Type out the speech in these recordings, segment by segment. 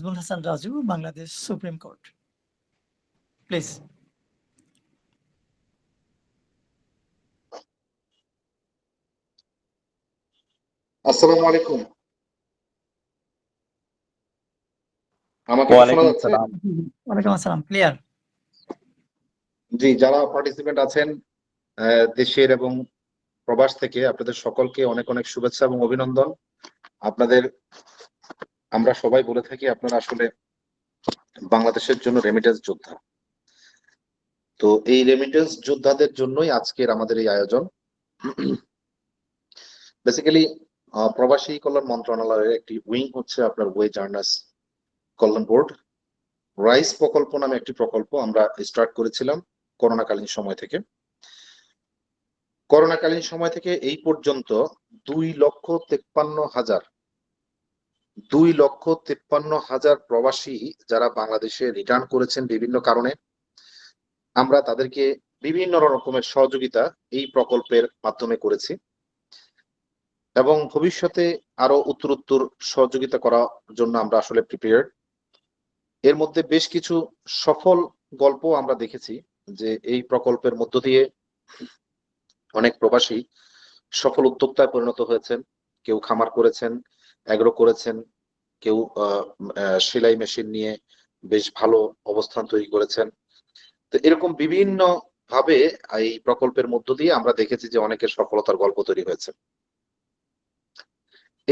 Nazmul Hasan Raju, Bangladesh supreme court. Please. আসসালামু আলাইকুম। আমাকে কি শোনা যাচ্ছে? ওয়ালাইকুম আসসালাম, ক্লিয়ার। জি, যারা পার্টিসিপেন্ট আছেন দেশের এবং প্রবাস থেকে, আপনাদের সকলকে অনেক অনেক শুভেচ্ছা এবং অভিনন্দন। আপনাদের আমরা সবাই বলে থাকি আপনারা আসলে বাংলাদেশের জন্য রেমিটেন্স যোদ্ধা। তো এই রেমিটেন্স যোদ্ধাদের জন্যই আজকের আমাদের এই আয়োজন। বেসিক্যালি প্রবাসী কল্যাণ মন্ত্রণালয়ের একটি উইং হচ্ছে আপনার ওয়েজ আর্নার্স কল্যাণ বোর্ড। রাইস প্রকল্প নামে একটি প্রকল্প আমরা স্টার্ট করেছিলাম করোনাকালীন সময় থেকে। করোনাকালীন সময় থেকে এই পর্যন্ত 2,53,000 প্রবাসী যারা বাংলাদেশে রিটার্ন করেছেন বিভিন্ন কারণে, আমরা তাদেরকে বিভিন্ন রকমের সহযোগিতা এই প্রকল্পের মাধ্যমে করেছি এবং ভবিষ্যতে আরো উত্তরোত্তর সহযোগিতা করার জন্য আমরা আসলে প্রিপেয়ার্ড। এর মধ্যে বেশ কিছু সফল গল্প আমরা দেখেছি যে এই প্রকল্পের মধ্য দিয়ে অনেক প্রবাসী সফল উদ্যোক্তায় পরিণত হয়েছেন। কেউ খামার করেছেন, অ্যাগ্রো করেছেন, কেউ সেলাই মেশিন নিয়ে বেশ ভালো অবস্থান তৈরি করেছেন। তো এরকম বিভিন্ন ভাবে এই প্রকল্পের মধ্য দিয়ে আমরা দেখেছি যে অনেকের সফলতার গল্প তৈরি হয়েছে।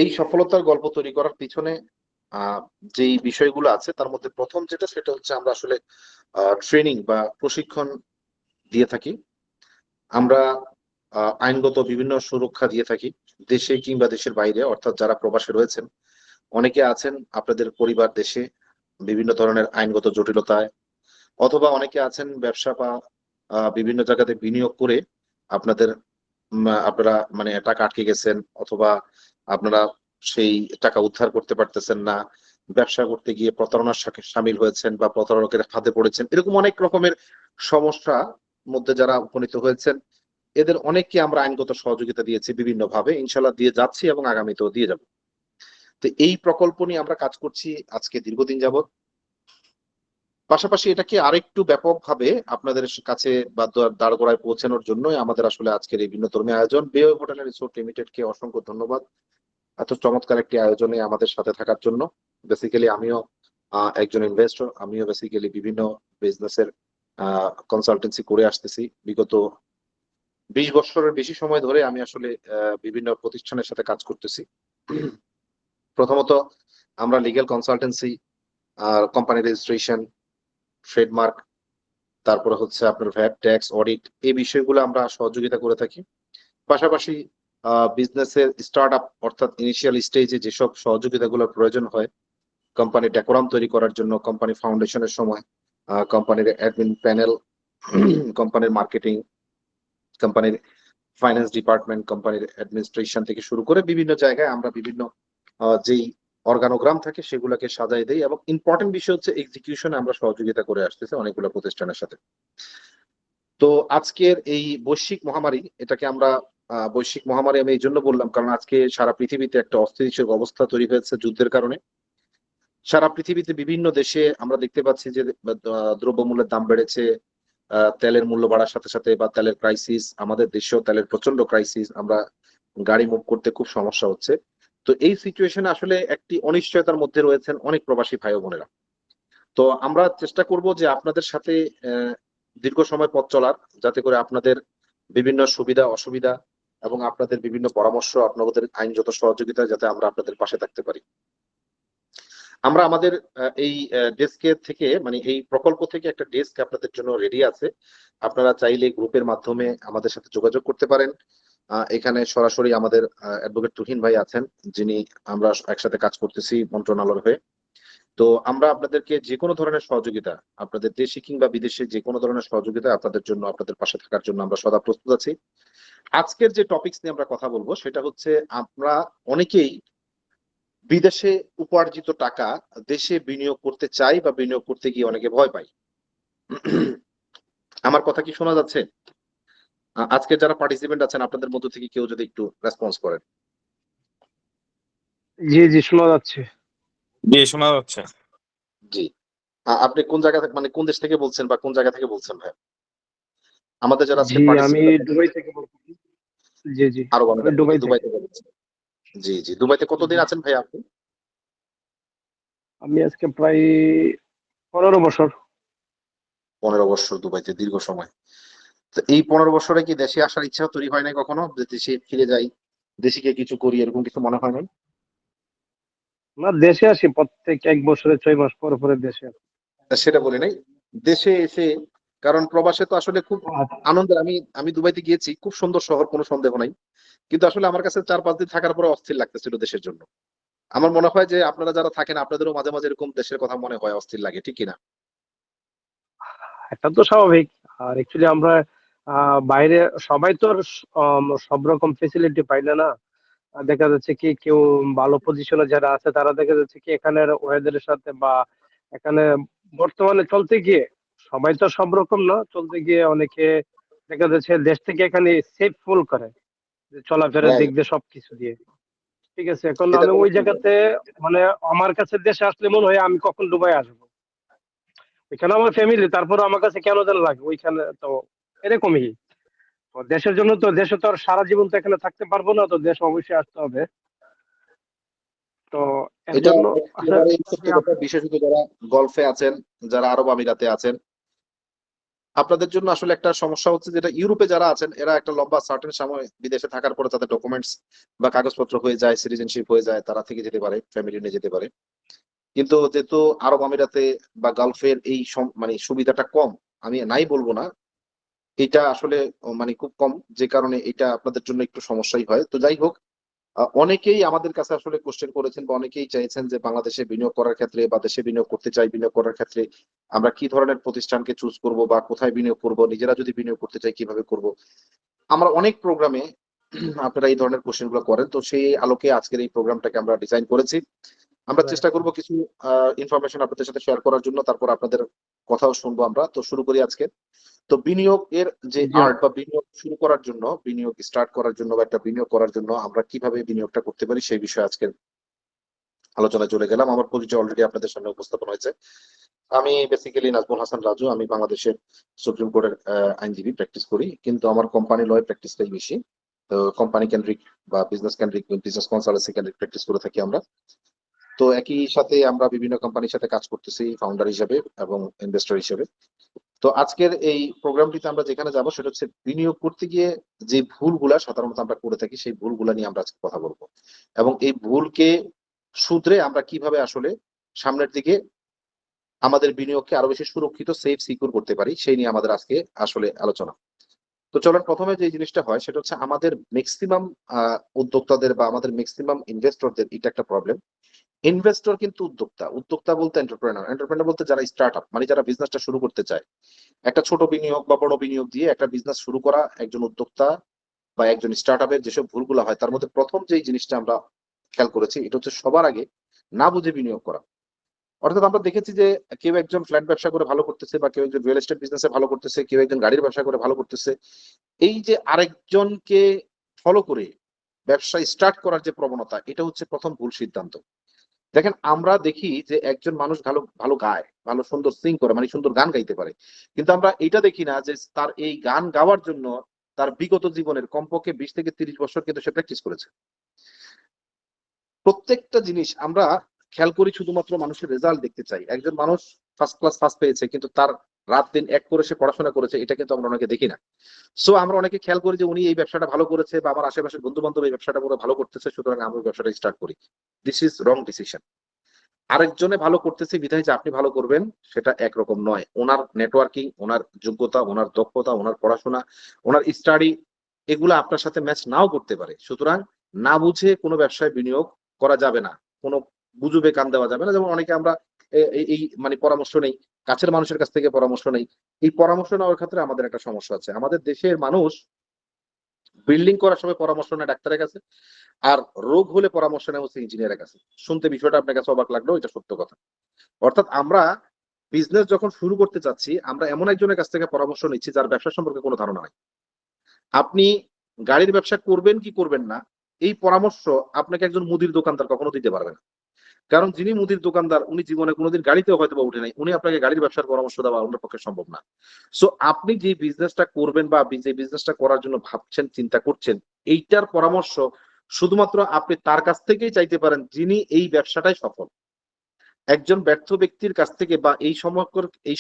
এই সফলতার গল্প তৈরি করার পিছনে যেই বিষয়গুলো আছে তার মধ্যে প্রথম যেটা, সেটা হচ্ছে আমরা আসলে ট্রেনিং বা প্রশিক্ষণ দিয়ে থাকি। আমরা আইনগত বিভিন্ন সুরক্ষা দিয়ে থাকি দেশে কিংবা দেশের বাইরে, অর্থাৎ যারা প্রবাসে রয়েছেন। অনেকে আছেন আপনাদের পরিবার দেশে বিভিন্ন ধরনের আইনগত জটিলতায়, অথবা অনেকে আছেন ব্যবসা বা বিভিন্ন জায়গাতে বিনিয়োগ করে আপনাদের আপনারা মানে টাকা আটকে গেছেন, অথবা আপনারা সেই টাকা উদ্ধার করতে পারতেছেন না, ব্যবসা করতে গিয়ে প্রতারণার সাথে সামিল হয়েছেন বা প্রতারকের ফাঁদে পড়েছেন। এরকম অনেক রকমের সমস্যা মধ্যে যারা উপনীত হয়েছেন, এদের অনেককে আমরা আইনগত সহযোগিতা দিয়েছি বিভিন্ন ভাবে, ইনশাল্লাহ দিয়ে যাচ্ছি এবং আগামীতেও দিয়ে যাব। তো এই প্রকল্প নিয়ে আমরা কাজ করছি আজকে দীর্ঘদিন যাবত। পাশাপাশি এটাকে আরেকটু ব্যাপকভাবে আপনাদের কাছে বা দাঁড়গোড়ায় পৌঁছানোর জন্যই আমাদের আসলে আজকের এই ভিন্নধর্মী আয়োজন। Bay of hotel and resort limited কে অসংখ্য ধন্যবাদ এত চমৎকার একটি আয়োজনে আমাদের সাথে থাকার জন্য। বেসিক্যালি আমিও একজন ইনভেস্টর, আমিও বেসিক্যালি বিভিন্ন বিজনেসের কনসালটেন্সি করে আসতেছি বিগত 20 বছরের বেশি সময় ধরে। আমি আসলে বিভিন্ন প্রতিষ্ঠানের সাথে কাজ করতেছি। প্রথমত আমরা legal consultancy, company registration, trademark, তারপরে হচ্ছে আপনার ভ্যাট, ট্যাক্স, অডিট, এই বিষয়গুলো আমরা সহযোগিতা করে থাকি। পাশাপাশি বিজনেসের স্টার্ট আপ অর্থাৎ ইনিশিয়াল স্টেজে যেসব সহযোগিতাগুলোর প্রয়োজন হয়, কোম্পানির ডেকোরাম তৈরি করার জন্য, কোম্পানি ফাউন্ডেশনের সময় কোম্পানির অ্যাডমিন প্যানেল, কোম্পানির মার্কেটিং, কোম্পানির ফাইন্যান্স ডিপার্টমেন্ট, কোম্পানির অ্যাডমিনিস্ট্রেশন থেকে শুরু করে বিভিন্ন জায়গায় আমরা বিভিন্ন যেই অর্গানোগ্রাম থাকে সেগুলোকে সাজাই দেই। এবং ইম্পর্টেন্ট বিষয় হচ্ছে এক্সিকিউশনে আমরা সহযোগিতা করে আসতেছি অনেকগুলো প্রতিষ্ঠানের সাথে। তো আজকের এই বৈশ্বিক মহামারী, এটাকে আমরা বৈশ্বিক মহামারী আমি এই জন্য বললাম কারণ আজকে সারা পৃথিবীতে একটা অস্থিতিশীল অবস্থা তৈরি হয়েছে যুদ্ধের কারণে। সারা পৃথিবীতে বিভিন্ন দেশে আমরা দেখতে পাচ্ছি যে দ্রব্যমূল্যের দাম বেড়েছে, তেলের মূল্য বাড়ার সাথে সাথে, বা তেলের ক্রাইসিস, আমাদের দেশেও তেলের প্রচন্ড ক্রাইসিস, আমরা গাড়ি মুভ করতে খুব সমস্যা হচ্ছে। তো এই সিচুয়েশনে আসলে একটি অনিশ্চয়তার মধ্যে রয়েছেন অনেক প্রবাসী ভাই বোনেরা। তো আমরা চেষ্টা করব যে আপনাদের সাথে দীর্ঘ সময় পথ চলার, যাতে করে আপনাদের বিভিন্ন সুবিধা অসুবিধা এবং আপনাদের বিভিন্ন পরামর্শ, আপনাদের আইনগত সহযোগিতা, যাতে আমরা আপনাদের পাশে থাকতে পারি। আমরা আমাদের এই ডেস্কের থেকে, মানে এই প্রকল্প থেকে একটা ডেস্ক আপনাদের জন্য রেডি আছে। আপনারা চাইলে গ্রুপের মাধ্যমে আমাদের সাথে যোগাযোগ করতে পারেন। এখানে সরাসরি আমাদের অ্যাডভোকেট তুহিন ভাই আছেন, যিনি আমরা একসাথে কাজ করতেছি মন্ত্রণালয় হয়ে। তো আমরা আপনাদেরকে যে কোনো ধরনের সহযোগিতা, আপনাদের দেশে কিংবা বিদেশে যে কোনো ধরনের সহযোগিতা আপনাদের জন্য, আপনাদের পাশে থাকার জন্য আমরা সদা প্রস্তুত আছি। আজকের যে টপিকস নিয়ে আমরা কথা বলবো সেটা হচ্ছে, আমরা অনেকেই বিদেশে উপার্জিত টাকা দেশে বিনিয়োগ করতে চাই বা বিনিয়োগ করতে গিয়ে অনেকে ভয় পাই। আমার কথা কি শোনা যাচ্ছে? আজকে যারা পার্টিসিপেন্ট আছেন আপনাদের মধ্য থেকে কেউ যদি একটু রেসপন্স করেন। জি জি, শোনা যাচ্ছে। জি, শোনা যাচ্ছে। জি। আপনি কোন জায়গা থেকে মানে কোন দেশ থেকে বলছেন বা কোন জায়গা থেকে বলছেন ভাই? আমাদের যারা আজকে জি, আমি পার্টিসিপেন্ট দুবাই থেকে বলতেছি। জি, জি। আরব আমি আমিরাত থেকে, দুবাই দুবাই থেকে। থেকে বলছেন। জি, জি। দুবাইতে কতদিন জি। আছেন ভাই আপনি? আমি আজকে প্রায় 15 বছর। 15 বছর দুবাইতে, দীর্ঘ সময়। তো এই 15 বছরে কি দেশে আসার ইচ্ছা তৈরি হয় নাই কখনো? যে দেশে ফিরে যাই, দেশে গিয়ে কিছু করি, এরকম কিছু মনে হয় নাই? না, দেশে আসি প্রত্যেক ১ বছরে ৬ মাস পরে, পরে দেশে আসি। সেটা বলি নাই। দেশে এসে, কারণ প্রবাসে তো আসলে খুব আনন্দের, আমি আমি দুবাইতে গিয়েছি, খুব সুন্দর শহর, কোনো সন্দেহ নাই। কিন্তু আসলে আমার কাছে ৪-৫ দিন থাকার পরে অস্থির লাগতেছিল দেশের জন্য। আমার মনে হয় যে আপনারা যারা থাকেন আপনাদেরও মাঝে, মাঝে এরকম দেশের কথা মনে হয়, অস্থির লাগে। ঠিক কি না? এটা তো স্বাভাবিক। আর অ্যাকচুয়ালি আমরা বাইরে সবাই তো আর সব রকম ফেসিলিটি পাই না। দেখা যাচ্ছে কি কেউ ভালো পজিশনে যারা আছে তারা দেখা যাচ্ছে কি এখানের ওয়েদারের সাথে বা এখানে বর্তমানে চলতে গিয়ে সবাই তো সব রকম না, চলতে গিয়ে অনেকে দেখা যাচ্ছে দেশ থেকে এখানে সেফ ফুল করে যে চলাফেরার দিক রাইট। দিয়ে সবকিছু দিয়ে। ঠিক আছে, এখন এটা আমি কোনো ওই সন্দেহ জায়গাতে মানে আমার কাছে দেশে আসলে মনে হয় আমি কখন দুবাই আসবো। ওইখানে আমার ফ্যামিলি, তারপর আমার কাছে কেন যেন লাগে ওইখানে তো এরকমই। তো দেশের জন্য তো দেশে তো আর সারা জীবন তো এখানে থাকতে পারবো না, তো দেশ অবশ্যই আসতে হবে। তো এর এটা জন্য আসলে একেবারেই সত্য কথা। বিশেষত যারা গলফে আছেন, যারা আরব আমিরাতে আছেন, আপনাদের জন্য আসলে একটা সমস্যা হচ্ছে যেটা ইউরোপে যারা আছেন এরা একটা লম্বা সার্টেন সময় বিদেশে থাকার পরে তাদের ডকুমেন্টস বা কাগজপত্র হয়ে যায়, সিটিজেনশিপ হয়ে যায়, তারা থেকে যেতে পারে, ফ্যামিলি নিয়ে যেতে পারে। কিন্তু যেহেতু আরব আমিরাতে বা গালফের এই মানে সুবিধাটা কম, আমি নাই বলবো না, এটা আসলে মানে খুব কম, যে কারণে এটা আপনাদের জন্য একটু সমস্যাই হয়। তো যাই হোক, অনেকেই আমাদের কাছে আসলে কোয়েশ্চেন করেছেন বা অনেকেই চাইছেন যে বাংলাদেশে বিনিয়োগ করার ক্ষেত্রে বা দেশে বিনিয়োগ করতে চাই, বিনিয়োগ করার ক্ষেত্রে আমরা কি ধরনের প্রতিষ্ঠানকে চুজ করব বা কোথায় বিনিয়োগ করব, নিজেরা যদি বিনিয়োগ করতে চাই কিভাবে করব। আমরা অনেক প্রোগ্রামে আপনারা এই ধরনের কোয়েশ্চেন গুলো করেন। তো সেই আলোকে আজকের এই প্রোগ্রামটাকে আমরা ডিজাইন করেছি। আমরা চেষ্টা করব কিছু ইনফরমেশন আপনাদের সাথে শেয়ার করার জন্য। তারপর আপনাদের কথাও শুনবো আমরা। তো শুরু করি আজকে। তো বিনিয়োগের যে জি আর্ট বা বিনিয়োগ শুরু করার জন্য, বিনিয়োগ স্টার্ট করার জন্য বা একটা বিনিয়োগ করার জন্য আমরা কিভাবে বিনিয়োগটা করতে পারি সেই বিষয়ে আজকের আলোচনায় চলে গেলাম। আমার পরিচয় অলরেডি আপনাদের সামনে উপস্থাপন হয়েছে। আমি বেসিক্যালি নাজমুল হাসান রাজু। আমি বাংলাদেশের সুপ্রিম কোর্টের আইনজীবী প্র্যাকটিস করি। কিন্তু আমার কোম্পানি লয়ে প্র্যাকটিসটাই বেশি। তো কোম্পানি কেন্দ্রিক বা বিজনেস কেন্দ্রিক, বিজনেস কনসালটেন্সি কেন্দ্রিক প্র্যাকটিস করে থাকি আমরা। তো একই সাথে আমরা বিভিন্ন কোম্পানির সাথে কাজ করতেছি ফাউন্ডার হিসেবে এবং ইনভেস্টর হিসেবে। তো আজকের এই প্রোগ্রামটিতে আমরা যেখানে যাব সেটা হচ্ছে বিনিয়োগ করতে গিয়ে যে ভুলগুলা সাধারণত আমরা করে থাকি সেই ভুলগুলা নিয়ে আমরা আজকে কথা বলবো। এবং এই ভুলকে শুধরে আমরা কিভাবে আসলে সামনের দিকে আমাদের বিনিয়োগকে আরো বেশি সুরক্ষিত, সেফ, সিকিউর করতে পারি সেই নিয়ে আমাদের আজকে আসলে আলোচনা। তো চলেন, প্রথমে যে জিনিসটা হয় সেটা হচ্ছে আমাদের মেক্সিমাম উদ্যোক্তাদের বা আমাদের মেক্সিমাম ইনভেস্টরদের এটা একটা প্রবলেম। ইনভেস্টর কিন্তু উদ্যোক্তা, উদ্যোক্তা বলতে এন্টারপ্রেনার, এন্টারপ্রেনার বলতে যারা স্টার্ট আপ মানে যারা বিজনেসটা শুরু করতে চায়। একটা ছোট বিনিয়োগ বা বড় বিনিয়োগ দিয়ে একটা বিজনেস শুরু করা একজন উদ্যোক্তা বা একজন স্টার্টআপের যেসব ভুলগুলো হয় তার মধ্যে প্রথম যেই জিনিসটা আমরা খেয়াল করেছি এটা হচ্ছে সবার আগে না বুঝে বিনিয়োগ করা। অর্থাৎ আমরা দেখেছি যে কেউ একজন ফ্ল্যাট ব্যবসা করে ভালো করতেছে বা কেউ একজন রিয়েল এস্টেট বিজনেসে ভালো করতেছে, কেউ একজন গাড়ির ব্যবসা করে ভালো করতেছে। এই যে আরেকজনকে ফলো করে ব্যবসা স্টার্ট করার যে প্রবণতা, এটা হচ্ছে প্রথম ভুল সিদ্ধান্ত। দেখেন, আমরা দেখি যে একজন মানুষ ভালো ভালো গায়, ভালো সুন্দর সিং করে মানে সুন্দর গান গাইতে পারে। কিন্তু আমরা এটা দেখি না যে তার এই গান গাওয়ার জন্য তার বিগত জীবনের কমপক্ষে ২০ থেকে ৩০ বছর কিন্তু সে প্র্যাকটিস করেছে। প্রত্যেকটা জিনিস আমরা খেয়াল করি শুধুমাত্র মানুষের রেজাল্ট দেখতে চাই। একজন মানুষ ফার্স্ট ক্লাস ফার্স্ট পেয়েছে কিন্তু তার রাত দিন এক করে সে পড়াশোনা করেছে, এটা কিন্তু আমরা অনেকে দেখি না। সো আমরা অনেকে খেয়াল করি যে উনি এই ব্যবসাটা ভালো করেছে বা আমার আশেপাশের বন্ধু-বান্ধব এই ব্যবসাটা করে ভালো করতেছে, সুতরাং আমি ওই ব্যবসাটা স্টার্ট করি। This is wrong decision. আরেকজনে ভালো করতেছে বিধায় যে আপনি ভালো করবেন সেটা একরকম নয়। উনার নেটওয়ার্কিং, উনার যোগ্যতা, উনার দক্ষতা, উনার পড়াশোনা, উনার স্টাডি এগুলা আপনার সাথে ম্যাচ নাও করতে পারে। সুতরাং না বুঝে কোনো ব্যবসায় বিনিয়োগ করা যাবে না। কোনো গুজবে কান দেওয়া যাবে না। যেমন অনেকে আমরা এই মানে পরামর্শ নেই, কাছের মানুষের কাছ থেকে পরামর্শ নেই। এই পরামর্শ নেওয়ার ক্ষেত্রে আমাদের একটা সমস্যা আছে। আমাদের দেশের মানুষ বিল্ডিং করার সময় পরামর্শ নেয় ডাক্তারের কাছে। আর রোগ হলে পরামর্শ নেওয়া হচ্ছে ইঞ্জিনিয়ারের কাছে। শুনতে বিষয়টা আপনার কাছে অবাক লাগলেও এটা সত্য কথা। অর্থাৎ আমরা বিজনেস যখন শুরু করতে চাচ্ছি, আমরা এমন একজনের কাছ থেকে পরামর্শ নিচ্ছি যার ব্যবসা সম্পর্কে কোনো ধারণা নাই। আপনি গাড়ির ব্যবসা করবেন কি করবেন না, এই পরামর্শ আপনাকে একজন মুদির দোকানদার কখনো দিতে পারবে না। কারণ যিনি মুদির দোকানদার উনি জীবনে কোনোদিন গাড়িতেও হয়তো বা উঠে নাই, উনি আপনাকে গাড়ির ব্যবসার পরামর্শ দেওয়া ওনার পক্ষে সম্ভব না। সো আপনি যে বিজনেসটা করবেন বা যে বিজনেসটা করার জন্য ভাবছেন, চিন্তা করছেন, এইটার পরামর্শ শুধুমাত্র আপনি তার কাছ থেকেই চাইতে পারেন যিনি এই ব্যবসাটাই সফল। একজন ব্যর্থ ব্যক্তির কাছ থেকে বা এই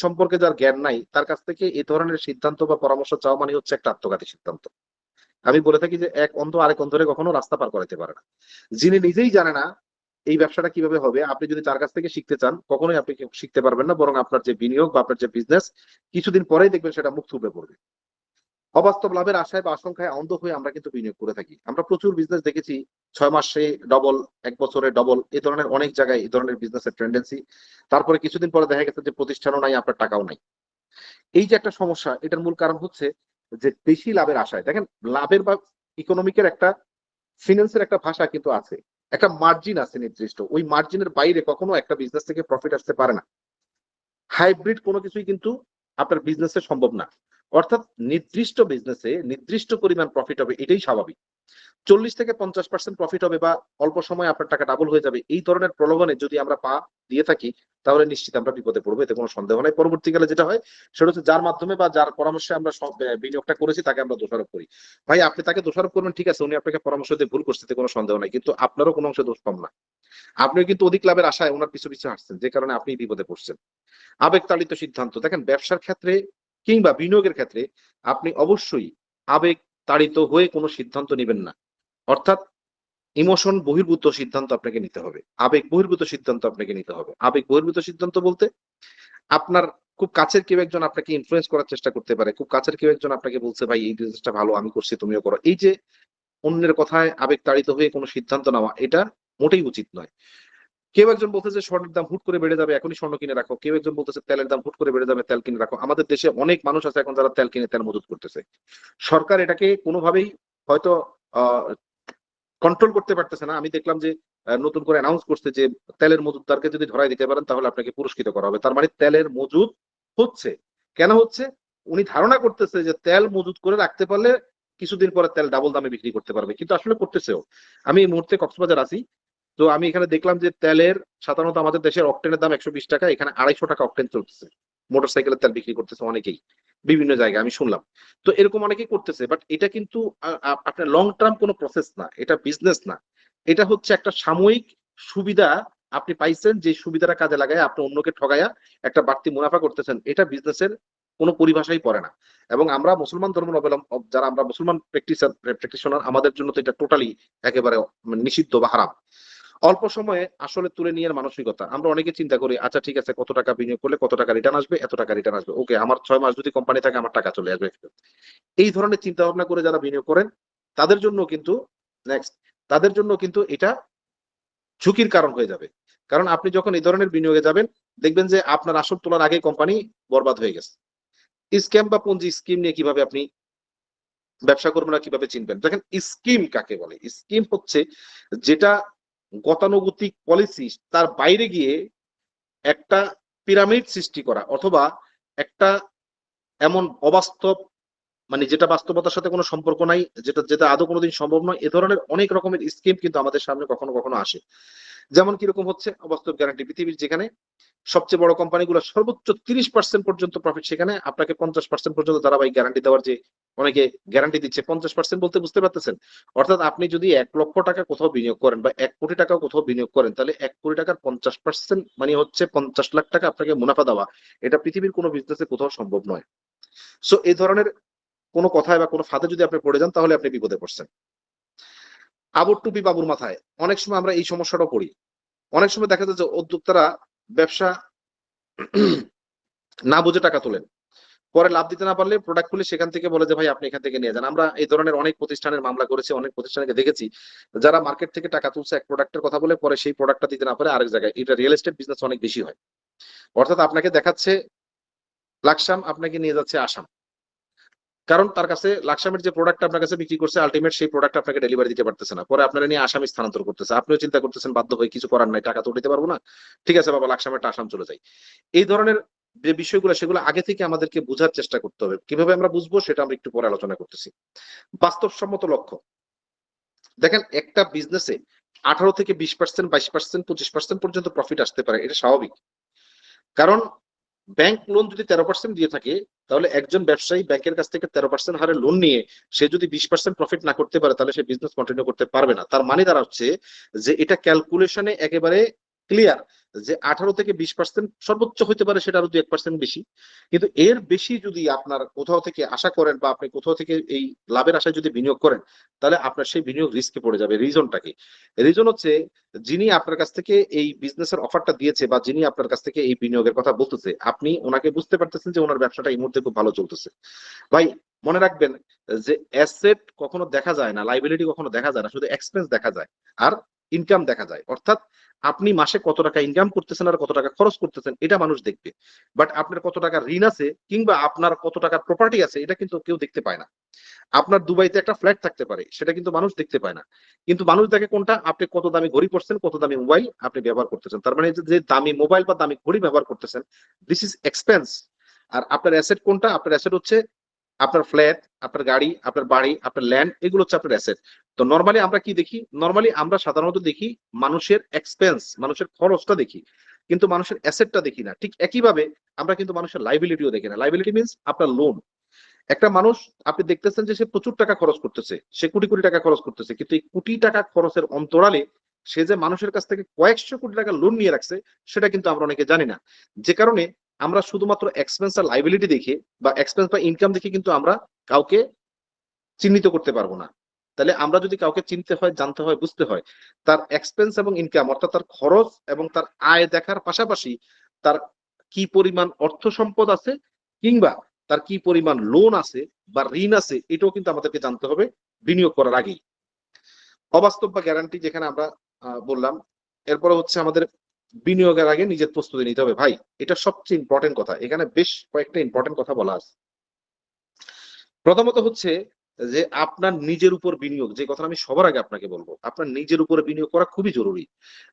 সম্পর্কে যার জ্ঞান নাই তার কাছ থেকে এই ধরনের সিদ্ধান্ত বা পরামর্শ চাওয়া মানে হচ্ছে একটা আত্মঘাতী সিদ্ধান্ত। আমি বলে থাকি যে এক অন্ধ আরেক অন্ধরে কখনো রাস্তা পার করাতে পারে না। যিনি নিজেই জানে না এই ব্যবসাটা কিভাবে হবে, আপনি যদি তার কাছ থেকে শিখতে চান কখনোই আপনি শিখতে পারবেন না, বরং আপনার যে বিনিয়োগ বা আপনার যে বিজনেস কিছুদিন পরেই দেখবেন সেটা মুখ থুবড়ে পড়বে। অবাস্তব লাভের আশায় বা আশঙ্কায় অন্ধ হয়ে আমরা কিন্তু বিনিয়োগ করে থাকি। আমরা প্রচুর বিজনেস দেখেছি 6 মাসে ডবল, 1 বছরে ডবল, এই ধরনের অনেক জায়গায় এই ধরনের বিজনেসের টেন্ডেন্সি। তারপরে কিছুদিন পরে দেখা গেছে যে প্রতিষ্ঠানও নাই, আপনার টাকাও নাই। এই যে একটা সমস্যা, এটার মূল কারণ হচ্ছে যে বেশি লাভের আশায়। দেখেন লাভের বা ইকোনমিকের একটা ফিন্যান্সের একটা ভাষা কিন্তু আছে। একটা মার্জিন আছে নির্দিষ্ট। ওই মার্জিনের বাইরে কখনো একটা বিজনেস থেকে প্রফিট আসতে পারে না। হাইব্রিড কোনো কিছুই কিন্তু আপনার বিজনেসে সম্ভব না। অর্থাৎ নির্দিষ্ট বিজনেসে নির্দিষ্ট পরিমাণ প্রফিট হবে, এটাই স্বাভাবিক। 40 থেকে 50% প্রফিট হবে বা অল্প সময়ে আপনার টাকা ডাবল হয়ে যাবে, এই ধরনের প্রলোভনে যদি আমরা পা দিয়ে থাকি তাহলে নিশ্চিত আমরা বিপদে পড়বো, এতে কোনো সন্দেহ নাই। পরবর্তীকালে যেটা হয় সেটা হচ্ছে যার মাধ্যমে বা যার পরামর্শে আমরা বিনিয়োগটা করেছি তাকে আমরা দোষারোপ করি। ভাই আপনি তাকে দোষারোপ করবেন, ঠিক আছে, উনি আপনাকে পরামর্শ দিয়ে ভুল করছে, এতে কোনো সন্দেহ নাই, কিন্তু আপনারও কোনো অংশে দোষ কম না। আপনিও কিন্তু অধিক লাভের আশায় ওনার পিছু পিছু হাঁটছেন, যে কারণে আপনি বিপদে পড়ছেন। আবেগতাড়িত সিদ্ধান্ত, দেখেন ব্যবসার ক্ষেত্রে কিংবা বিনিয়োগের ক্ষেত্রে আপনি অবশ্যই আবেগ তাড়িত হয়ে কোনো সিদ্ধান্ত নেবেন না। অর্থাৎ ইমোশন বহির্ভূত সিদ্ধান্ত আপনাকে নিতে হবে, আবেগ বহির্ভূত সিদ্ধান্ত আপনাকে নিতে হবে। আবেগ বহির্ভূত সিদ্ধান্ত বলতে আপনার খুব কাছের কেউ একজন আপনাকে ইনফ্লুয়েন্স করার চেষ্টা করতে পারে, খুব কাছের কেউ একজন আপনাকে বলছে ভাই এই বিজনেসটা ভালো, আমি করছি তুমিও করো। এই যে অন্যের কথায় আবেগ তাড়িত হয়ে কোনো সিদ্ধান্ত নেওয়া, এটা মোটেই উচিত নয়। কেউ একজন বলতেছে স্বর্ণের দাম হুট করে বেড়ে যাবে, এখনই স্বর্ণ কিনে রাখো। কেউ একজন বলতেছে তেলের দাম হুট করে বেড়ে যাবে, তেল কিনে রাখো। আমাদের দেশে অনেক মানুষ আছে এখন যারা তেল কিনে তেল মজুত করতেছে। সরকার এটাকে কোনোভাবেই হয়তো আহ কন্ট্রোল করতে পারতেছে না। আমি দেখলাম যে নতুন করে অ্যানাউন্স করছে যে তেলের মজুতদারকে যদি ধরায় দিতে পারেন তাহলে আপনাকে পুরস্কৃত করা হবে। তার মানে তেলের মজুত হচ্ছে। কেন হচ্ছে? উনি ধারণা করতেছে যে তেল মজুত করে রাখতে পারলে কিছুদিন পরে তেল ডাবল দামে বিক্রি করতে পারবে, কিন্তু আসলে করতেছেও। আমি এই মুহূর্তে কক্সবাজার আছি, তো আমি এখানে দেখলাম যে তেলের সাধারণত আমাদের দেশের অক্টেনের দাম 120 টাকা, এখানে 250 টাকা অক্টেন চলতেছে। মোটরসাইকেলের তেল বিক্রি করতেছে অনেকেই, বিভিন্ন জায়গায় আমি শুনলাম। তো এরকম অনেকেই করতেছে, বাট এটা কিন্তু আপনার লং টার্ম কোনো প্রসেস না, এটা বিজনেস না। এটা হচ্ছে একটা সাময়িক সুবিধা আপনি পাইছেন, যে সুবিধাটা কাজে লাগায় আপনি অন্যকে ঠগায়া একটা বাড়তি মুনাফা করতেছেন, এটা বিজনেসের কোনো পরিভাষাই পড়ে না। এবং আমরা মুসলমান যারা আমরা মুসলমান প্র্যাকটিশনার, আমাদের জন্য তো এটা টোটালি একেবারে নিষিদ্ধ বা হারাম। অল্প সময়ে আসলে তুলে নেওয়ার মানসিকতা। আমরা অনেকে চিন্তা করি আচ্ছা ঠিক আছে কত টাকা বিনিয়োগ করলে কত টাকা রিটার্ন আসবে, এত টাকা রিটার্ন আসবে। ওকে, আমার 6 মাস যদি কোম্পানি থাকে আমার টাকা চলে আসবে। এই ধরনের চিন্তা ভাবনা করে যারা বিনিয়োগ করেন তাদের জন্য কিন্তু এটা ঝুঁকির কারণ হয়ে যাবে। কারণ আপনি যখন এই ধরনের বিনিয়োগে যাবেন দেখবেন যে আপনার আসল তোলার আগে কোম্পানি বরবাদ হয়ে গেছে। স্ক্যাম বা পঞ্জি স্কিম নিয়ে কিভাবে আপনি ব্যবসা করবেন না কিভাবে চিনবেন? দেখেন স্কিম কাকে বলে? স্কিম হচ্ছে যেটা গতানুগতিক পলিসি তার বাইরে গিয়ে একটা পিরামিড সৃষ্টি করা, অথবা একটা এমন অবাস্তব, মানে যেটা বাস্তবতার সাথে কোনো সম্পর্ক নাই, যেটা যেটা আদৌ কোনোদিন সম্ভব নয়, এ ধরনের অনেক রকমের স্কিম কিন্তু আমাদের সামনে কখনো কখনো আসে। যেমন কিরকম হচ্ছে অবাস্তব গ্যারান্টি, পৃথিবীর যেখানে সবচেয়ে বড় কোম্পানিগুলো সর্বোচ্চ 30% পর্যন্ত প্রফিট, সেখানে আপনাকে 50% পর্যন্ত ধারাবাহিক গ্যারান্টি দেওয়ার যে অনেকে গ্যারান্টি দিচ্ছে। 50% বলতে বুঝতে পারতেছেন? অর্থাৎ আপনি যদি 1 লক্ষ টাকা কোথাও বিনিয়োগ করেন বা 1 কোটি টাকাও কোথাও বিনিয়োগ করেন, তাহলে 1 কোটি টাকার 50% মানে হচ্ছে 50 লাখ টাকা আপনাকে মুনাফা দেওয়া। এটা পৃথিবীর কোনো বিজনেসে কোথাও সম্ভব নয়। সো এই ধরনের কোনো কথায় বা কোনো ফাঁদে যদি আপনি পড়ে যান তাহলে আপনি বিপদে পড়ছেন। আবর টুপি বাবুর মাথায়। অনেক সময় আমরা এই সমস্যাটাও পড়ি। অনেক সময় দেখা যায় যে উদ্যোক্তারা ব্যবসা না বুঝে টাকা তোলেন। পরে লাভ দিতে না পারলে প্রোডাক্ট খুলে সেখান থেকে বলে যে ভাই আপনি এখান থেকে নিয়ে যান। আমরা এই ধরনের অনেক প্রতিষ্ঠানের মামলা করেছি, অনেক প্রতিষ্ঠানকে দেখেছি যারা মার্কেট থেকে টাকা তুলছে এক প্রোডাক্টের কথা বলে, পরে সেই প্রোডাক্টটা দিতে না পারে আরেক জায়গায়। এটা রিয়েল এস্টেট বিজনেস অনেক বেশি হয়। অর্থাৎ আপনাকে দেখাচ্ছে লাকসাম, আপনাকে নিয়ে যাচ্ছে আসাম। কারণ তার কাছে লাকসামের যে প্রোডাক্ট আপনার কাছে বিক্রি করছে আলটিমেট সেই প্রোডাক্ট আপনাকে ডেলিভারি দিতে পারতেছে না। পরে আপনারা নিয়ে আসামে স্থানান্তর করতেছে। আপনিও চিন্তা করতেছেন বাধ্য হয়ে কিছু করার নাই, টাকা তো দিতে পারবো না। ঠিক আছে বাবা, লাকসামেরটা আসাম চলে যাই। এই ধরনের যে বিষয়গুলো সেগুলো আগে থেকে আমাদেরকে বোঝার চেষ্টা করতে হবে। কিভাবে আমরা বুঝবো সেটা আমরা একটু পরে আলোচনা করতেছি। বাস্তবসম্মত লক্ষ্য। দেখেন একটা বিজনেসে 18 থেকে 20%, 22%, 25% পর্যন্ত প্রফিট আসতে পারে, এটা স্বাভাবিক। কারণ ব্যাংক লোন যদি 13% দিয়ে থাকে, তাহলে একজন ব্যবসায়ী ব্যাংকের কাছ থেকে 13% হারে লোন নিয়ে সে যদি 20% প্রফিট না করতে পারে, তাহলে সে বিজনেস কন্টিনিউ করতে পারবে না। তার মানে দাঁড়াচ্ছে যে এটা ক্যালকুলেশনে একেবারে ক্লিয়ার যে 18 থেকে 20% সর্বোচ্চ হতে পারে, সেটা আরো 2-1% বেশি। কিন্তু এর বেশি যদি আপনার কোথাও থেকে আশা করেন বা আপনি কোথাও থেকে এই লাভের আশায় যদি বিনিয়োগ করেন, তাহলে আপনার সেই বিনিয়োগ রিস্কে পড়ে যাবে। রিজনটা কি? রিজন হচ্ছে, যিনি আপনার কাছ থেকে এই বিজনেসের অফারটা দিয়েছে বা যিনি আপনার কাছ থেকে এই বিনিয়োগের কথা বলতেছে, আপনি ওনাকে বুঝতে পারতেছেন যে ওনার ব্যবসাটা এই মুহূর্তে খুব ভালো চলতেছে। ভাই মনে রাখবেন যে অ্যাসেট কখনো দেখা যায় না, লাইবিলিটি কখনো দেখা যায় না, শুধু এক্সপেন্স দেখা যায় আর ইনকাম দেখা যায়। অর্থাৎ আপনি মাসে কত টাকা ইনকাম করতেছেন আর কত টাকা খরচ করতেছেন এটা মানুষ দেখবে, বাট আপনার কত টাকা ঋণ আছে কিংবা আপনার কত টাকার প্রপার্টি আছে এটা কিন্তু কেউ দেখতে পায় না। আপনার দুবাইতে একটা ফ্ল্যাট থাকতে পারে, সেটা কিন্তু মানুষ দেখতে পায় না। কিন্তু মানুষ দেখে কোনটা? আপনি কত দামি ঘড়ি পড়ছেন, কত দামি মোবাইল আপনি ব্যবহার করতেছেন। তার মানে যে দামি মোবাইল বা দামি ঘড়ি ব্যবহার করতেছেন, দিস ইজ এক্সপেন্স। আর আপনার অ্যাসেট কোনটা? আপনার অ্যাসেট হচ্ছে আপনার ফ্ল্যাট, আপনার গাড়ি, আপনার বাড়ি, আপনার ল্যান্ড, এগুলো হচ্ছে আপনার অ্যাসেট। তো নরমালি আমরা কি দেখি? নরমালি আমরা সাধারণত দেখি মানুষের এক্সপেন্স, মানুষের খরচটা দেখি, কিন্তু মানুষের অ্যাসেটটা দেখি না। ঠিক একইভাবে আমরা কিন্তু মানুষের লাইবিলিটিও দেখি না। লাইবিলিটি মিন্স আপনার লোন। একটা মানুষ আপনি দেখতেছেন যে সে প্রচুর টাকা খরচ করতেছে, সে কোটি কোটি টাকা খরচ করতেছে, কিন্তু এই কোটি টাকা খরচের অন্তরালে সে যে মানুষের কাছ থেকে কয়েকশো কোটি টাকা লোন নিয়ে রাখছে, সেটা কিন্তু আমরা অনেকে জানি না। যে কারণে আমরা শুধুমাত্র এক্সপেন্স আর লাইবিলিটি দেখে বা এক্সপেন্স বা ইনকাম দেখে কিন্তু আমরা কাউকে চিহ্নিত করতে পারবো না। তাহলে আমরা যদি কাউকে চিনতে হয়, জানতে হয়, বুঝতে হয়, তার এক্সপেন্স এবং ইনকাম অর্থাৎ তার খরচ এবং তার আয় দেখার পাশাপাশি তার কি পরিমাণ অর্থ সম্পদ আছে কিংবা তার কি পরিমাণ লোন আছে বা ঋণ আছে, এটাও কিন্তু আমাদেরকে জানতে হবে বিনিয়োগ করার আগেই। অবাস্তব বা গ্যারান্টি যেখানে আমরা বললাম, এরপরে হচ্ছে আমাদের বিনিয়োগের আগে নিজের প্রস্তুতি নিতে হবে। ভাই এটা সবচেয়ে ইম্পর্টেন্ট কথা, এখানে বেশ কয়েকটা ইম্পর্টেন্ট কথা বলা আছে। প্রথমত হচ্ছে যে আপনার নিজের উপর বিনিয়োগ, যে কথাটা আমি সবার আগে আপনাকে বলবো, আপনার নিজের উপরে বিনিয়োগ করা খুবই জরুরি।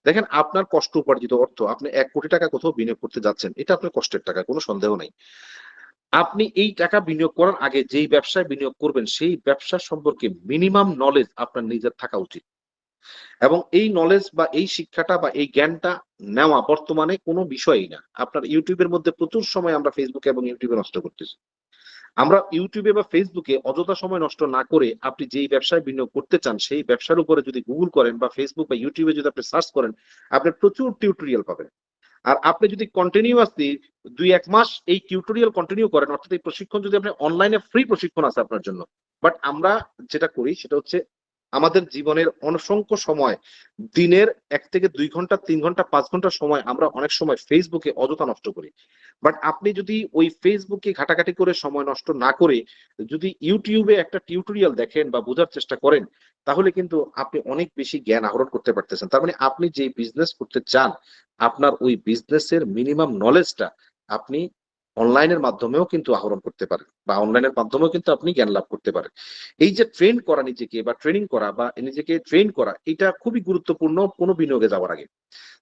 দেখেন আপনার কষ্ট উপার্জিত অর্থ, আপনি 1 কোটি টাকা কোথাও বিনিয়োগ করতে যাচ্ছেন, এটা আপনার কষ্টের টাকা, কোনো সন্দেহ নাই। আপনি এই টাকা বিনিয়োগ করার আগে যেই ব্যবসায় বিনিয়োগ করবেন, সেই ব্যবসা সম্পর্কে মিনিমাম নলেজ আপনার নিজের থাকা উচিত। এবং এই নলেজ বা এই শিক্ষাটা বা এই জ্ঞানটা নেওয়া বর্তমানে কোনো বিষয়ই না। আপনার ইউটিউবের মধ্যে প্রচুর সময় আমরা ফেসবুকে এবং ইউটিউবে নষ্ট করতেছি। আমরা ইউটিউবে বা ফেসবুকে অযথা সময় নষ্ট না করে আপনি যেই ব্যবসায় বিনিয়োগ করতে চান, সেই ব্যবসার উপরে যদি গুগল করেন বা ফেসবুক বা ইউটিউবে যদি আপনি সার্চ করেন, আপনি প্রচুর টিউটোরিয়াল পাবেন। আর আপনি যদি কন্টিনিউয়াসলি 2-1 মাস এই টিউটোরিয়াল কন্টিনিউ করেন, অর্থাৎ এই প্রশিক্ষণ যদি আপনি অনলাইনে ফ্রি প্রশিক্ষণ আছে আপনার জন্য। বাট আমরা যেটা করি সেটা হচ্ছে আমাদের জীবনের অসংখ্য সময়, দিনের 1 থেকে 2 ঘন্টা, 3 ঘন্টা, 5 ঘন্টা সময় আমরা অনেক সময় ফেসবুকে অযথা নষ্ট করি। বাট আপনি যদি ওই ফেসবুকে ঘাটাঘাটি করে সময় নষ্ট না করে যদি ইউটিউবে একটা টিউটোরিয়াল দেখেন বা বোঝার চেষ্টা করেন, তাহলে কিন্তু আপনি অনেক বেশি জ্ঞান আহরণ করতে পারতেছেন। তার মানে আপনি যে বিজনেস করতে চান, আপনার ওই বিজনেসের মিনিমাম নলেজটা আপনি অনলাইনের মাধ্যমেও কিন্তু আহরণ করতে পারেন বা অনলাইনের মাধ্যমেও কিন্তু আপনি জ্ঞান লাভ করতে পারেন। এই যে ট্রেন করা নিজেকে বা ট্রেনিং করা বা নিজেকে ট্রেন করা, এটা খুবই গুরুত্বপূর্ণ কোনো বিনিয়োগে যাওয়ার আগে।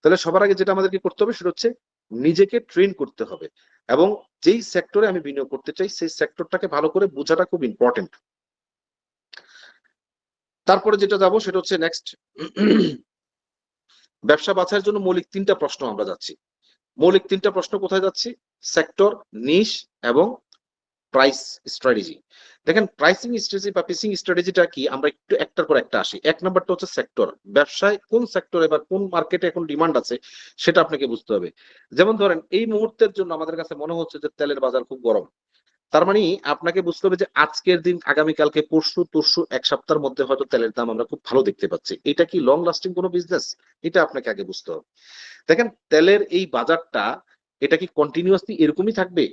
তাহলে সবার আগে যেটা আমাদেরকে করতে হবে সেটা হচ্ছে নিজেকে ট্রেন করতে হবে এবং যেই সেক্টরে আমি বিনিয়োগ করতে চাই সেই সেক্টরটাকে ভালো করে বোঝাটা খুব ইম্পর্টেন্ট। তারপরে যেটা যাব সেটা হচ্ছে নেক্সট, ব্যবসা বাছাইয়ের জন্য মৌলিক 3টা প্রশ্ন আমরা যাচ্ছি। মৌলিক 3টা প্রশ্ন কোথায় যাচ্ছি? সেক্টর, নিশ এবং প্রাইস স্ট্র্যাটেজি। দেখেন প্রাইসিং স্ট্র্যাটেজি বা প্রাইসিং স্ট্র্যাটেজিটা কি, আমরা একটু একটার পর একটা আসি। 1 নাম্বারটা হচ্ছে সেক্টর। ব্যবসায় কোন সেক্টরে বা কোন মার্কেটে এখন ডিমান্ড আছে সেটা আপনাকে বুঝতে হবে। যেমন ধরেন এই মুহূর্তের জন্য আমাদের কাছে মনে হচ্ছে যে তেলের বাজার খুব গরম। তার মানে আপনাকে বুঝতে হবে যে আজকের দিন, আগামীকালকে, পরশু, তরশু, 1 সপ্তাহের মধ্যে হয়তো তেলের দাম আমরা খুব ভালো দেখতে পাচ্ছি। এটা কি লং লাস্টিং কোনো বিজনেস? এটা আপনাকে আগে বুঝতে হবে। দেখেন তেলের এই বাজারটা, এটা কি কন্টিনিউয়াসলি এরকমই থাকবে?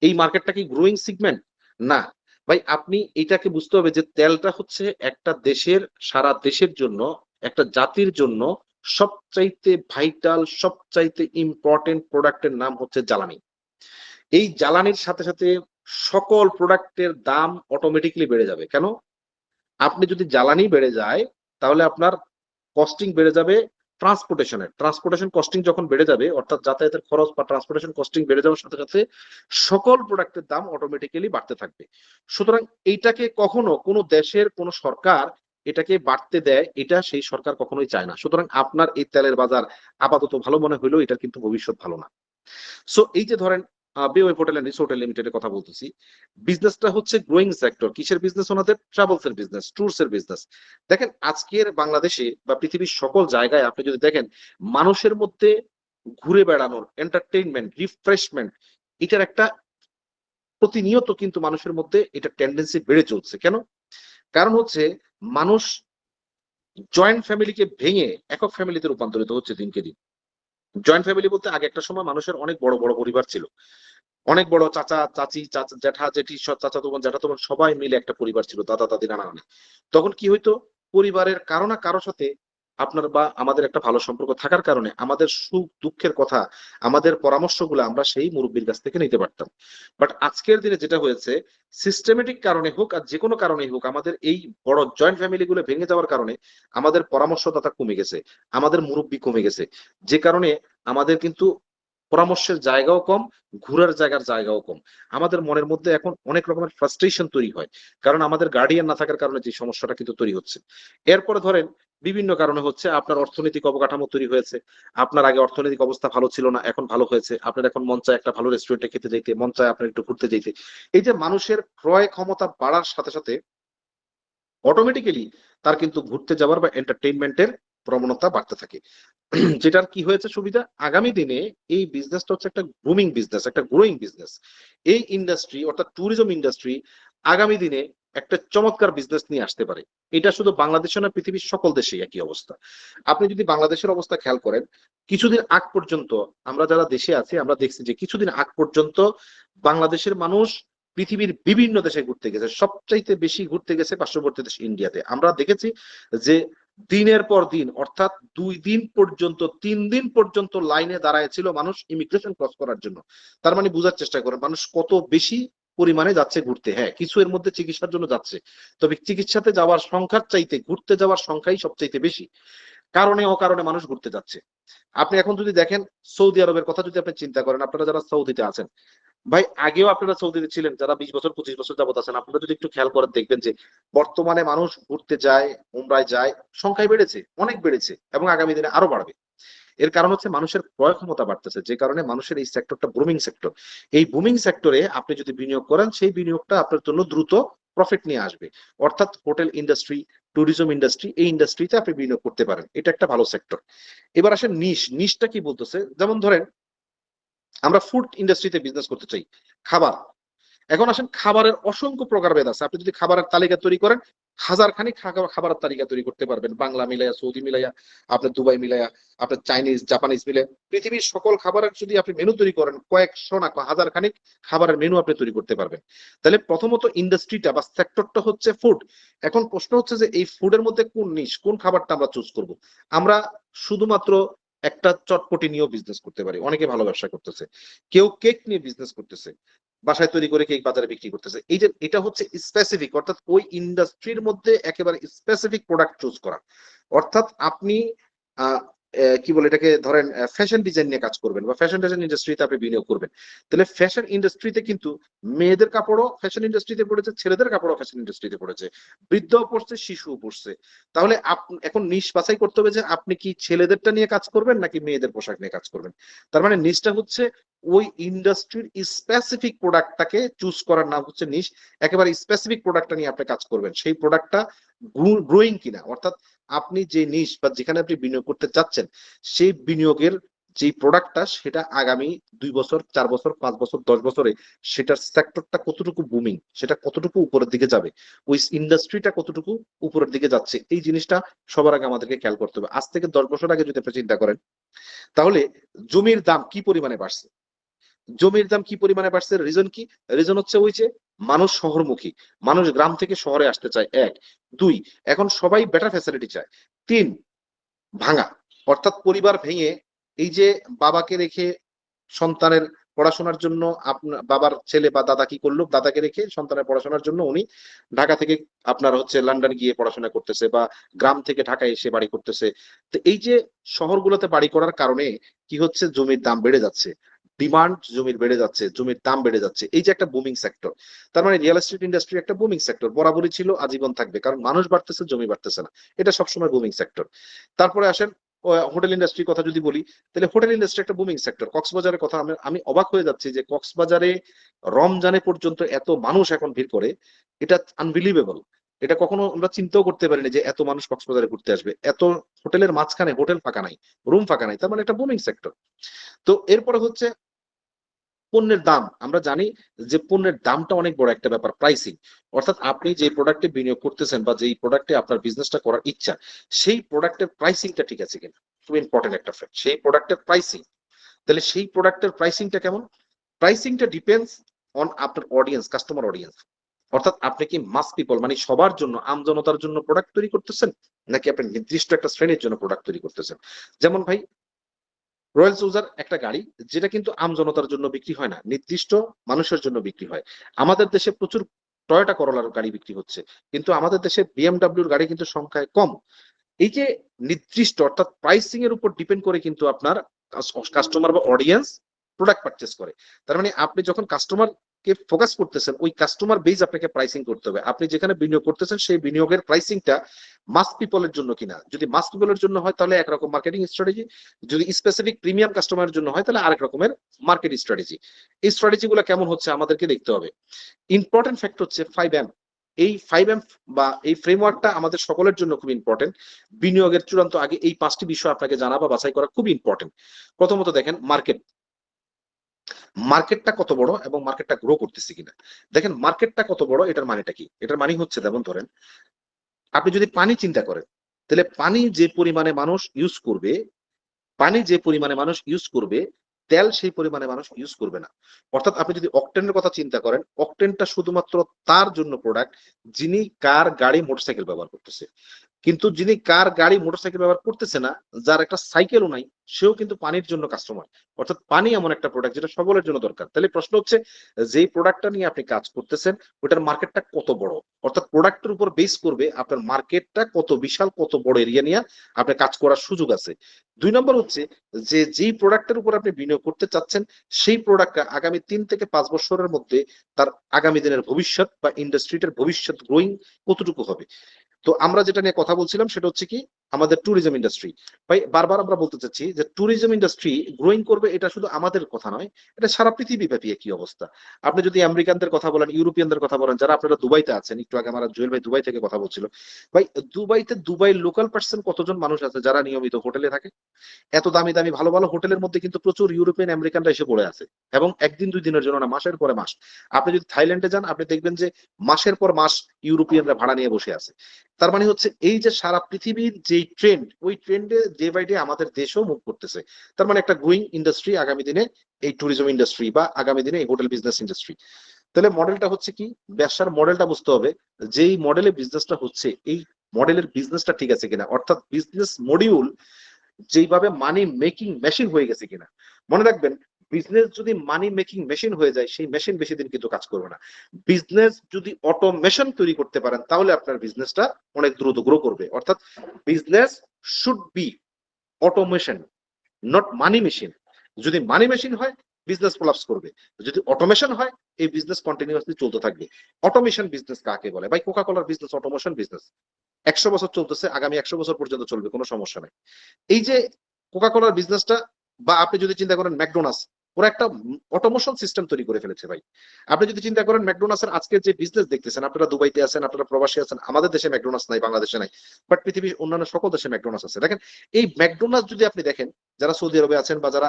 এই মার্কেটটা কি গ্রোয়িং সেগমেন্ট? না। ভাই আপনি এটাকে বুঝতে হবে যে তেলটা হচ্ছে একটা দেশের, সারা দেশের জন্য, একটা জাতির জন্য সবচাইতে ভাইটাল, সবচাইতে ইম্পর্টেন্ট প্রোডাক্টের নাম হচ্ছে জ্বালানি। এই জ্বালানির সাথে সাথে সকল প্রোডাক্টের দাম অটোমেটিক্যালি বেড়ে যাবে। কেন? আপনি যদি জ্বালানি বেড়ে যায়, তাহলে আপনার কস্টিং বেড়ে যাবে ট্রান্সপোর্টেশনের। ট্রান্সপোর্টেশন কস্টিং যখন বেড়ে যাবে, অর্থাৎ যাতায়াতের খরচ বা ট্রান্সপোর্টেশন কস্টিং বেড়ে যাওয়ার সাথে সাথে সকল প্রোডাক্টের দাম অটোমেটিক্যালি বাড়তে থাকবে। সুতরাং এইটাকে কখনো কোনো দেশের কোনো সরকার এটাকে বাড়তে দেয়, এটা সেই সরকার কখনোই চায় না। সুতরাং আপনার এই তেলের বাজার আপাতত ভালো মনে হইলেও এটার কিন্তু ভবিষ্যৎ ভালো না। সো এই যে ধরেন বেওয়ে হোটেল এন্ড রিসোর্ট লিমিটেডের কথা বলতেছি, বিজনেসটা হচ্ছে গ্রোয়িং সেক্টর। কিসের বিজনেস ওনাদের? ট্রাভেলস এর বিজনেস, ট্যুরস এর বিজনেস। দেখেন আজকের বাংলাদেশে বা পৃথিবীর সকল জায়গায় আপনি যদি দেখেন, মানুষের মধ্যে ঘুরে বেড়ানোর, এন্টারটেইনমেন্ট, রিফ্রেশমেন্ট, এটার একটা প্রতিনিয়ত কিন্তু মানুষের মধ্যে এটা টেন্ডেন্সি বেড়ে চলছে। কেন? কারণ হচ্ছে মানুষ জয়েন্ট ফ্যামিলিকে ভেঙে একক ফ্যামিলিতে রূপান্তরিত হচ্ছে দিনকে দিন। জয়েন্ট ফ্যামিলি বলতে আগে একটা সময় মানুষের অনেক বড় বড় পরিবার ছিল, অনেক বড় চাচা চাচি জ্যাঠা জেঠি চাচাতো বোন জ্যাঠাতো বোন সবাই মিলে একটা পরিবার ছিল, দাদা দাদি নানা নানি। তখন কি হইতো, পরিবারের কারো না কারো সাথে আপনার বা আমাদের একটা ভালো সম্পর্ক থাকার কারণে আমাদের সুখ দুঃখের কথা, আমাদের পরামর্শগুলো আমরা সেই মুরব্বীর কাছ থেকে নিতে পারতাম। বাট আজকের দিনে যেটা হয়েছে, সিস্টেমেটিক কারণে হোক আর যে কোনো কারণেই হোক, আমাদের এই বড় জয়েন্ট ফ্যামিলি গুলো ভেঙে যাওয়ার কারণে আমাদের পরামর্শদাতা কমে গেছে, আমাদের মুরব্বী কমে গেছে, যে কারণে আমাদের কিন্তু পরামর্শের জায়গাও কম, ঘুরার জায়গাও কম। আমাদের মনের মধ্যে এখন অনেক রকমের ফ্রাস্ট্রেশন তৈরি হয়, কারণ আমাদের গার্ডিয়ান না থাকার কারণে যে সমস্যাটা কিন্তু তৈরি হচ্ছে। এরপরে ধরেন বিভিন্ন কারণে হচ্ছে, আপনার অর্থনৈতিক অবকাঠামো তৈরি হয়েছে, আপনার আগে অর্থনৈতিক অবস্থা ভালো ছিল না, এখন ভালো হয়েছে, আপনার এখন মন চায় একটা ভালো রেস্টুরেন্টে খেতে যেতে, মন চায় আপনার একটু ঘুরতে যেতে। এই যে মানুষের ক্রয় ক্ষমতা বাড়ার সাথে সাথে অটোমেটিক্যালি তার কিন্তু ঘুরতে যাওয়ার বা এন্টারটেইনমেন্টের প্রবণতা বাড়তে থাকে। যেটার কি হয়েছে সুবিধা, আগামী দিনে এই বিজনেসটা হচ্ছে একটা গ্রুমিং বিজনেস, একটা গ্রোয়িং বিজনেস। এই ইন্ডাস্ট্রি অর্থাৎ ট্যুরিজম ইন্ডাস্ট্রি আগামী দিনে একটা চমৎকার বিজনেস নিয়ে আসতে পারে। এটা শুধু বাংলাদেশে না, পৃথিবীর সকল দেশেই একই অবস্থা। আপনি যদি বাংলাদেশের অবস্থা খেয়াল করেন, কিছুদিন আগ পর্যন্ত আমরা যারা দেশে আছি আমরা দেখছি যে কিছুদিন আগ পর্যন্ত বাংলাদেশের মানুষ পৃথিবীর বিভিন্ন দেশে ঘুরতে গেছে, সবচাইতে বেশি ঘুরতে গেছে পার্শ্ববর্তী দেশ ইন্ডিয়াতে। আমরা দেখেছি যে দিনের পর দিন, অর্থাৎ 2 দিন পর্যন্ত 3 দিন পর্যন্ত লাইনে দাঁড়ায় ছিল মানুষ ইমিগ্রেশন ক্রস করার জন্য। তার মানে বোঝার চেষ্টা করেন মানুষ কত বেশি পরিমাণে যাচ্ছে ঘুরতে। হ্যাঁ, কিছু এর মধ্যে চিকিৎসার জন্য যাচ্ছে, তবে চিকিৎসাতে যাওয়ার সংখ্যার চাইতে ঘুরতে যাওয়ার সংখ্যাই সবচাইতে বেশি। কারণে অকারণে মানুষ ঘুরতে যাচ্ছে। আপনি এখন যদি দেখেন সৌদি আরবের কথা যদি আপনি চিন্তা করেন, আপনারা যারা সৌদিতে আছেন, ভাই আগেও আপনারা সৌদিতে ছিলেন, যারা 20 বছর 25 বছর যাবত আছেন, আপনারা যদি একটু খেয়াল করেন দেখবেন যে বর্তমানে মানুষ ঘুরতে যায়, উমরায় যায়, সংখ্যায় বেড়েছে, অনেক বেড়েছে এবং আগামী দিনে আরো বাড়বে। এর কারণ হচ্ছে মানুষের ক্রয় ক্ষমতা বাড়তেছে, যে কারণে মানুষের এই সেক্টরটা বুমিং সেক্টর। এই বুমিং সেক্টরে আপনি যদি বিনিয়োগ করেন, সেই বিনিয়োগটা আপনার জন্য দ্রুত প্রফিট নিয়ে আসবে। অর্থাৎ হোটেল ইন্ডাস্ট্রি, ট্যুরিজম ইন্ডাস্ট্রি, এই ইন্ডাস্ট্রিতে আপনি বিনিয়োগ করতে পারেন, এটা একটা ভালো সেক্টর। এবার আসেন নিশটা কি বলতেছে। যেমন ধরেন আমরা ফুড ইন্ডাস্ট্রিতে বিজনেস করতে চাই, খাবার। এখন আসেন খাবারের অসংখ্য প্রকারভেদ আছে। আপনি যদি খাবারের তালিকা তৈরি করেন, হাজারখানি খাবারের তালিকা তৈরি করতে পারবেন, বাংলা মিলাইয়া, সৌদি মিলাইয়া, আপনার দুবাই মিলাইয়া, আপনার চাইনিজ জাপানিজ মিলে পৃথিবীর সকল খাবারের যদি আপনি মেনু তৈরি করেন, কয়েকশো না হাজারখানিক খাবারের মেনু আপনি তৈরি করতে পারবেন। তাহলে প্রথমত ইন্ডাস্ট্রিটা বা সেক্টরটা হচ্ছে ফুড। এখন প্রশ্ন হচ্ছে যে এই ফুডের মধ্যে কোন নিশ, কোন খাবারটা আমরা চুজ করব। আমরা শুধুমাত্র একটা চটপটি নিয়েও বিজনেস করতে পারি, অনেকে ভালো ব্যবসা করতেছে, কেউ কেক নিয়ে বিজনেস করতেছে, বাসায় তৈরি করে কেক বাজারে বিক্রি করতেছে। এই যে এটা হচ্ছে স্পেসিফিক, অর্থাৎ ওই ইন্ডাস্ট্রির মধ্যে একেবারে স্পেসিফিক প্রোডাক্ট চুজ করা। অর্থাৎ আপনি কি বলে এটাকে, ধরেন ফ্যাশন ডিজাইন নিয়ে কাজ করবেন বা ফ্যাশন ডিজাইন ইন্ডাস্ট্রিতে আপনি বিনিয়োগ করবেন, তাহলে ফ্যাশন ইন্ডাস্ট্রিতে কিন্তু মেয়েদের কাপড়ও ফ্যাশন ইন্ডাস্ট্রিতে পড়েছে, ছেলেদের কাপড়ও ফ্যাশন ইন্ডাস্ট্রিতে পড়েছে, বৃদ্ধও পড়ছে, শিশুও পড়ছে। তাহলে এখন নিশ বাছাই করতে হবে যে আপনি কি ছেলেদেরটা নিয়ে কাজ করবেন নাকি মেয়েদের পোশাক নিয়ে কাজ করবেন। তার মানে নিশটা হচ্ছে ওই ইন্ডাস্ট্রির স্পেসিফিক প্রোডাক্টটাকে চুজ করার নাম হচ্ছে নিশ। একেবারে স্পেসিফিক প্রোডাক্টটা নিয়ে আপনি কাজ করবেন, সেই প্রোডাক্টটা গ্রোয়িং কিনা, অর্থাৎ আপনি যে নিশ বা যেখানে আপনি বিনিয়োগ করতে চাচ্ছেন, সেই বিনিয়োগের যে প্রোডাক্টটা সেটা আগামী 2 বছর 4 বছর 5 বছর 10 বছরে সেটার সেক্টরটা কতটুকু বুমিং, সেটা কতটুকু উপরের দিকে যাবে, ওই ইন্ডাস্ট্রিটা কতটুকু উপরের দিকে যাচ্ছে, এই জিনিসটা সবার আগে আমাদেরকে খেয়াল করতে হবে। আজ থেকে 10 বছর আগে যদি আপনি চিন্তা করেন, তাহলে জমির দাম কি পরিমাণে বাড়ছে। জমির দাম কি পরিমাণে বাড়ছে, রিজন কি? রিজন হচ্ছে ওই যে মানুষ শহরমুখী, মানুষ গ্রাম থেকে শহরে আসতে চায়, 1 2 এখন সবাই বেটার ফ্যাসিলিটি চায়, 3 ভাঙা, অর্থাৎ পরিবার ভেঙে, এই যে বাবাকে রেখে সন্তানের পড়াশোনার জন্য আপনার বাবার ছেলে বা দাদা কি করলো, দাদাকে রেখে সন্তানের পড়াশোনার জন্য উনি ঢাকা থেকে আপনার হচ্ছে লন্ডন গিয়ে পড়াশোনা করতেছে বা গ্রাম থেকে ঢাকায় এসে বাড়ি করতেছে। তো এই যে শহরগুলোতে বাড়ি করার কারণে কি হচ্ছে, জমির দাম বেড়ে যাচ্ছে, ডিমান্ড জমির বেড়ে যাচ্ছে, জমির দাম বেড়ে যাচ্ছে, এই যে একটা বুমিং সেক্টর। তার মানে রিয়েল এস্টেট ইন্ডাস্ট্রি একটা বুমিং সেক্টর, বরাবরই ছিল, আজীবন থাকবে, কারণ মানুষ বাড়তেছে, জমি বাড়তেছে না, এটা সবসময় বুমিং সেক্টর। তারপরে আসেন হোটেল ইন্ডাস্ট্রির কথা যদি বলি, তাহলে হোটেল ইন্ডাস্ট্রি একটা বুমিং সেক্টর। কক্সবাজারের কথা আমি অবাক হয়ে যাচ্ছি যে কক্সবাজারে রমজানে পর্যন্ত এত মানুষ এখন ভিড় করে, এটা আনবিলিভেবল। এটা কখনো আমরা চিন্তাও করতে পারিনি যে এত মানুষ কক্সবাজারে ঘুরতে আসবে, এত হোটেলের মাঝখানে হোটেল ফাঁকা নাই, রুম ফাঁকা নাই, তার মানে একটা বুমিং সেক্টর। তো এরপরে হচ্ছে পণ্যের দাম। আমরা জানি যে পণ্যের দামটা অনেক বড় একটা ব্যাপার, প্রাইসিং। অর্থাৎ আপনি যে প্রোডাক্টে বিনিয়োগ করতেছেন বা যেই প্রোডাক্টে আপনার বিজনেসটা করার ইচ্ছা, সেই প্রোডাক্টের প্রাইসিংটা ঠিক আছে কিনা, খুব ইম্পর্টেন্ট একটা ফ্যাক্ট, সেই প্রোডাক্টের প্রাইসিং। তাহলে সেই প্রোডাক্টের প্রাইসিংটা কেমন? প্রাইসিংটা ডিপেন্ডস অন আপনার অডিয়েন্স, কাস্টমার অডিয়েন্স। অর্থাৎ আপনি কি মাস পিপল মানে সবার জন্য, আমজনতার জন্য প্রোডাক্ট তৈরি করতেছেন, নাকি আপনি নির্দিষ্ট একটা শ্রেণীর জন্য প্রোডাক্ট তৈরি করতেছেন? যেমন ভাই, রয়্যাল সুজার একটা গাড়ি, যেটা কিন্তু আমজনতার জন্য বিক্রি হয় না, নির্দিষ্ট মানুষের জন্য বিক্রি হয়। আমাদের দেশে প্রচুর টয়োটা করোলার গাড়ি বিক্রি হচ্ছে, কিন্তু আমাদের দেশে বিএমডাব্লিউর গাড়ি কিন্তু সংখ্যায় কম। এই যে নির্দিষ্ট, অর্থাৎ প্রাইসিং এর উপর ডিপেন্ড করে কিন্তু আপনার কাস্টমার বা অডিয়েন্স প্রোডাক্ট পারচেস করে। তার মানে আপনি যখন কাস্টমার কে ফোকাস করতেছেন, ওই কাস্টমার বেজ আপনাকে প্রাইসিং করতে হবে। আপনি যেখানে বিনিয়োগ করতেছেন সেই বিনিয়োগের প্রাইসিংটা মাস পিপলের জন্য কিনা। যদি মাস পিপলের জন্য হয় তাহলে একরকম মার্কেটিং স্ট্র্যাটেজি, যদি স্পেসিফিক প্রিমিয়াম কাস্টমারের জন্য হয় তাহলে আরেক রকমের মার্কেট স্ট্র্যাটেজি। এই স্ট্র্যাটেজি গুলো কেমন হচ্ছে আমাদেরকে দেখতে হবে। ইম্পর্টেন্ট ফ্যাক্টর হচ্ছে 5M। এই 5M বা এই ফ্রেমওয়ার্কটা আমাদের সকলের জন্য খুব ইম্পর্টেন্ট। বিনিয়োগের চূড়ান্ত আগে এই 5টি বিষয় আপনাকে জানা বা বাছাই করা খুব ইম্পর্টেন্ট। প্রথমত দেখেন মার্কেট, মার্কেটটা কত বড় এবং মার্কেটটা গ্রো করতেছে কিনা। দেখেন মার্কেটটা কত বড়, এটার মানেটা কি? এটার মানে হচ্ছে, যেমন ধরেন আপনি যদি পানি চিন্তা করেন, তাহলে পানি যে পরিমাণে মানুষ ইউজ করবে, পানি যে পরিমাণে মানুষ ইউজ করবে, তেল সেই পরিমাণে মানুষ ইউজ করবে না। অর্থাৎ আপনি যদি অকটেনের কথা চিন্তা করেন, অকটেনটা শুধুমাত্র তার জন্য প্রোডাক্ট যিনি কার, গাড়ি, মোটরসাইকেল ব্যবহার করতেছে। কিন্তু যিনি কার, গাড়ি, মোটরসাইকেল ব্যবহার করতেছে না, যার একটা সাইকেলও নাই, সেও কিন্তু পানির জন্য কাস্টমার। অর্থাৎ পানি এমন একটা প্রোডাক্ট যেটা সকলের জন্য দরকার। তাহলে প্রশ্ন হচ্ছে, যেই প্রোডাক্টটা নিয়ে আপনি কাজ করতেছেন ওটার মার্কেটটা কত বড়। অর্থাৎ প্রোডাক্টের উপর বেস করবে আপনার মার্কেটটা কত বিশাল, কত বড় এরিয়া নিয়ে আপনার কাজ করার সুযোগ আছে। 2 নম্বর হচ্ছে যে যেই প্রোডাক্টের উপর আপনি বিনিয়োগ করতে চাচ্ছেন, সেই প্রোডাক্টটা আগামী 3 থেকে 5 বছরের মধ্যে তার আগামী দিনের ভবিষ্যৎ বা ইন্ডাস্ট্রিটার ভবিষ্যৎ গ্রোয়িং কতটুকু হবে। তো আমরা যেটা নিয়ে কথা বলছিলাম সেটা হচ্ছে কি, আমাদের ট্যুরিজম ইন্ডাস্ট্রি। ভাই বারবার আমরা বলতে চাচ্ছি যে ট্যুরিজম ইন্ডাস্ট্রি গ্রোয়িং করবে, এটা শুধু আমাদের কথা নয়, এটা সারা পৃথিবী ব্যাপী একই অবস্থা। আপনি যদি আমেরিকানদের কথা বলেন, ইউরোপিয়ানদের কথা বলেন, যারা আপনারা দুবাইতে আছেন, একটু আগে আমার জুয়েল ভাই দুবাই থেকে কথা বলছিল, ভাই দুবাইতে, দুবাই লোকাল পার্সন কতজন মানুষ আছে যারা নিয়মিত হোটেলে থাকে। এত দামি দামি ভালো ভালো হোটেলের মধ্যে কিন্তু প্রচুর ইউরোপিয়ান আমেরিকানরা এসে পড়ে আছে, এবং একদিন 2 দিনের জন্য না, মাসের পরে মাস। আপনি যদি থাইল্যান্ডে যান, আপনি দেখবেন যে মাসের পর মাস ইউরোপিয়ানরা ভাড়া নিয়ে বসে আছে। তার মানে হচ্ছে এই যে সারা পৃথিবীর যে ট্রেন্ড, ওই ট্রেন্ডে ডে বাই ডে আমাদের দেশও মুভ করতেছে। তার মানে একটা গ্রোয়িং ইন্ডাস্ট্রি আগামী দিনে এই ট্যুরিজম ইন্ডাস্ট্রি, বা আগামী দিনে এই হোটেল বিজনেস ইন্ডাস্ট্রি। তাহলে মডেলটা হচ্ছে কি, ব্যবসার মডেলটা বুঝতে হবে, যেই মডেলে বিজনেসটা হচ্ছে এই মডেলের বিজনেসটা ঠিক আছে কিনা। অর্থাৎ বিজনেস মডিউল যেইভাবে মানি মেকিং মেশিন হয়ে গেছে কিনা। মনে রাখবেন, বিজনেস যদি মানি মেকিং মেশিন হয়ে যায়, সেই মেশিন বেশি দিন কিন্তু কাজ করবে না। বিজনেস যদি অটোমেশন তৈরি করতে পারেন, তাহলে আপনার বিজনেসটা অনেক দ্রুত গ্রো করবে। অর্থাৎ business should be automation, not money machine. যদি মানি মেশিন হয়, বিজনেস কোলাপস করবে। যদি অটোমেশন হয়, এই বিজনেস কন্টিনিউয়াসলি চলতে থাকবে। অটোমেশন বিজনেস কাকে বলে? ভাই কোকা কোলার বিজনেস অটোমেশন বিজনেস। 100 বছর চলতেছে, আগামী 100 বছর পর্যন্ত চলবে, কোনো সমস্যা নাই। এই যে কোকা কোলার বিজনেসটা, বা আপনি যদি চিন্তা করেন ম্যাকডোনাল্ডস, ওরা একটা অটোমেশন সিস্টেম তৈরি করে ফেলেছে ভাই। আপনি যদি চিন্তা করেন ম্যাকডোনাল্ডস এর আজকে যে বিজনেস দেখতেছেন, আপনারা দুবাইতে আছেন, আপনারা প্রবাসী আছেন, আমাদের দেশে ম্যাকডোনাল্ডস নাই, বাংলাদেশে নাই, বাট পৃথিবীর অন্যান্য সকল দেশে ম্যাকডোনাল্ডস আছে। দেখেন এই ম্যাকডোনাল্ডস যদি আপনি দেখেন, যারা সৌদি আরবে আছেন বা যারা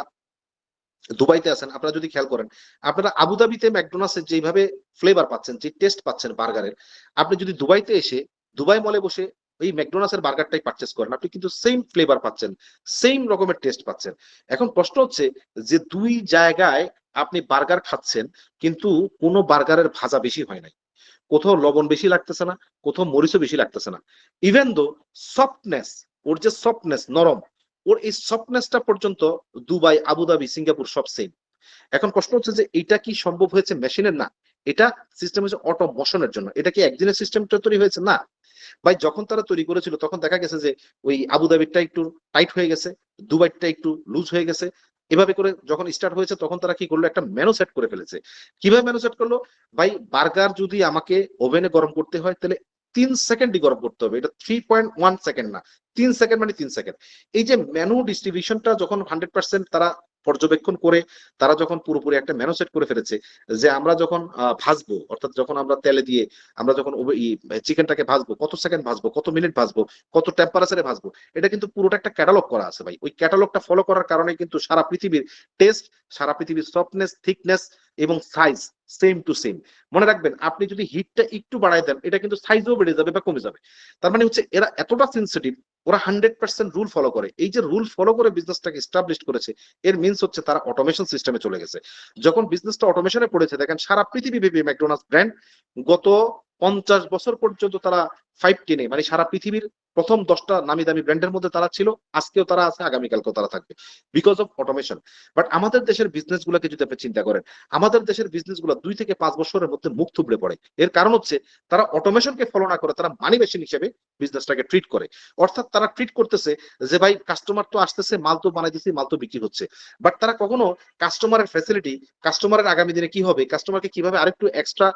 দুবাইতে আছেন, আপনারা যদি খেয়াল করেন, আপনারা আবুধাবিতে ম্যাকডোনাল্ডস এর যেভাবে ফ্লেভার পাচ্ছেন, যে টেস্ট পাচ্ছেন বার্গারের, আপনি যদি দুবাইতে এসে দুবাই মলে বসে এই ম্যাকডোনাল্ডস এর বার্গারটাই পারচেস করেন, আপনি কিন্তু সেম ফ্লেভার পাচ্ছেন, সেম রকমের টেস্ট পাচ্ছেন। এখন প্রশ্ন হচ্ছে যে দুই জায়গায় আপনি বার্গার খাচ্ছেন, কিন্তু কোনো বার্গারের ভাজা বেশি হয় নাই, কোথাও লবণ বেশি লাগতেছে না, কোথাও মরিচও বেশি লাগতেছে না। ইভেন দো সফটনেস, ওর যে সফটনেস, নরম, ওর এই সফটনেসটা পর্যন্ত দুবাই, আবুধাবি, সিঙ্গাপুর সব সেম। এখন প্রশ্ন হচ্ছে যে এটা কি সম্ভব হয়েছে মেশিনের? না, এটা সিস্টেম হচ্ছে অটোমেশনের জন্য। এটা কি একদিনের সিস্টেমটা তৈরি হয়েছে? না ভাই, যখন তারা তৈরি করেছিল তখন দেখা গেছে যে ওই আবুধাবিরটা একটু টাইট হয়ে গেছে, দুবাইটা একটু লুজ হয়ে গেছে, এভাবে করে যখন স্টার্ট হয়েছে তখন তারা কি করলো, একটা মেনু সেট করে ফেলেছে। কিভাবে মেনু সেট করলো? ভাই বার্গার যদি আমাকে ওভেনে গরম করতে হয় তাহলে 3 সেকেন্ডই গরম করতে হবে, এটা 3.1 সেকেন্ড না, 3 সেকেন্ড মানে 3 সেকেন্ড। এই যে মেনু ডিস্ট্রিবিউশনটা যখন 100% তারা পর্যবেক্ষণ করে, তারা যখন পুরোপুরি একটা মেনু সেট করে ফেলেছে, যে আমরা যখন ভাজবো, অর্থাৎ যখন আমরা তেলে দিয়ে আমরা যখন চিকেনটাকে ভাজবো, কত সেকেন্ড ভাজবো, কত মিনিট ভাজবো, কত টেম্পারেচারে ভাজবো, এটা কিন্তু পুরোটা একটা ক্যাটালগ করা আছে ভাই। ওই ক্যাটালগটা ফলো করার কারণে কিন্তু সারা পৃথিবীর টেস্ট, সারা পৃথিবীর সফটনেস, থিকনেস এবং সাইজ সেম টু সেম। মনে রাখবেন, আপনি যদি হিটটা একটু বাড়ায় দেন, এটা কিন্তু সাইজও বেড়ে যাবে বা কমে যাবে। তার মানে হচ্ছে এরা এতটা সেন্সিটিভ, ওরা 100% রুল ফলো করে। এই যে রুল ফলো করে বিজনেসটাকে এস্টাবলিশ করেছে, এর মিনস হচ্ছে তারা অটোমেশন সিস্টেমে চলে গেছে। যখন বিজনেসটা অটোমেশনে পড়েছে, দেখেন সারা পৃথিবী ব্যাপী ম্যাকডোনাল্ডস ব্র্যান্ড গত 50 বছর পর্যন্ত তারা 5-10 মানে সারা পৃথিবীর প্রথম 10টা নামি দামি ব্র্যান্ডের মধ্যে তারা ছিল, আজকেও তারা আছে, আগামীকালকেও তারা থাকবে, বিকজ অফ অটোমেশন। বাট আমাদের দেশের বিজনেস গুলোকে যদি আপনি চিন্তা করেন, আমাদের দেশের বিজনেস গুলো 2 থেকে 5 বছরের মধ্যে মুখ থুবড়ে পড়ে। এর কারণ হচ্ছে তারা অটোমেশনকে ফলো না করে তারা মানি মেশিন হিসেবে বিজনেসটাকে ট্রিট করে। অর্থাৎ তারা ট্রিট করতেছে যে ভাই কাস্টমার তো আসতেছে, মাল তো বানাই দিছি, মাল তো বিক্রি হচ্ছে। বাট তারা কখনো কাস্টমারের ফ্যাসিলিটি, কাস্টমারের আগামী দিনে কি হবে, কাস্টমারকে কিভাবে আরেকটু এক্সট্রা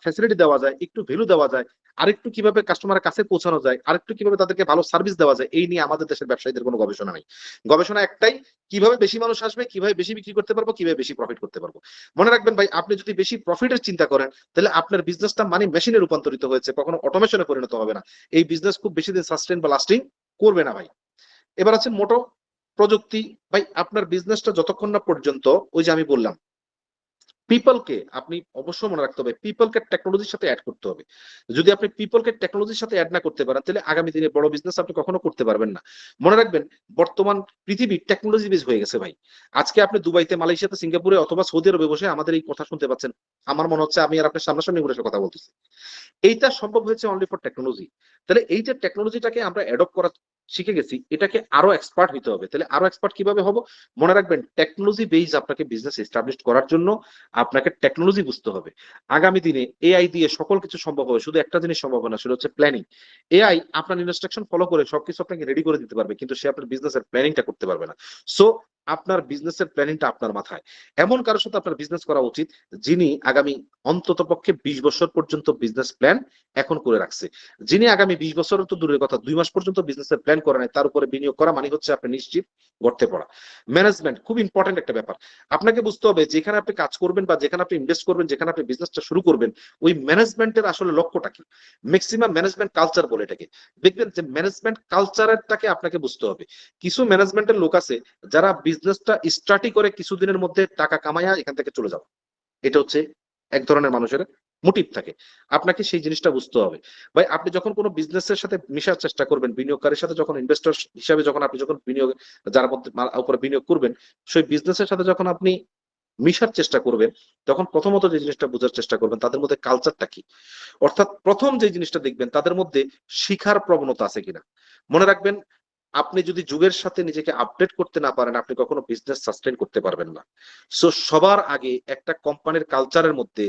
ফ্যাসিলিটি দেওয়া যায়, একটু ভ্যালু দেওয়া যায়, আরেকটু কিভাবে কাস্টমারের কাছে পৌঁছানো যায়, আরেকটু কিভাবে তাদেরকে ভালো সার্ভিস দেওয়া যায়, এই নিয়ে আমাদের দেশের ব্যবসায়ীদের কোনো গবেষণা নেই। গবেষণা একটাই, কিভাবে বেশি মানুষ আসবে, কিভাবে বেশি বিক্রি করতে পারবো, কিভাবে বেশি প্রফিট করতে পারবো। মনে রাখবেন ভাই, আপনি যদি বেশি প্রফিটের চিন্তা করেন, তাহলে আপনার বিজনেসটা মানি মেশিনে রূপান্তরিত হয়েছে, কখনো অটোমেশনে পরিণত হবে না। এই বিজনেস খুব বেশি দিন সাস্টেন বা লাস্টিং করবে না ভাই। এবার আছে মোটো প্রযুক্তি। ভাই আপনার বিজনেসটা যতক্ষণ না পর্যন্ত, ওই যে আমি বললাম, পিপলকে আপনি অবশ্যই মনে রাখতে হবে, পিপলকে টেকনোলজির সাথে অ্যাড করতে হবে। যদি আপনি পিপলকে টেকনোলজির সাথে অ্যাড না করতে পারেন, তাহলে আগামী দিনে বড় বিজনেস আপনি কখনো করতে পারবেন না। মনে রাখবেন, বর্তমান পৃথিবী টেকনোলজি বেস হয়ে গেছে ভাই। আজকে আপনি দুবাইতে, মালয়েশিয়াতে, সিঙ্গাপুরে অথবা সৌদি আরবে বসে আমাদের এই কথা শুনতে পাচ্ছেন। আমার মনে হচ্ছে আমি আর আপনার সামনাসামনি বসে কথা বলতেছি। এইটা সম্ভব হয়েছে অনলি ফর টেকনোলজি। তাহলে এই যে টেকনোলজিটাকে আমরা অ্যাডপ্ট করা শিখে গেছি, এটাকে আরো এক্সপার্ট হইতে হবে। তাহলে আরো এক্সপার্ট কিভাবে হবো? মনে রাখবেন, টেকনোলজি বেস আপনাকে বিজনেস এস্টাবলিশ করার জন্য আপনাকে টেকনোলজি বুঝতে হবে। আগামী দিনে এআই দিয়ে সকল কিছু সম্ভব হবে, শুধু একটা জিনিস সম্ভব না, সেটা হচ্ছে প্ল্যানিং। এআই আপনার ইনস্ট্রাকশন ফলো করে সবকিছু আপনাকে রেডি করে দিতে পারবে, কিন্তু সে আপনার বিজনেসের প্ল্যানিংটা করতে পারবে না। সো আপনার বিজনেসের প্ল্যানিংটা আপনার মাথায়। এমন কারোর সাথে আপনার বিজনেস করা উচিত যিনি আগামী অন্তত পক্ষে 20 বছর পর্যন্ত বিজনেস প্ল্যান এখন করে রাখছে। যিনি আগামী 20 বছরের তো দূরের কথা, 2 মাস পর্যন্ত বিজনেসের প্ল্যান করে নাই, তার উপরে বিনিয়োগ করা মানে হচ্ছে আপনি নিশ্চিত গর্তে পড়া। ম্যানেজমেন্ট খুব ইম্পর্টেন্ট একটা ব্যাপার। আপনাকে বুঝতে হবে যেখানে আপনি কাজ করবেন বা যেখানে আপনি ইনভেস্ট করবেন, যেখানে আপনি বিজনেসটা শুরু করবেন, ওই ম্যানেজমেন্টের আসলে লক্ষ্যটা কি। ম্যাক্সিমাম ম্যানেজমেন্ট কালচার বলে এটাকে। দেখবেন যে ম্যানেজমেন্ট কালচারটাকে আপনাকে বুঝতে হবে। কিছু ম্যানেজমেন্টের লোক আছে যারা বিজনেসটা স্টার্টই করে কিছুদিনের মধ্যে টাকা কামাইয়া এখান থেকে চলে যাবে। এটা হচ্ছে এক ধরনের মানুষের মোটিভ থাকে। আপনাকে সেই জিনিসটা বুঝতে হবে। ভাই আপনি যখন কোনো বিজনেসের সাথে মিশার চেষ্টা করবেন, বিনিয়োগকারীর সাথে যখন ইনভেস্টর হিসাবে যখন আপনি যখন বিনিয়োগ, যার মধ্যে উপরে বিনিয়োগ করবেন, সেই বিজনেসের সাথে যখন আপনি মিশার চেষ্টা করবেন, তখন প্রথমত যে জিনিসটা বোঝার চেষ্টা করবেন তাদের মধ্যে কালচারটা কি। অর্থাৎ প্রথম যে জিনিসটা দেখবেন তাদের মধ্যে শিখার প্রবণতা আছে কিনা। মনে রাখবেন, আপনি যদি যুগের সাথে নিজেকে আপডেট করতে না পারেন, আপনি কখনো বিজনেস সাস্টেইন করতে পারবেন না। সো সবার আগে একটা কোম্পানির কালচারের মধ্যে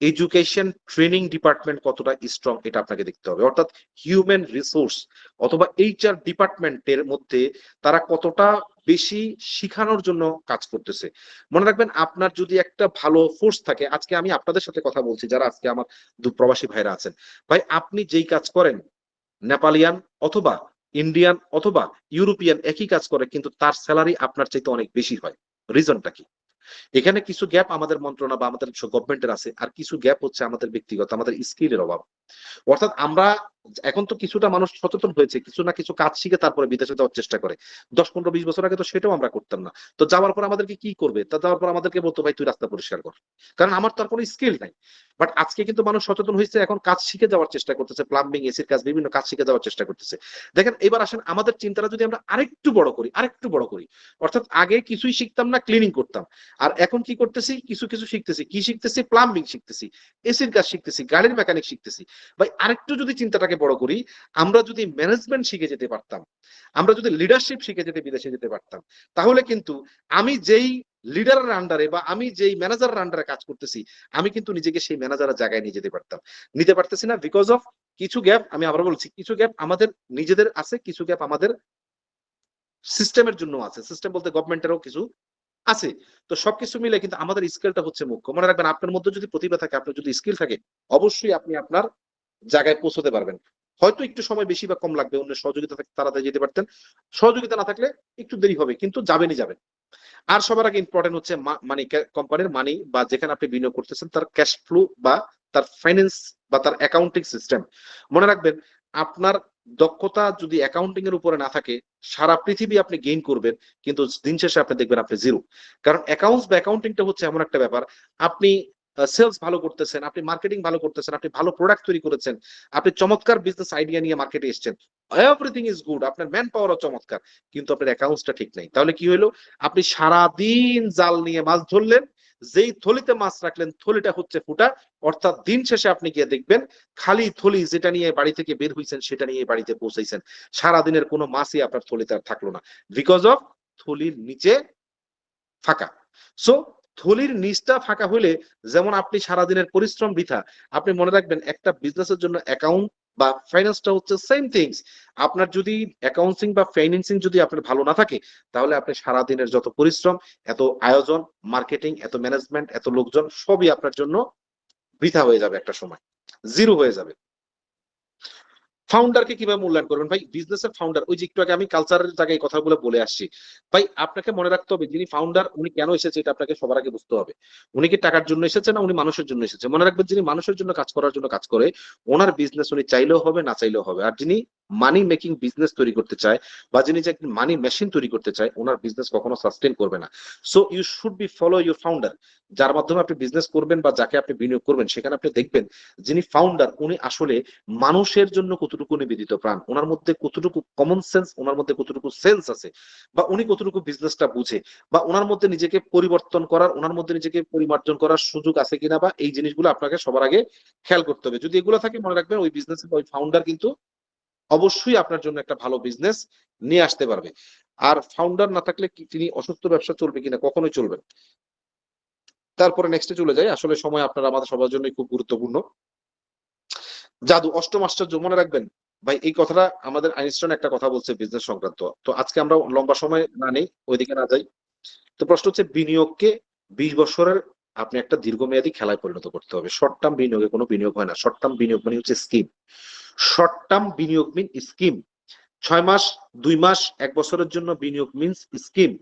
এডুকেশন ট্রেনিং ডিপার্টমেন্ট কতটা স্ট্রং, এটা আপনাকে দেখতে হবে। অর্থাৎ হিউম্যান রিসোর্স অথবা এইচআর ডিপার্টমেন্টের মধ্যে তারা কতটা বেশি শিখানোর জন্য কাজ করতেছে। মনে রাখবেন, আপনার যদি একটা ভালো ফোর্স থাকে, আজকে আমি আপনাদের সাথে কথা বলছি যারা আজকে আমার প্রবাসী ভাইরা আছেন, ভাই আপনি যেই কাজ করেন, নেপালিয়ান অথবা ইন্ডিয়ান অথবা ইউরোপিয়ান একই কাজ করে, কিন্তু তার স্যালারি আপনার চাইতে অনেক বেশি হয়। রিজনটা কি? এখানে কিছু গ্যাপ আমাদের মন্ত্রণা বা আমাদের গভর্নমেন্টের আছে, আর কিছু গ্যাপ হচ্ছে আমাদের ব্যক্তিগত, আমাদের স্কিলের অভাব। অর্থাৎ আমরা এখন তো কিছুটা মানুষ সচেতন হয়েছে, কিছু না কিছু কাজ শিখে তারপরে বিদেশে যাওয়ার চেষ্টা করে। 10, 15, 20 বছর আগে তো সেটাও আমরা করতাম না। তো যাওয়ার পর আমাদেরকে কি করবে? তা যাওয়ার পর আমাদেরকে বলতো ভাই তুই রাস্তা পরিষ্কার কর, কারণ আমার তো আর কোনো স্কিল নাই। বাট আজকে কিন্তু মানুষ সচেতন হয়েছে, এখন কাজ শিখে যাওয়ার চেষ্টা করতেছে, প্লাম্বিং, এসির কাজ, বিভিন্ন কাজ শিখে যাওয়ার চেষ্টা করতেছে। দেখেন এবার আসেন আমাদের চিন্তাটা যদি আমরা আরেকটু বড় করি, আরেকটু বড় করি, অর্থাৎ আগে কিছুই শিখতাম না, ক্লিনিং করতাম, আর এখন কি করতেছি, কিছু কিছু শিখতেছি। কি শিখতেছি? প্লাম্বিং শিখতেছি, এসির কাজ শিখতেছি, গাড়ির মেকানিক শিখতেছি। ভাই আরেকটু যদি চিন্তাটাকে বড় করি, আমরা যদি ম্যানেজমেন্ট শিখে যেতে পারতাম, আমরা যদি লিডারশিপ শিখে যেতে বিদেশে যেতে পারতাম, তাহলে কিন্তু আমি যেই লিডারের আন্ডারে বা আমি যেই ম্যানেজারের আন্ডারে কাজ করতেছি, আমি কিন্তু নিজেকে সেই ম্যানেজারের জায়গায় নিয়ে যেতে পারতাম। নিতে পারতেছি না, বিকজ অফ কিছু গ্যাপ। আমি আবার বলছি, কিছু গ্যাপ আমাদের নিজেদের আছে, কিছু গ্যাপ আমাদের সিস্টেমের জন্য আছে। সিস্টেম বলতে গভর্নমেন্টেরও কিছু আছে। তো সবকিছু মিলে কিন্তু আমাদের স্কিলটা হচ্ছে মুখ্য। মনে রাখবেন আপনার মধ্যে যদি প্রতিভা থাকে, আপনার যদি স্কিল থাকে, অবশ্যই আপনি আপনার জায়গায় পৌঁছতে পারবেন। হয়তো একটু সময় বেশি বা কম লাগবে। অন্যের সহযোগিতা থাকলে তাড়াতাড়ি যেতে পারতেন। সহযোগিতা না থাকলে একটু দেরি হবে কিন্তু যাবেনই যাবেন। আর সবার আগে ইম্পর্টেন্ট হচ্ছে মানি, কোম্পানির মানি বা যেখানে আপনি বিনিয়োগ করতেছেন তার ক্যাশ ফ্লো বা তার ফাইন্যান্স বা তার অ্যাকাউন্টিং সিস্টেম। মনে রাখবেন আপনার দক্ষতা যদি অ্যাকাউন্টিং এর উপরে না থাকে, সারা পৃথিবী আপনি গেইন করবেন কিন্তু দিন শেষে আপনি দেখবেন আপনি জিরো। কারণ অ্যাকাউন্টস বা অ্যাকাউন্টিংটা হচ্ছে এমন একটা ব্যাপার, আপনি সেলস ভালো করতেছেন, আপনি মার্কেটিং ভালো করতেছেন, আপনি ভালো প্রোডাক্ট তৈরি করেছেন, আপনি চমৎকার বিজনেস আইডিয়া নিয়ে মার্কেটে এসেছেন, এভরিথিং ইজ গুড, আপনার ম্যান পাওয়ারও চমৎকার, কিন্তু আপনার অ্যাকাউন্টসটা ঠিক নাই। তাহলে কি হলো? আপনি সারাদিন জাল নিয়ে মাছ ধরলেন, যেই থলিতে মাছ রাখলেন থলিটা হচ্ছে ফুটা। অর্থাৎ দিন শেষে আপনি গিয়ে দেখবেন খালি থলি যেটা নিয়ে বাড়ি থেকে বের হইছেন সেটা নিয়ে বাড়িতে পৌঁছাইছেন। সারাদিনের কোনো মাছই আপনার থলিতে আর থাকলো না। বিকজ অফ থলির নিচে ফাঁকা। সো থলির নিচটা ফাঁকা হইলে যেমন আপনি সারাদিনের পরিশ্রম বৃথা। আপনি মনে রাখবেন একটা বিজনেসের জন্য অ্যাকাউন্ট বা ফাইন্যান্সটা হচ্ছে সেম থিংস। আপনার যদি অ্যাকাউন্টিং বা ফাইন্যান্সিং যদি আপনার ভালো না থাকে, তাহলে আপনি সারাদিনের যত পরিশ্রম, এত আয়োজন, মার্কেটিং, এত ম্যানেজমেন্ট, এত লোকজন সবই আপনার জন্য বৃথা হয়ে যাবে, একটা সময় জিরো হয়ে যাবে। ফাউন্ডারকে কিভাবে মূল্যায়ন করবেন ভাই? বিজনেসের ফাউন্ডার, ওই যে একটু আগে আমি কালচারের জায়গায় কথাগুলো বলে আসছি। ভাই আপনাকে মনে রাখতে হবে যিনি ফাউন্ডার উনি কেন এসেছে এটা আপনাকে সবার আগে বুঝতে হবে। উনি কি টাকার জন্য এসেছে না উনি মানুষের জন্য এসেছে? মনে রাখবেন যিনি মানুষের জন্য কাজ করার জন্য কাজ করে, ওনার বিজনেস উনি চাইলেও হবে না চাইলেও হবে। আর যিনি মানি মেকিং বিজনেস তৈরি করতে চায় বা যিনি যে একটি মানি মেশিন তৈরি করতে চায়, ওনার বিজনেস কখনো সাস্টেন করবে না। So you should be follow your founder. যার মাধ্যমে আপনি বিজনেস করবেন বা যাকে আপনি বিনিয়োগ করবেন, সেখানে আপনি দেখবেন যিনি ফাউন্ডার উনি আসলে মানুষের জন্য কতটুকু নিবেদিত প্রাণ, ওনার মধ্যে কতটুকু কমন সেন্স, ওনার মধ্যে কতটুকু সেন্স আছে, বা উনি কতটুকু বিজনেসটা বুঝে, বা ওনার মধ্যে নিজেকে পরিবর্তন করার, ওনার মধ্যে নিজেকে পরিমার্জন করার সুযোগ আছে কিনা, বা এই জিনিসগুলো আপনাকে সবার আগে খেয়াল করতে হবে। যদি এগুলো থাকে মনে রাখবেন ওই বিজনেস ওই ফাউন্ডার কিন্তু অবশ্যই আপনার জন্য একটা ভালো বিজনেস নিয়ে আসতে পারবে। আর ফাউন্ডার না থাকলে তিনি অসুস্থ ব্যবসা চলবে কিনা? কখনোই চলবে না। তারপরে নেক্সটে চলে যাই, আসলে সময় আপনার আমাদের সবার জন্যই খুব গুরুত্বপূর্ণ। জাদু, অষ্টম আশ্চর্য মনে রাখবেন ভাই, এই কথাটা আমাদের আইনস্টাইন একটা কথা বলছে বিজনেস সংক্রান্ত। তো আজকে আমরা লম্বা সময় না নেই, ওইদিকে না যাই। তো প্রশ্ন হচ্ছে বিনিয়োগকে 20 বছরের আপনি একটা দীর্ঘমেয়াদী খেলায় পরিণত করতে হবে। শর্ট টার্ম বিনিয়োগে কোনো বিনিয়োগ হয় না। শর্ট টার্ম বিনিয়োগ মানে হচ্ছে স্কিম। শর্ট টার্ম বিনিয়োগ মিন স্কিম। 6 মাস, 2 মাস, 1 বছরের জন্য বিনিয়োগ মিনস স্কিম।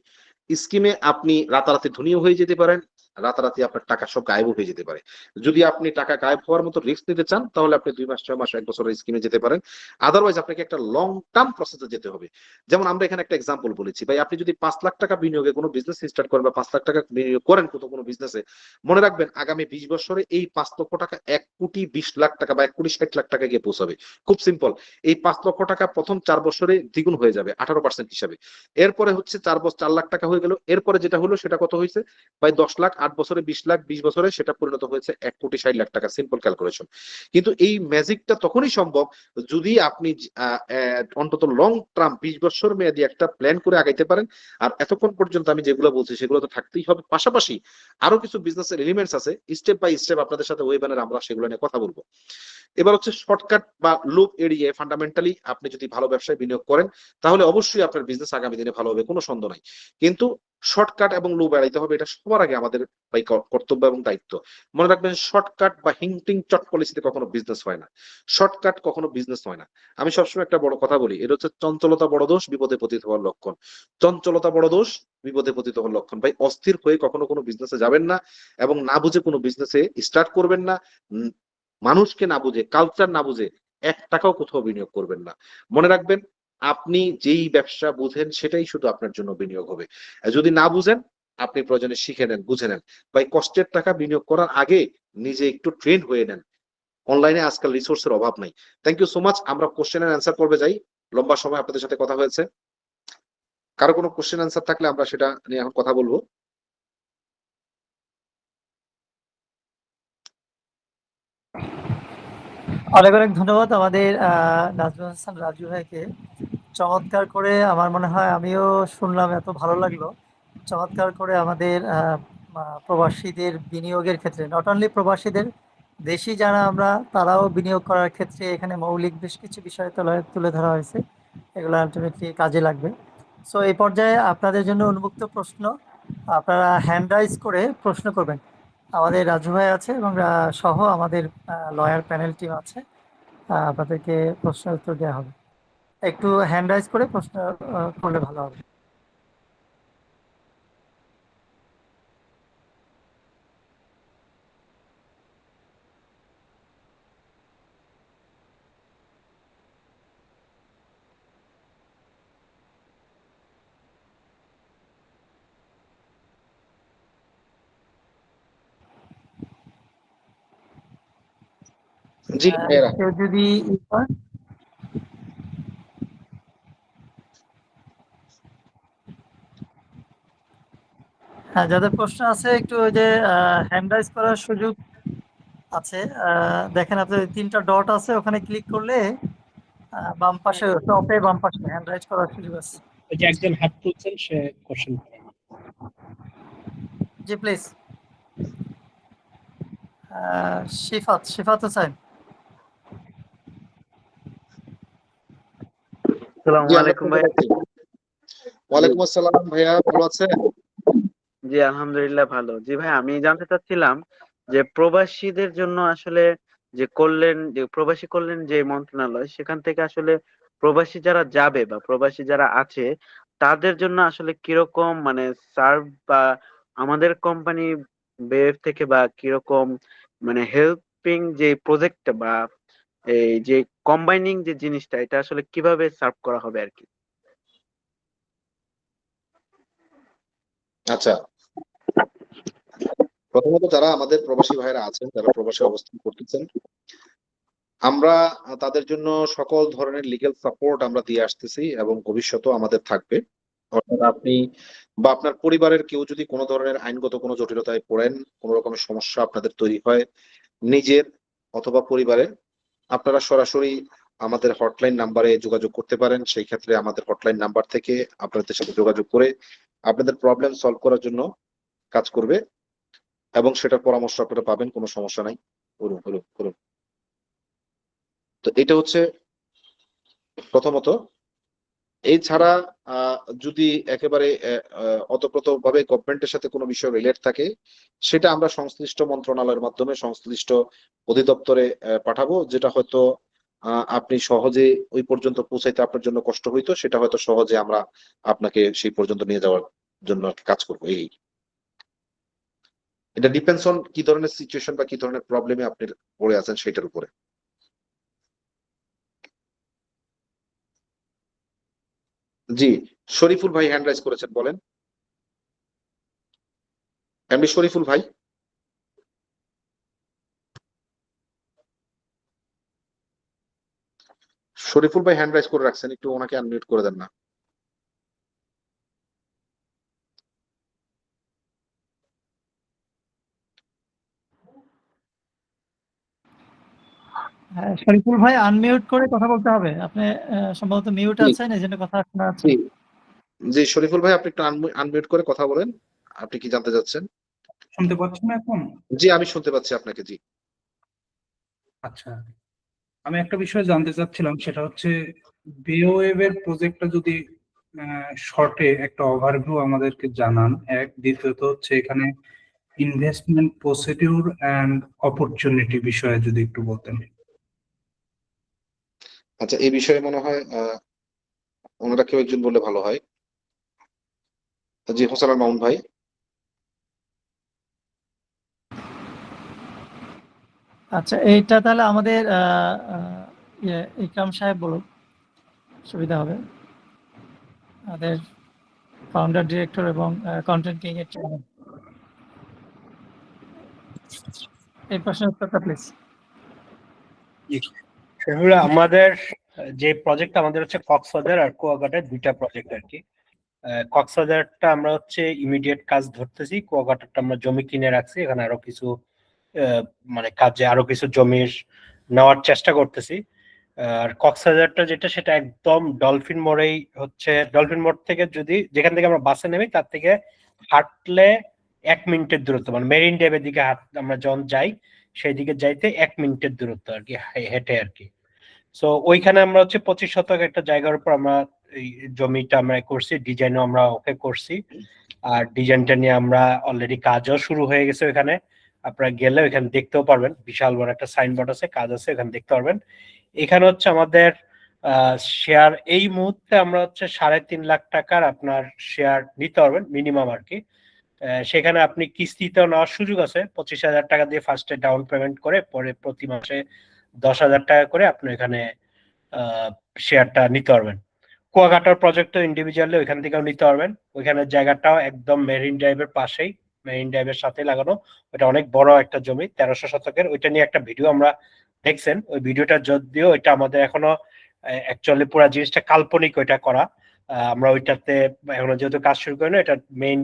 স্কিমে আপনি রাতারাতি ধনীও হয়ে যেতে পারেন, রাতারাতি আপনার টাকা সব গায়েব হয়ে যেতে পারে। যদি আপনি টাকা গায়েব হওয়ার মতো রিস্ক নিতে চান, তাহলে আপনি 2 মাস, 6 মাস, 1 বছরের স্কিমে যেতে পারেন। আদারওয়াইজ আপনাকে একটা লং টার্ম প্রসেসে যেতে হবে। যেমন আমরা এখানে একটা এক্সাম্পল বলেছি, ভাই আপনি যদি 5 লাখ টাকা বিনিয়োগে কোনো বিজনেস স্টার্ট করেন বা 5 লাখ টাকা বিনিয়োগ করেন কোনো বিজনেসে, মনে রাখবেন আগামী 20 বছরে এই 5 লক্ষ টাকা 1,20,00,000 টাকা বা 1,60,00,000 টাকা গিয়ে পৌঁছাবে। খুব সিম্পল। এই 5 লক্ষ টাকা প্রথম 4 বছরে দ্বিগুণ হয়ে যাবে 18% হিসাবে। এরপরে হচ্ছে 4 লাখ টাকা হয়ে গেল। এরপরে যেটা হলো সেটা কত হয়েছে? ভাই 10 লাখ, 8 বছরে 20 লাখ, 20 বছরে সেটা পরিণত হয়েছে 1,60,00,000 টাকা। Simple calculation. কিন্তু এই ম্যাজিকটা তখনই সম্ভব যদি আপনি অন্তত লং টার্ম 20 বছর মেয়াদি একটা প্ল্যান করে আগাইতে পারেন। আর এতক্ষণ পর্যন্ত আমি যেগুলো বলছি সেগুলো তো থাকতেই হবে। পাশাপাশি আরো কিছু বিজনেসের এলিমেন্টস আছে, স্টেপ বাই স্টেপ আপনাদের সাথে ওয়েবিনারে আমরা সেগুলো নিয়ে কথা বলবো। এবার হচ্ছে শর্টকাট বা লুপ এড়িয়ে ফান্ডামেন্টালি আপনি যদি ভালো ব্যবসায় বিনিয়োগ করেন, তাহলে অবশ্যই আপনার বিজনেস আগামী দিনে ভালো হবে, কোনো সন্দেহ নাই। কিন্তু শর্টকাট এবং লুপ এড়াইতে হবে, এটা সবার আগে আমাদের ভাই কর্তব্য এবং দায়িত্ব। মনে রাখবেন শর্টকাট বা হিংটিং চট পলিসিতে কখনো বিজনেস হয় না। শর্টকাট কখনো বিজনেস হয় না। আমি সবসময় একটা বড় কথা বলি, এটা হচ্ছে চঞ্চলতা বড় দোষ, বিপদে পতিত হওয়ার লক্ষণ। চঞ্চলতা বড় দোষ, বিপদে পতিত হওয়ার লক্ষণ। ভাই অস্থির হয়ে কখনো কোনো বিজনেসে যাবেন না, এবং না বুঝে কোনো বিজনেসে স্টার্ট করবেন না। মানুষকে না বুঝে, কালচার না বুঝে 1 টাকাও কোথাও বিনিয়োগ করবেন না। মনে রাখবেন আপনি যেই ব্যবসা বুঝেন সেটাই শুধু আপনার জন্য বিনিয়োগ হবে। আর যদি না বুঝেন আপনি প্রয়োজনে শিখে নেন, বুঝে নেন। ভাই কষ্টের টাকা বিনিয়োগ করার আগে নিজে একটু ট্রেন হয়ে নেন। অনলাইনে আজকাল রিসোর্সের অভাব নাই। Thank you so much. আমরা কোশ্চেন এন্ড অ্যান্সার পর্বে যাই। লম্বা সময় আপনাদের সাথে কথা হয়েছে। কারো কোনো কোশ্চেন অ্যান্সার থাকলে আমরা সেটা নিয়ে এখন কথা বলবো। অনেক অনেক ধন্যবাদ আমাদের নাজমুল হাসান রাজু ভাইকে। চমৎকার করে আমার মনে হয় আমিও শুনলাম, এত ভালো লাগলো। চমৎকার করে আমাদের প্রবাসীদের বিনিয়োগের ক্ষেত্রে, নট অনলি প্রবাসীদের, দেশি যারা আমরা তারাও বিনিয়োগ করার ক্ষেত্রে এখানে মৌলিক বেশ কিছু বিষয় তুলে ধরা হয়েছে। এগুলো আলটিমেটলি কাজে লাগবে। সো এই পর্যায়ে আপনাদের জন্য উন্মুক্ত প্রশ্ন। আপনারা হ্যান্ড রাইজ করে প্রশ্ন করবেন। আমাদের রাজু ভাই আছে এবং সহ আমাদের লয়ার প্যানেল টিম আছে। আপনাদেরকে প্রশ্ন উত্তর দেওয়া হবে। একটু হ্যান্ড রাইজ করে প্রশ্ন করলে ভালো হবে। জি ভাইয়েরা, কেউ যদি হ্যাঁ, যাদের প্রশ্ন আছে একটু ওই যে হ্যান্ড রাইজ করার সুযোগ আছে। দেখেন আপনার 3টা ডট আছে, ওখানে ক্লিক করলে বাম পাশে টপে বাম পাশে হ্যান্ড রাইজ করার সুযোগ আছে। ওই যে একজন হাত তুলছেন, সে কোশ্চেন করেন। জি প্লিজ। শিফাত হোসেন। আসসালামু আলাইকুম ভাই। ওয়ালাইকুম আসসালাম ভাইয়া, ভালো আছেন? জি আলহামদুলিল্লাহ ভালো। জি ভাই, আমি জানতে চাচ্ছিলাম যে প্রবাসীদের জন্য আসলে যে প্রবাসী কল্যাণ যে মন্ত্রণালয়, সেখান থেকে আসলে প্রবাসী যারা যাবে বা প্রবাসী যারা আছে তাদের জন্য আসলে কিরকম মানে সার্ভ বা আমাদের কোম্পানি বের থেকে বা কিরকম মানে হেল্পিং যে প্রজেক্টটা বা এই যে কম্বাইনিং যে জিনিসটা, এটা আসলে কিভাবে সার্ভ করা হবে আর কি। আচ্ছা, প্রথমত যারা আমাদের প্রবাসী ভাইরা আছেন, যারা প্রবাসে অবস্থান করতেছেন, আমরা তাদের জন্য সকল ধরনের লিগ্যাল সাপোর্ট আমরা দিয়ে আসতেছি এবং ভবিষ্যতেও আমাদের থাকবে। অর্থাৎ আপনি বা আপনার পরিবারের কেউ যদি কোনো ধরনের আইনগত কোনো জটিলতায় পড়েন, কোনো রকমের সমস্যা আপনাদের তৈরি হয় নিজের অথবা পরিবারের, আপনারা সরাসরি আমাদের হটলাইন নাম্বারে যোগাযোগ করতে পারেন। সেই ক্ষেত্রে আমাদের হটলাইন নাম্বার থেকে আপনাদের সাথে যোগাযোগ করে আপনাদের প্রবলেম সলভ করার জন্য কাজ করবে এবং সেটার পরামর্শ আপনারা পাবেন, কোনো সমস্যা নাই। বলুন বলুন বলুন। তো এটা হচ্ছে প্রথমত। এছাড়া যদি একেবারে অতপ্রত ভাবে গভর্নমেন্টের সাথে কোনো বিষয় রিলেট থাকে, সেটা আমরা সংশ্লিষ্ট মন্ত্রণালয়ের মাধ্যমে সংশ্লিষ্ট অধিদপ্তরে পাঠাবো, যেটা হয়তো আপনি সহজে ওই পর্যন্ত পৌঁছাইতে আপনার জন্য কষ্ট হইতো, সেটা হয়তো সহজে আমরা আপনাকে সেই পর্যন্ত নিয়ে যাওয়ার জন্য কাজ করবো। এই এটা ডিপেন্ডস অন কি ধরনের সিচুয়েশন বা কি ধরনের প্রবলেমে আপনি পড়ে আছেন সেটার উপরে। জি, শরীফুল ভাই হ্যান্ড রাইজ করেছেন, বলেন। এমনি শরীফুল ভাই। শরীফুল ভাই হ্যান্ড রাইজ করে রাখছেন, একটু ওনাকে আনমিউট করে দেন না। হ্যাঁ, শরীফুল ভাই আনমিউট করে কথা বলতে হবে। আপনি সম্ভবত মিউট জি আছেন, এই জন্য কথা শোনা যাচ্ছে জি না। জি, শরীফুল ভাই আপনি একটু আনমিউট করে কথা বলেন। আপনি কি জানতে চাচ্ছেন? শুনতে পাচ্ছেন এখন? জি, আমি শুনতে পাচ্ছি আপনাকে। জি আচ্ছা, আমি একটা বিষয় জানতে চাচ্ছিলাম, সেটা হচ্ছে বিওওয়েব এর প্রজেক্টটা যদি শর্টে একটা ওভারভিউ আমাদেরকে জানান। এক, দ্বিতীয়ত হচ্ছে এখানে ইনভেস্টমেন্ট প্রসিডিউর এন্ড অপরচুনিটি বিষয়ে যদি একটু বলতেন। আচ্ছা, এই বিষয়ে মনে হয় ওনারা কেউ একজন বললে ভালো হয়। জি, হোসেন আল মামুন ভাই। আচ্ছা, এইটা তাহলে আমাদের ইকরাম সাহেব বলুন, সুবিধা হবে। আমাদের ফাউন্ডার ডিরেক্টর এবং কন্টেন্ট কিং এর চেয়ারম্যান। এই প্রশ্নের উত্তরটা প্লিজ। সেগুলো আমাদের যে প্রজেক্ট আমাদের হচ্ছে কক্সবাজার আর কুয়াকাটার দুইটা প্রজেক্ট আর কি। কক্সবাজারটা আমরা হচ্ছে ইমিডিয়েট কাজ ধরতেছি, কুয়াকাটারটা আমরা জমি কিনে রাখছি, এখানে আরো কিছু মানে কাজে আরো কিছু জমির নেওয়ার চেষ্টা করতেছি। আর কক্সবাজারটা যেটা, সেটা একদম ডলফিন মোড়েই হচ্ছে। ডলফিন মোড় থেকে যদি যেখান থেকে আমরা বাসে নেমে তার থেকে হাঁটলে 1 মিনিটের দূরত্ব, মানে মেরিন ড্রাইভের দিকে আমরা যখন যাই সেই দিকে যাইতে 1 মিনিটের দূরত্ব আর কি, হেঁটে আর কি। সো ওইখানে আমরা হচ্ছে 25 শতক একটা জায়গার উপর আমরা এই জমিটা আমরা করছি, ডিজাইনও আমরা ওকে করছি। আর ডিজাইনটা নিয়ে আমরা অলরেডি কাজও শুরু হয়ে গেছে। ওখানে আপনারা গেলে ওখানে দেখতেও পারবেন, বিশাল বড় একটা সাইনবোর্ড আছে, কাজ আছে, ওখানে দেখতে পারবেন। এখানে হচ্ছে আমাদের শেয়ার এই মুহূর্তে আমরা হচ্ছে 3.5 লাখ টাকার আপনার শেয়ার নিতে পারবেন মিনিমাম আর কি। সেখানে আপনি কিস্তিতেও নেওয়ার সুযোগ আছে, 25,000 টাকা দিয়ে ফার্স্টে ডাউন পেমেন্ট করে পরে প্রতি মাসে 10,000 টাকা করে আপনি এখানে শেয়ারটা নিতে পারবেন। কুয়াকাটার প্রজেক্ট ইন্ডিভিজুয়ালি ওইখান থেকেও নিতে পারবেন। ওইখানে জায়গাটাও একদম মেরিন ড্রাইভের পাশেই, মেরিন ড্রাইভের সাথে লাগানো। ওইটা অনেক বড় একটা জমি, 1300 শতকের। ওইটা নিয়ে একটা ভিডিও আমরা দেখছেন, ওই ভিডিওটা যদিও ওইটা আমাদের এখনো অ্যাকচুয়ালি পুরো জিনিসটা কাল্পনিক ওইটা করা। আমরা ওইটাতে এখনো যেহেতু কাজ শুরু করি না, এটা মেইন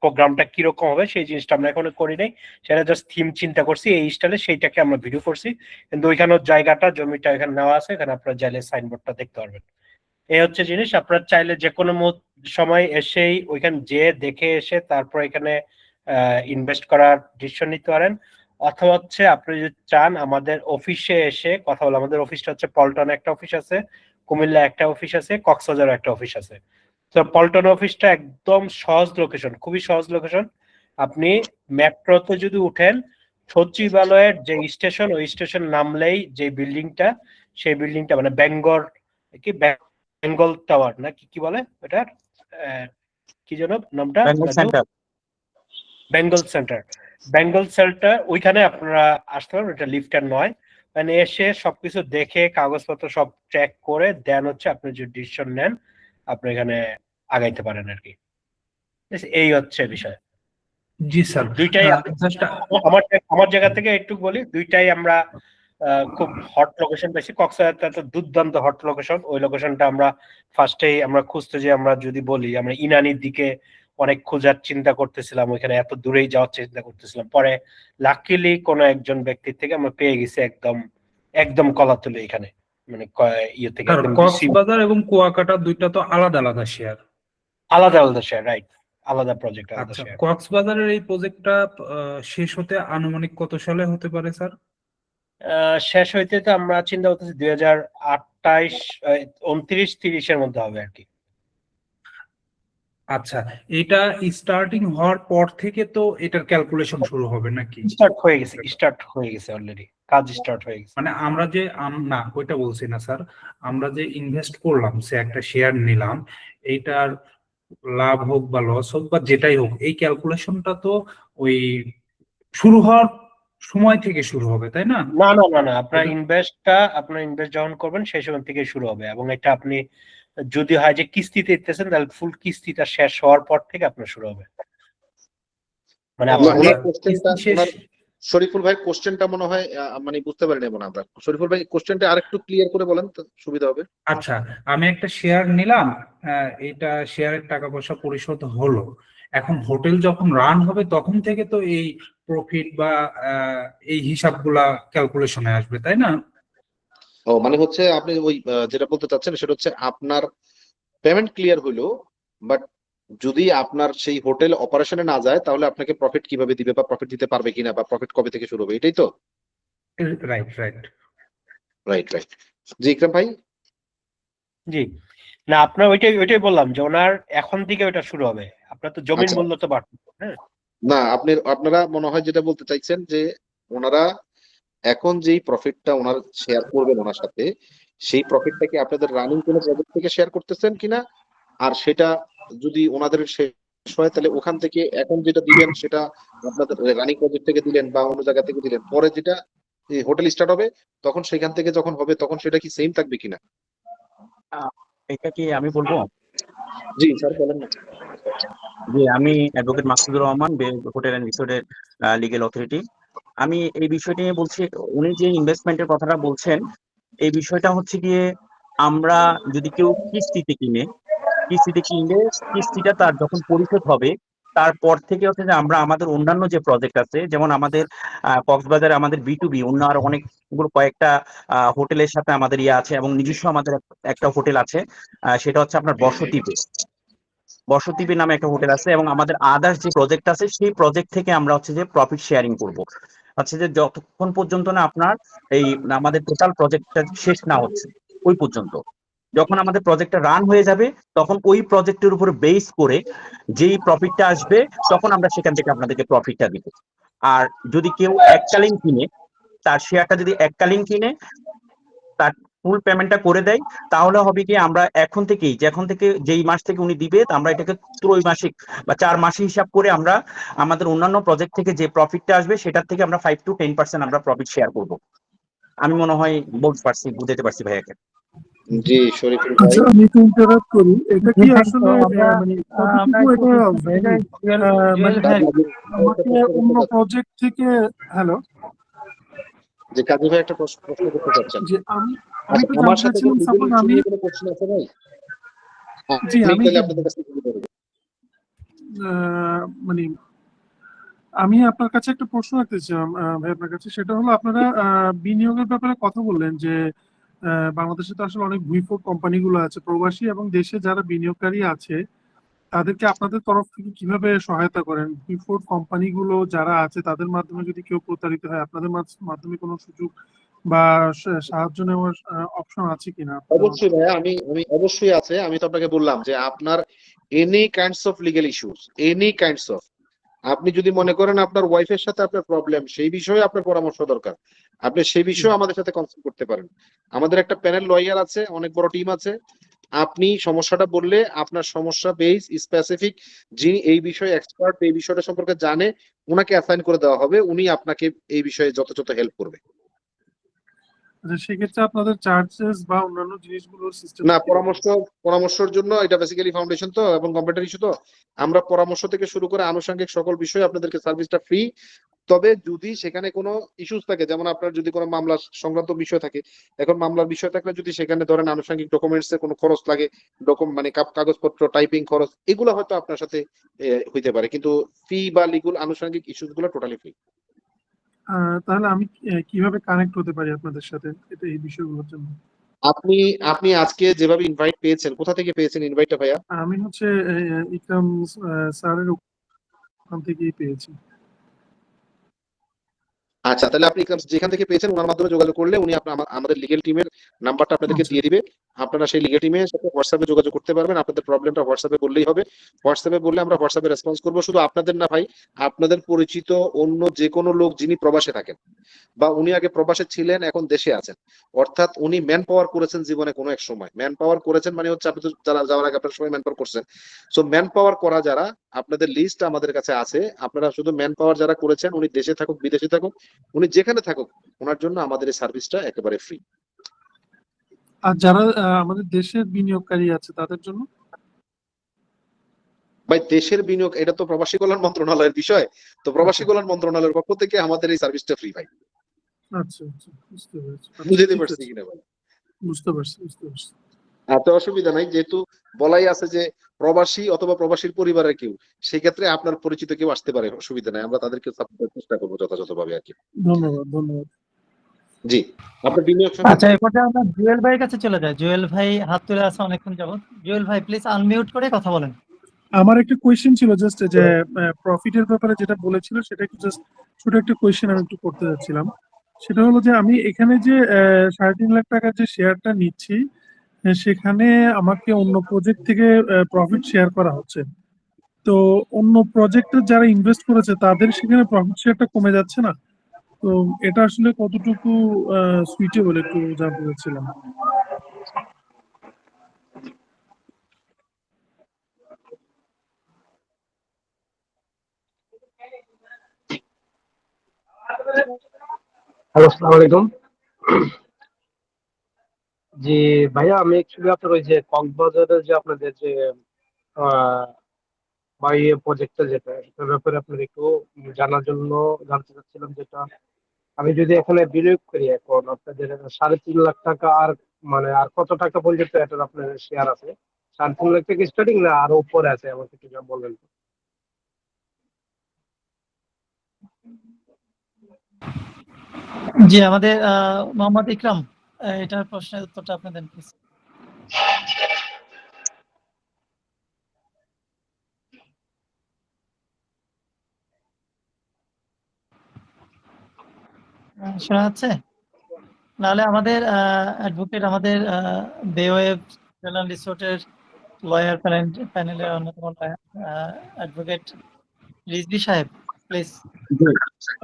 প্রোগ্রামটা কিরকম হবে সেই জিনিসটা আমরা এখনো করি নাই, সেটা জাস্ট থিম চিন্তা করছি এই স্টাইলে, সেইটাকে আমরা ভিডিও করছি। কিন্তু ওইখানে জায়গাটা জমিটা এখানে নেওয়া আছে, এখানে আপনারা চাইলে সাইনবোর্ডটা দেখতে পারবেন। এই হচ্ছে জিনিস, আপনারা চাইলে যে কোনো সময় এসেই ওইখানে যে দেখে এসে তারপর এখানে ইনভেস্ট করার ডিসিশন নিতে পারেন, অথবা হচ্ছে আপনি যদি চান আমাদের অফিসে এসে কথা বলে। আমাদের অফিসটা হচ্ছে পল্টনে একটা অফিস আছে, কুমিল্লা একটা অফিস আছে, কক্সবাজারে একটা অফিস আছে। তো পল্টন অফিসটা একদম সহজ লোকেশন, খুবই সহজ লোকেশন। আপনি মেট্রোতে যদি উঠেন, সচিবালয়ের যে স্টেশন, ওই স্টেশন নামলেই যে বিল্ডিংটা, সেই বিল্ডিংটা মানে কি বেঙ্গল টাওয়ার না কি বলে ওটার, কি যেন নামটা, বেঙ্গল সেন্টার। বেঙ্গল সেন্টার ওইখানে আপনারা আসতে পারেন, ওটা লিফটার নয়। মানে এসে সবকিছু দেখে কাগজপত্র সব চেক করে দেন হচ্ছে আপনি যে ডিসিশন নেন, আপনি এখানে আগাইতে পারেন আর কি। এই হচ্ছে বিষয়। জি স্যার, দুইটাই আমার জায়গা থেকে একটু বলি, দুইটাই আমরা খুব হট লোকেশন পেয়েছি। কক্সবাজারটা তো দুর্দান্ত হট লোকেশন। ওই লোকেশনটা আমরা ফার্স্টেই আমরা খুঁজতে, যে আমরা যদি বলি আমরা ইনানির দিকে অনেক খোঁজার চিন্তা করতেছিলাম, ওইখানে এত দূরেই যাওয়ার চিন্তা করতেছিলাম। পরে লাকিলি কোনো একজন ব্যক্তির থেকে আমরা পেয়ে গেছি একদম একদম কলাতলি এখানে, মানে ইয়ে থেকে। কক্সবাজার এবং কুয়াকাটা দুইটা তো আলাদা আলাদা শেয়ার। আলাদা আলাদা শেয়ার, রাইট, আলাদা প্রজেক্ট, আলাদা আচ্ছা, শেয়ার। কক্সবাজারের এই প্রজেক্টটা শেষ হতে আনুমানিক কত সালে হতে পারে স্যার? শেষ হইতে তো আমরা চিন্তা করতেছি 2028, 29-30-এর মধ্যে হবে আর কি। আচ্ছা, এটা স্টার্টিং হওয়ার পর থেকে তো এটার ক্যালকুলেশন শুরু হবে নাকি? স্টার্ট হয়ে গেছে অলরেডি, কাজ স্টার্ট হয়ে গেছে। মানে আমরা যে না ওইটা বলছি না স্যার, আমরা যে ইনভেস্ট করলাম, সে একটা শেয়ার নিলাম, এইটার লাভ হোক বা লস হোক বা যেটাই হোক, এই ক্যালকুলেশনটা তো ওই শুরু হওয়ার সময় থেকে শুরু হবে, তাই না? না, আপনার ইনভেস্ট যখন করবেন সেই সময় থেকে শুরু হবে। এবং এটা আপনি যদি হয় যে কিস্তিতে দিতেছেন, তাহলে ফুল কিস্তিটা শেষ হওয়ার পর থেকে আপনার শুরু হবে। মানে শরীফুল ভাই কোশ্চেনটা মনে হয় মানে বুঝতে পারিনি মনে আমরা। শরীফুল ভাই কোশ্চেনটা আরেকটু ক্লিয়ার করে বলেন তো সুবিধা হবে। আচ্ছা, আমি একটা শেয়ার নিলাম, এটা শেয়ারের টাকা পয়সা পরিশোধ হলো, এখন হোটেল যখন রান হবে তখন থেকে তো এই প্রফিট বা এই হিসাবগুলা ক্যালকুলেশনে আসবে, তাই না? ও মানে হচ্ছে আপনি ওই যেটা বলতে চাচ্ছেন সেটা হচ্ছে আপনার পেমেন্ট ক্লিয়ার হইলো, বাট যদি আপনার সেই হোটেল অপারেশনে না যায় তাহলে আপনাকে প্রফিট কিভাবে দিবে বা প্রফিট দিতে পারবে কিনা বা প্রফিট কবে থেকে শুরু হবে, এটাই তো? Right right right right. জি ইকরাম ভাই। জি না, আপনার ওইটাই বললাম যে ওনার এখন থেকে ওটা শুরু হবে। আপনার তো জমির মূল্য তো বাড়বে। হ্যাঁ না, আপনারা মনে হয় যেটা বলতে চাইছেন যে ওনারা এখন যেই প্রফিটটা ওনার শেয়ার করবেন ওনার সাথে, সেই প্রফিটটাকে আপনাদের রানিং কোনো প্রজেক্ট থেকে শেয়ার করতেছেন কিনা, আর সেটা যদি ওনাদের শেষ হয় তাহলে ওখান থেকে এখন যেটা দিলেন সেটা আপনাদের রানিং প্রজেক্ট থেকে দিলেন বা অন্য জায়গা থেকে দিলেন, পরে যেটা হোটেল স্টার্ট হবে তখন সেখান থেকে যখন হবে তখন সেটা কি সেম থাকবে কিনা? এটা কি আমি বলবো? জি স্যার বলেন না। জি, আমি advocate Maksudur Rahman, hotel and রিসোর্টের লিগ্যাল অথরিটি। আমি এই বিষয়টি নিয়ে বলছি, উনি যে ইনভেস্টমেন্টের কথাটা বলছেন, এই বিষয়টা হচ্ছে গিয়ে আমরা যদি কেউ কিস্তিতে কিনলে কিস্তিটা তার যখন পরিশোধ হবে তারপর থেকে হচ্ছে যে আমরা আমাদের অন্যান্য যে প্রজেক্ট আছে, যেমন আমাদের কক্সবাজারে আমাদের B2B অন্য আরো অনেকগুলো কয়েকটা হোটেলের সাথে আমাদের ইয়ে আছে, এবং নিজস্ব আমাদের একটা হোটেল আছে, সেটা হচ্ছে আপনার বসতিপি নামে একটা হোটেল আছে, এবং আমাদের আদার্স যে প্রজেক্ট আছে সেই প্রজেক্ট থেকে আমরা হচ্ছে যে প্রফিট শেয়ারিং করব। হচ্ছে যে যতক্ষণ পর্যন্ত না আপনার এই আমাদের টোটাল প্রজেক্টটা শেষ না হচ্ছে ওই পর্যন্ত। যখন আমাদের প্রজেক্টটা রান হয়ে যাবে তখন ওই প্রজেক্টের উপর বেস করে যেই প্রফিটটা আসবে তখন আমরা সেখান থেকে আপনাদেরকে প্রফিটটা দিব। আর যদি কেউ এককালীন কিনে, তার শেয়ারটা যদি এককালীন কিনে তার ফুল পেমেন্টটা করে দেয়, তাহলে হবে কি আমরা এখন থেকে যেই মাস থেকে উনি দিবে আমরা এটাকে ত্রৈমাসিক বা 4 মাসে হিসাব করে আমরা আমাদের অন্যান্য প্রজেক্ট থেকে যে প্রফিটটা আসবে সেটার থেকে আমরা 5 to 10% আমরা প্রফিট শেয়ার করব। আমি মনে হয় বলতে পারছি, বুঝাতে পারছি ভাইয়াকে। জি শরীফুল ভাই, আচ্ছা, আমি একটু ইন্টারাপ্ট করি। এটা জি কি ভাই, তো আসলে আমরা মানে আমরা কতটুকু একটু এটা জুয়েল মানে জুয়েল মানে ভাই আমাকে অন্য প্রজেক্ট থেকে, হ্যালো, যে কাজী ভাই একটা প্রশ্ন করতে চাচ্ছেন। যে আমি আচ্ছা, একটু আমার জানতে সাথে কোনো চাচ্ছিলাম, লিগ্যাল সাপোজ ইস্যু আমি, নিয়ে কোনো প্রশ্ন আছে ভাই? জি আমি আমি তাহলে একটু আপনাদের কাছে শুরু করবো। মানে আমি আপনার কাছে একটা প্রশ্ন রাখতে চাই ভাই আপনার কাছে। সেটা হলো, আপনারা বিনিয়োগের ব্যাপারে কথা বললেন যে বাংলাদেশে তো আসলে অনেক ভুইফোট কোম্পানিগুলো আছে, প্রবাসী এবং দেশে যারা বিনিয়োগকারী আছে তাদেরকে আপনাদের তরফ থেকে কিভাবে সহায়তা করেন? ভুইফোট কোম্পানিগুলো যারা আছে তাদের মাধ্যমে যদি কেউ প্রতারিত হয়, আপনাদের মাধ্যমে কোনো সুযোগ বা সাহায্য নেওয়ার অপশন আছে কিনা আপনাদের অবশ্যই ভাইয়া, আমি আমি অবশ্যই আছে। আমি তো আপনাকে বললাম যে আপনার any kinds of legal issues, any kinds of, আপনি যদি মনে করেন আপনার ওয়াইফের সাথে আপনার প্রবলেম, সেই বিষয়ে আপনার পরামর্শ দরকার, আপনি সেই বিষয়ে আমাদের সাথে কনসাল্ট করতে পারেন। আমাদের একটা প্যানেল লয়ার আছে, অনেক বড় টিম আছে। আপনি সমস্যাটা বললে আপনার সমস্যা বেস স্পেসিফিক, যিনি এই বিষয়ে এক্সপার্ট, এই বিষয়টা সম্পর্কে জানে, ওনাকে অ্যাসাইন করে দেওয়া হবে, উনি আপনাকে এই বিষয়ে যথাযথ হেল্প করবে। আচ্ছা, সেক্ষেত্রে আপনাদের চার্জেস বা অন্যান্য জিনিসগুলোর সিস্টেম না, পরামর্শের জন্য এটা বেসিক্যালি ফাউন্ডেশন তো এবং কম্পিউটার ইস্যু তো, আমরা পরামর্শ থেকে শুরু করে আনুষঙ্গিক সকল বিষয়ে আপনাদেরকে সার্ভিসটা ফ্রি। তবে যদি সেখানে কোনো ইস্যুস থাকে, যেমন আপনার যদি কোনো মামলা সংক্রান্ত বিষয় থাকে, এখন মামলার বিষয় থাকলে যদি সেখানে ধরেন আনুষঙ্গিক ডকুমেন্টস এর কোনো খরচ লাগে, মানে কাগজপত্র টাইপিং খরচ, এগুলো হয়তো আপনার সাথে হইতে পারে, কিন্তু ফি বা লিগ্যাল আনুষঙ্গিক ইস্যুস গুলো টোটালি ফ্রি। তাহলে আমি কিভাবে কানেক্ট হতে পারি আপনাদের সাথে এটা এই বিষয়গুলোর জন্য? আপনি আপনি আজকে যেভাবে ইনভাইট পেয়েছেন, কোথা থেকে পেয়েছেন ইনভাইটটা ভাইয়া? আমি হচ্ছে ইকরাম স্যারের ওখান থেকেই পেয়েছি। আচ্ছা, তাহলে আপনি যেখান থেকে পেয়েছেন ওনার মাধ্যমে যোগাযোগ করলে উনি আমাদের লিগ্যাল টিমের নাম্বারটা আপনাদেরকে আচ্ছা, দিয়ে দিবে। আপনারা সেই লিগ্যাল টিমের সাথে হোয়াটসঅ্যাপে যোগাযোগ করতে পারবেন। আপনাদের প্রবলেমটা হোয়াটসঅ্যাপে বললেই হবে। হোয়াটসঅ্যাপে বললে আমরা হোয়াটসঅ্যাপে রেসপন্স করবো। শুধু আপনাদের না ভাই, আপনাদের পরিচিত অন্য যে কোনো লোক যিনি প্রবাসে থাকেন বা উনি আগে প্রবাসে ছিলেন এখন দেশে আছেন, অর্থাৎ উনি ম্যান পাওয়ার করেছেন জীবনে কোনো এক সময়, ম্যান পাওয়ার করেছেন মানে হচ্ছে আপনি তো যারা যাওয়ার আগে আপনার সময় ম্যান পাওয়ার করছেন। সো ম্যান পাওয়ার করা যারা, আপনাদের লিস্ট আমাদের কাছে আছে। আপনারা শুধু ম্যান পাওয়ার যারা করেছেন, উনি দেশে থাকুক বিদেশে থাকুক, উনি যেখানে থাকুক, ওনার জন্য আমাদের এই সার্ভিসটা একেবারে ফ্রি। আর যারা আমাদের দেশের বিনিয়োগকারী আছে তাদের জন্য? ভাই দেশের বিনিয়োগ এটা তো প্রবাসী কল্যাণ মন্ত্রণালয়ের বিষয়, তো প্রবাসী কল্যাণ মন্ত্রণালয়ের পক্ষ থেকে আমাদের এই সার্ভিসটা ফ্রি ভাই। আচ্ছা আচ্ছা, বুঝতে পেরেছি। আচ্ছা, বুঝতে ঠিক পারছি আছে, কিনা ভাই? বুঝতে পারছি, বুঝতে পারছি। এত অসুবিধা নাই, যেহেতু বলাই আছে যে প্রবাসী অথবা প্রবাসীর পরিবারের কেউ, সেই ক্ষেত্রে আপনার পরিচিত কেউ আসতে পারে, অসুবিধা নাই, আমরা তাদেরকে সাপোর্ট করার চেষ্টা করবো যথাযথভাবে আর কি। ধন্যবাদ, ধন্যবাদ। জি, আপনার বিনিয়োগ আচ্ছা, এই পর্যায়ে আমরা জুয়েল ভাইয়ের কাছে চলে যাই। জুয়েল ভাই হাত তুলে আছে অনেকক্ষণ যাবত। জুয়েল ভাই প্লিজ আনমিউট করে কথা বলেন। আমার একটা কোয়েশ্চেন ছিল, জাস্ট যে প্রফিটের ব্যাপারে যেটা বলেছিল সেটা একটু জাস্ট ছোট একটা কোয়েশ্চেন আমি একটু করতে যাচ্ছিলাম। সেটা হলো যে আমি এখানে যে 3.5 লাখ টাকার যে শেয়ারটা নিচ্ছি, সেখানে আমাকে অন্য প্রজেক্ট থেকে প্রফিট শেয়ার করা হচ্ছে। তো অন্য প্রজেক্টে যারা ইনভেস্ট করেছে তাদের সেখানে প্রফিট শেয়ারটা কমে যাচ্ছে না? তো এটা আসলে কতটুকু সুইটেবল একটু জানতে চাচ্ছিলাম। হ্যালো, আসসালামু আলাইকুম। জি ভাইয়া, আমি অ্যাকচুয়ালি আপনার ওই যে কক্সবাজারের যে আপনাদের যে আহ বাই প্রজেক্টটা, যেটা এটার ব্যাপারে আপনার একটু জানার জন্য জানতে চাচ্ছিলাম, যেটা আমি যদি এখানে বিনিয়োগ করি এখন আপনাদের 3.5 লাখ টাকা, আর মানে আর কত টাকা পর্যন্ত এটার আপনার শেয়ার আছে? 3.5 লাখ থেকে স্টার্টিং না আরো উপরে আছে? আমাকে একটু যা বলবেন। জি, আমাদের মোহাম্মদ ইকরাম, এটার প্রশ্নের উত্তরটা আপনি দেন প্লিজ। শোনা যাচ্ছে? নাহলে আমাদের অ্যাডভোকেট, আমাদের বেওয়েব হোটেল রিসোর্টের লয়ার প্যানেলের অন্যতম অ্যাডভোকেট রিজভী সাহেব, প্লিজ।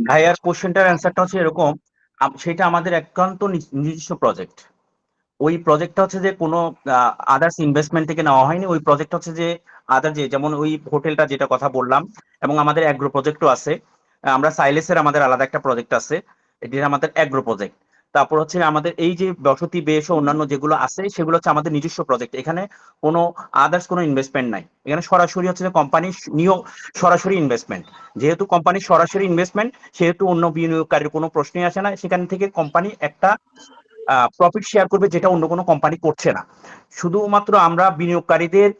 ভাইয়ার কোশ্চেনটার অ্যান্সারটা হচ্ছে এরকম, সেটা আমাদের একান্ত নিজস্ব প্রজেক্ট। ওই প্রজেক্টটা হচ্ছে যে কোনো আদার্স ইনভেস্টমেন্ট থেকে নেওয়া হয়নি। ওই প্রজেক্ট হচ্ছে যে আদার যেমন ওই হোটেলটা যেটা কথা বললাম, এবং আমাদের অ্যাগ্রো প্রজেক্টও আছে। আমরা সাইলেসের আমাদের আলাদা একটা প্রজেক্ট আছে, এটা আমাদের অ্যাগ্রো প্রজেক্ট। তারপর হচ্ছে আমাদের এই যে বসতি বেশ ও অন্যান্য যেগুলো আছে সেগুলো হচ্ছে আমাদের নিজস্ব প্রজেক্ট। এখানে কোনো আদার্স কোনো ইনভেস্টমেন্ট নাই, এখানে সরাসরি হচ্ছে যে কোম্পানির নিয়োগ, সরাসরি ইনভেস্টমেন্ট। যেহেতু কোম্পানির সরাসরি ইনভেস্টমেন্ট, সেহেতু অন্য বিনিয়োগকারীর কোনো প্রশ্নই আসে না। সেখান থেকে কোম্পানি একটা প্রফিট শেয়ার করবে, যেটা অন্য কোনো কোম্পানি করছে না। শুধুমাত্র আমরা বিনিয়োগকারীদের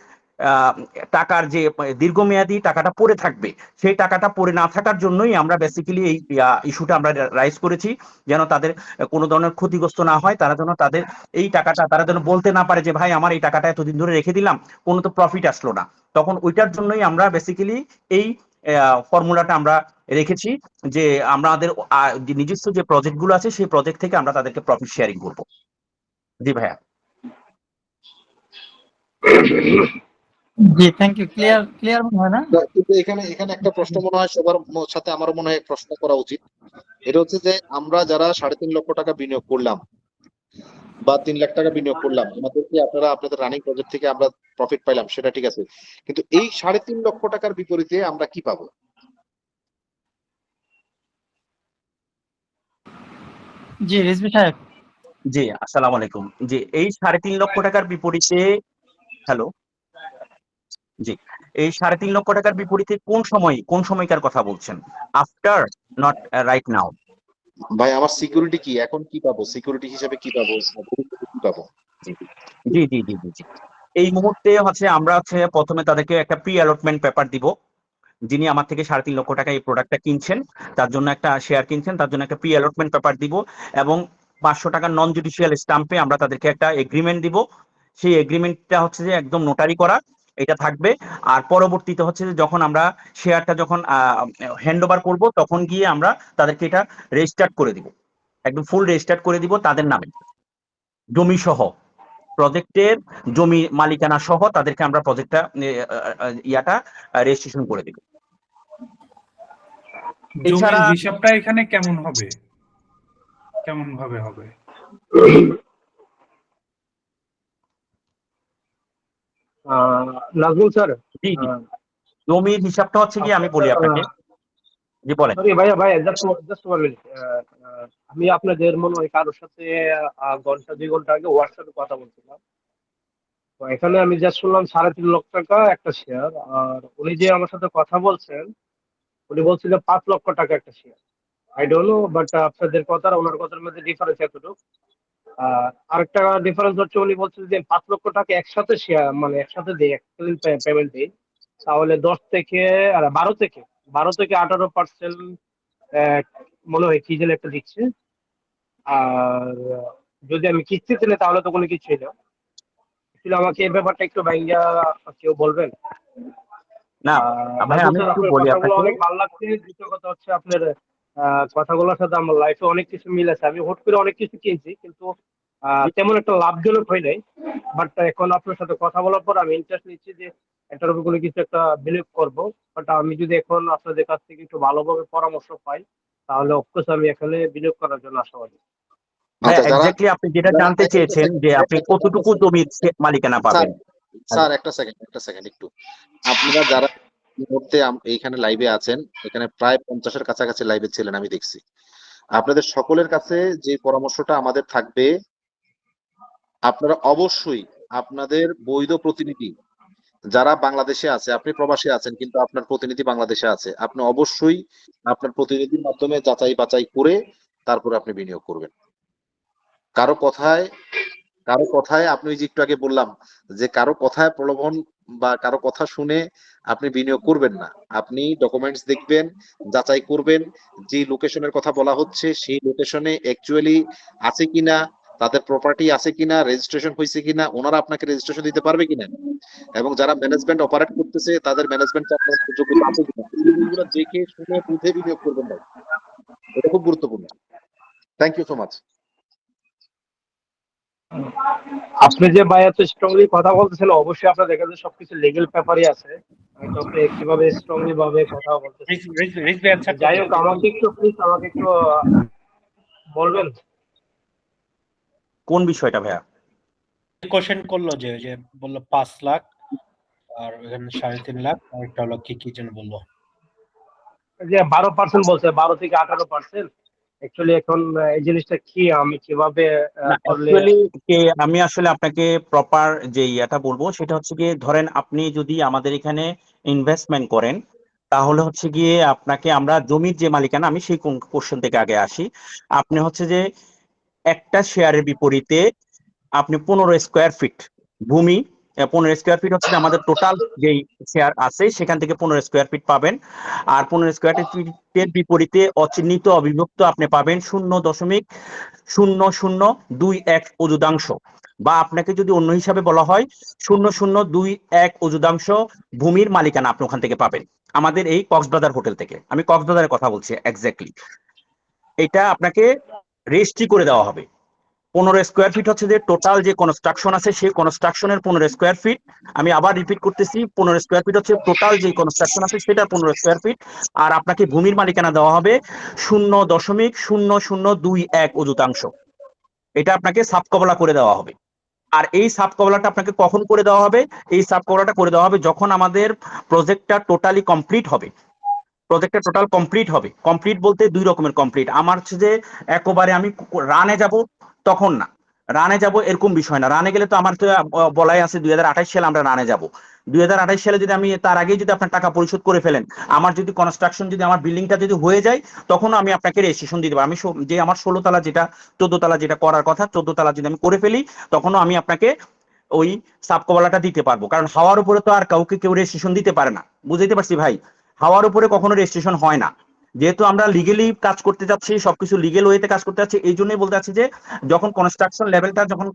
টাকার যে দীর্ঘমেয়াদী টাকাটা পড়ে থাকবে, সেই টাকাটা পড়ে না থাকার জন্যই আমরা বেসিক্যালি এই ইস্যুটা আমরা রাইজ করেছি, যেন তাদের কোনো ধরনের ক্ষতিগ্রস্ত না হয়। তারা যেন তাদের এই টাকাটা তারা যেন বলতে না পারে যে ভাই আমার এই টাকাটা এতদিন ধরে রেখে দিলাম, কোনো তো প্রফিট আসলো না। তখন ওইটার জন্যই আমরা বেসিক্যালি এই ফর্মুলাটা আমরা রেখেছি, যে আমাদের যে নিজস্ব যে প্রজেক্ট গুলো আছে সেই প্রজেক্ট থেকে আমরা তাদেরকে প্রফিট শেয়ারিং করবো। জি ভাইয়া। জি, থ্যাংক ইউ। ক্লিয়ার মনে হয় না? কিন্তু এখানে একটা প্রশ্ন মনে হয় সবার সাথে আমারও মনে হয় প্রশ্ন করা উচিত। এটা হচ্ছে যে আমরা যারা 3.5 লক্ষ টাকা বিনিয়োগ করলাম বা 3 লাখ টাকা বিনিয়োগ করলাম, আমাদেরকে আপনাদের রানিং প্রজেক্ট থেকে আমরা প্রফিট পাইলাম, সেটা ঠিক আছে, কিন্তু এই 3.5 লক্ষ টাকার বিপরীতে আমরা কি পাবো? জি, রিজভী সাহেব। জি, আসসালামু আলাইকুম। জি, এই 3.5 লক্ষ টাকার বিপরীতে, হ্যালো, জি, এই 3.5 লক্ষ টাকার বিপরীতে কোন সময়কার কথা বলছেন? After, not right now. ভাই আমার সিকিউরিটি কি, এখন কি পাবো, সিকিউরিটি হিসেবে কি পাবো, ভবিষ্যতে কি পাবো? জি জি জি জি জি জি। এই মুহূর্তে হচ্ছে আমরা হচ্ছে প্রথমে তাদেরকে একটা প্রি অ্যালটমেন্ট পেপার দিব। যিনি আমার থেকে 3.5 লক্ষ টাকা এই প্রোডাক্টটা কিনছেন, তার জন্য একটা শেয়ার কিনছেন, তার জন্য একটা প্রি অ্যালটমেন্ট পেপার দিব, এবং 500 টাকা নন জুডিশিয়াল স্টাম্পে আমরা তাদেরকে একটা এগ্রিমেন্ট দিব। সেই এগ্রিমেন্টটা হচ্ছে যে একদম নোটারি করা, এটা থাকবে। আর পরবর্তীতে হচ্ছে যে যখন আমরা শেয়ারটা যখন হ্যান্ড ওভার করবো, তখন গিয়ে আমরা তাদেরকে এটা রেজিস্টার্ড করে দিব, একদম ফুল রেজিস্টার্ড করে দিব তাদের নামে, জমি সহ, প্রজেক্টের জমি মালিকানা সহ তাদেরকে আমরা প্রজেক্টটা ইয়াটা রেজিস্ট্রেশন করে দিব। জমির এছাড়া হিসাবটা এখানে কেমন হবে, কেমন ভাবে হবে? নাজমুল স্যার, জি জি, জমির হিসাবটা হচ্ছে কি, আমি বলি আপনাকে। জি বলেন। সরি ভাইয়া জাস্ট 1 মিনিট। আমি আপনাদের মনে হয় কারোর সাথে ঘন্টা 2 ঘন্টা আগে হোয়াটসঅ্যাপে কথা বলছিলাম। তো এখানে আমি যা শুনলাম 3.5 লক্ষ টাকা একটা শেয়ার, আর উনি যে আমার সাথে কথা বলছেন উনি বলছিলেন 5 লক্ষ টাকা একটা share. I don't know, but আপনাদের কথা আর ওনার কথার মধ্যে ডিফারেন্স এতটুকু। আরেকটা ডিফারেন্স হচ্ছে উনি বলছেন যে 5 লক্ষ টাকা একসাথে শেয়ার, মানে একসাথে দেয়, একদিন পেমেন্ট দিই, তাহলে 12 থেকে 18% মনে হয় কি যেন একটা দিচ্ছে। আর যদি আমি কিস্তিতে নিই তাহলে তো কোনো কিছুই না। আসলে আমাকে এই ব্যাপারটা একটু ভাইয়া কেউ বলবেন? না ভাই, নাজমুল আমি স্যার, একটু আপনার বলি কথাগুলো আপনাকে। অনেক ভালো লাগছে। দ্বিতীয় কথা হচ্ছে আপনার কথাগুলোর সাথে আমার লাইফে অনেক কিছু মিল আছে। আমি হুট করে অনেক কিছু কিনছি, কিন্তু তেমন একটা লাভজনক হয় নাই। বাট এখন আপনার সাথে কথা বলার পর আমি ইন্টারেস্ট নিচ্ছি যে এটার উপর কোনো কিছু একটা বিলিভ করবো। বাট আমি যদি এখন আপনাদের কাছ থেকে একটু ভালোভাবে পরামর্শ পাই, তাহলে অফকোর্স আমি এখানে বিনিয়োগ করার জন্য আশাবাদী। ভাই আচ্ছা, যারা এক্স্যাক্টলি আপনি যেটা জানতে একটা চেয়েছেন second, যে আপনি কতটুকু জমির মালিকানা স্যার, পাবেন। হ্যালো। একটা সেকেন্ড একটু, আপনারা যারা এই মুহূর্তে এইখানে লাইভে আছেন, এখানে প্রায় 50-এর কাছাকাছি লাইভে ছিলেন আমি দেখছি, আপনাদের সকলের কাছে যে পরামর্শটা আমাদের থাকবে, আপনারা অবশ্যই আপনাদের বৈধ প্রতিনিধি যারা বাংলাদেশে আছে, আপনি প্রবাসী আছেন কিন্তু আপনার প্রতিনিধি বাংলাদেশে আছে, আপনি অবশ্যই আপনার প্রতিনিধির মাধ্যমে যাচাই বাছাই করে তারপরে আপনি বিনিয়োগ করবেন। কারো কথায় আপনি ওই যে একটু আগে বললাম যে কারো কথায় প্রলোভন বা কারো কথা শুনে আপনি বিনিয়োগ করবেন না। আপনি ডকুমেন্টস দেখবেন, যাচাই করবেন, যে লোকেশনের কথা বলা হচ্ছে সেই লোকেশনে অ্যাকচুয়ালি আছে কিনা, তাদের প্রপার্টি আছে কিনা, রেজিস্ট্রেশন হয়েছে কিনা, ওনারা আপনাকে রেজিস্ট্রেশন দিতে পারবে কিনা, এবং যারা ম্যানেজমেন্ট অপারেট করতেছে তাদের ম্যানেজমেন্ট আপনার যোগ্যতা আছে কিনা, এগুলো দেখে শুনে বুঝে বিনিয়োগ করবেন ভাই। এটা খুব গুরুত্বপূর্ণ। Thank you so much. আপনি যে ভাই এত স্ট্রংলি কথা বলতেছেন, অবশ্যই আপনার দেখা যায় সবকিছু লিগেল পেপারই আছে, তো আপনি কিভাবে স্ট্রংলি ভাবে কথা বলতেছেন। রিজভি অ্যান্সার যাই করবে। হোক, আমাকে একটু প্লিজ আমাকে একটু বলবেন। কোন বিষয়টা ভাইয়া? কোশ্চেন করলো যে ওই যে বললো 5 লাখ আর এখানে 3.5 লাখ, আর একটা হলো কি যেন বললো। যে 12% বলছে, 12 থেকে 18%। অ্যাকচুয়ালি এখন এই জিনিসটা কি, আমি কিভাবে না করলে। অ্যাকচুয়ালি আমি আসলে আপনাকে প্রপার যে ইয়াটা বলবো সেটা হচ্ছে গিয়ে, ধরেন আপনি যদি আমাদের এখানে ইনভেস্টমেন্ট করেন, তাহলে হচ্ছে গিয়ে আপনাকে আমরা জমির যে মালিকানা, আমি সেই কোশ্চেন থেকে আগে আসি। আপনি হচ্ছে যে একটা শেয়ারের বিপরীতে আপনি 15 স্কোয়ার ফিট ভূমি, 15 স্কোয়ার ফিট হচ্ছে যে আমাদের টোটাল যেই শেয়ার আছে সেখান থেকে 15 স্কোয়ার ফিট পাবেন। আর 15 স্কোয়ার ফিটের বিপরীতে অচিহ্নিত অবিভক্ত আপনি পাবেন 0.0021 অযুদাংশ, বা আপনাকে যদি অন্য হিসাবে বলা হয় 0.021 অযুদাংশ ভূমির মালিকানা আপনি ওখান থেকে পাবেন, আমাদের এই কক্সবাজার হোটেল থেকে। আমি কক্সবাজারের কথা বলছি এক্স্যাক্টলি। এটা আপনাকে রেজিস্ট্রি করে দেওয়া হবে। 15 স্কোয়ার ফিট হচ্ছে যে টোটাল যে কনস্ট্রাকশন আছে সেই কনস্ট্রাকশনের 15 স্কোয়ার ফিট। আমি আবার রিপিট করতেছি, 15 স্কোয়ার ফিট হচ্ছে টোটাল যে কনস্ট্রাকশন আছে সেটা 15 স্কোয়ার ফিট। আর আপনাকে ভূমির মালিকানা দেওয়া হবে 0.0021 অযুতাংশ। এটা আপনাকে সাব কবলা করে দেওয়া হবে। আর এই সাব কবলাটা আপনাকে কখন করে দেওয়া হবে? এই সাব কবলাটা করে দেওয়া হবে যখন আমাদের প্রজেক্টটা টোটালি কমপ্লিট হবে। প্রজেক্টটা টোটাল কমপ্লিট হবে। কমপ্লিট বলতে দুই রকমের কমপ্লিট। আমার হচ্ছে যে একবারে আমি রানে যাব তখন না, রানে যাব এরকম বিষয় না। রানে গেলে তো আমার তো বলাই আছে 2028 সালে আমরা রানে যাব। 2028 সালে যদি আমি তার আগেই যদি আপনার টাকা পরিশোধ করে ফেলেন, আমার যদি কনস্ট্রাকশন যদি আমার বিল্ডিংটা যদি হয়ে যায়, তখনও আমি আপনাকে রেজিস্ট্রেশন দিতে পারবো। আমি যে আমার 16 তলা যেটা 14 তলা যেটা করার কথা, 14 তলা যদি আমি করে ফেলি, তখনও আমি আপনাকে ওই সাব কবলাটা দিতে পারবো। কারণ হাওয়ার উপরে তো আর কাউকে কেউ রেজিস্ট্রেশন দিতে পারে না, বুঝতে পারছি ভাই? হাওয়ার উপরে কখনো রেজিস্ট্রেশন হয় না। যেহেতু আমরা লিগেলি কাজ করতে যাচ্ছি, সবকিছু লিগেল ওয়েতে কাজ করতে যাচ্ছি, এই জন্যই বলতে চাচ্ছি যে যখন কনস্ট্রাকশন লেভেলটা যখন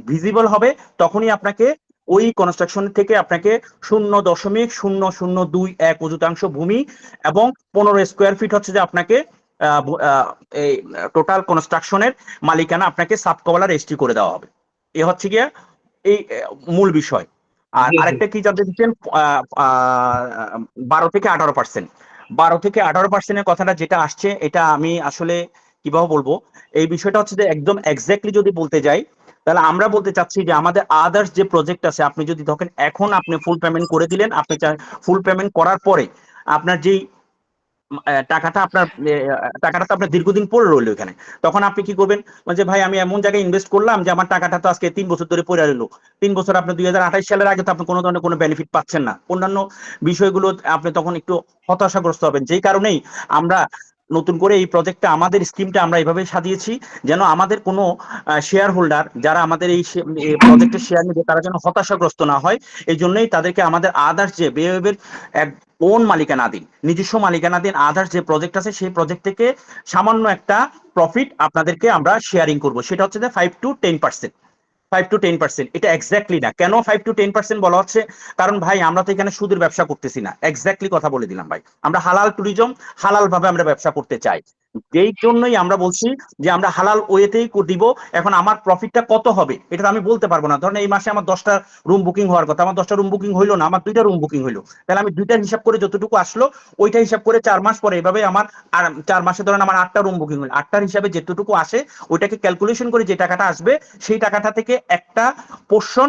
ভিজিবল হবে, তখনই আপনাকে ওই কনস্ট্রাকশন থেকে আপনাকে 0.0021 অযুতাংশ ভূমি এবং 15 স্কোয়ার ফিট হচ্ছে যে আপনাকে এই টোটাল কনস্ট্রাকশনের মালিকানা আপনাকে সাব কবলা রেজিস্ট্রি করে দেওয়া হবে। এ হচ্ছে গিয়ে এই মূল বিষয়। আর জি জি। আরেকটা কি জানতে চাচ্ছেন? 12 থেকে 18%। 12 থেকে 18%-এর কথাটা যেটা আসছে, এটা আমি আসলে কিভাবে বলবো, এই বিষয়টা হচ্ছে যে একদম এক্স্যাক্টলি যদি বলতে যাই, তাহলে আমরা বলতে চাচ্ছি যে আমাদের আদার্স যে প্রজেক্ট আছে, আপনি যদি দেখেন এখন আপনি ফুল পেমেন্ট করে দিলেন, আপনি ফুল পেমেন্ট করার পরে আপনার যেই টাকাটা আপনার টাকাটা তো আপনার দীর্ঘদিন পড়ে রইলো এখানে, তখন আপনি কি করবেন? যে ভাই আমি এমন জায়গায় ইনভেস্ট করলাম যে আমার টাকাটা তো আজকে 3 বছর ধরে পড়ে রইলো। 3 বছর, আপনার 2028 সালের আগে তো আপনি কোনো ধরনের কোনো বেনিফিট পাচ্ছেন না, অন্যান্য বিষয়গুলো আপনি তখন একটু হতাশাগ্রস্ত হবেন। যেই কারণেই আমরা নতুন করে এই প্রজেক্টটা, আমাদের স্কিমটা আমরা এইভাবে সাজিয়েছি যেন আমাদের কোনো শেয়ার হোল্ডার যারা আমাদের এই প্রজেক্টের শেয়ার নেবে তারা যেন হতাশাগ্রস্ত না হয়। এই জন্যই তাদেরকে আমাদের আদার্স যে বেওয়েবের এক ওন মালিকানাধীন, নিজস্ব মালিকানাধীন আদার্স যে প্রজেক্ট আছে, সেই প্রজেক্ট থেকে সামান্য একটা প্রফিট আপনাদেরকে আমরা শেয়ারিং করব। সেটা হচ্ছে যে 5 to 10%। 5 to 10%, এটা এক্স্যাক্টলি না। কেন 5 to 10% বলা হচ্ছে? কারণ ভাই আমরা তো এখানে সুদের ব্যবসা করতেছি না, এক্স্যাক্টলি কথা বলে দিলাম ভাই। আমরা হালাল ট্যুরিজম, হালাল ভাবে আমরা ব্যবসা করতে চাই। যেই জন্যই আমরা বলছি যে আমরা হালাল ওয়েতেই দিব। এখন আমার প্রফিটটা কত হবে এটা তো আমি বলতে পারবো না। ধরেন এই মাসে আমার 10টা রুম বুকিং হওয়ার কথা, আমার 10টা রুম বুকিং হইলো না, আমার 2টা রুম বুকিং হইলো, তাহলে আমি 2টার হিসাব করে যতটুকু আসলো ওইটা হিসাব করে 4 মাস পরে এভাবে আমার, আর 4 মাসে ধরেন আমার 8টা রুম বুকিং হলো, 8টার হিসাবে যেটুকু আসে ওইটাকে ক্যালকুলেশন করে যে টাকাটা আসবে, সেই টাকাটা থেকে একটা পোর্শন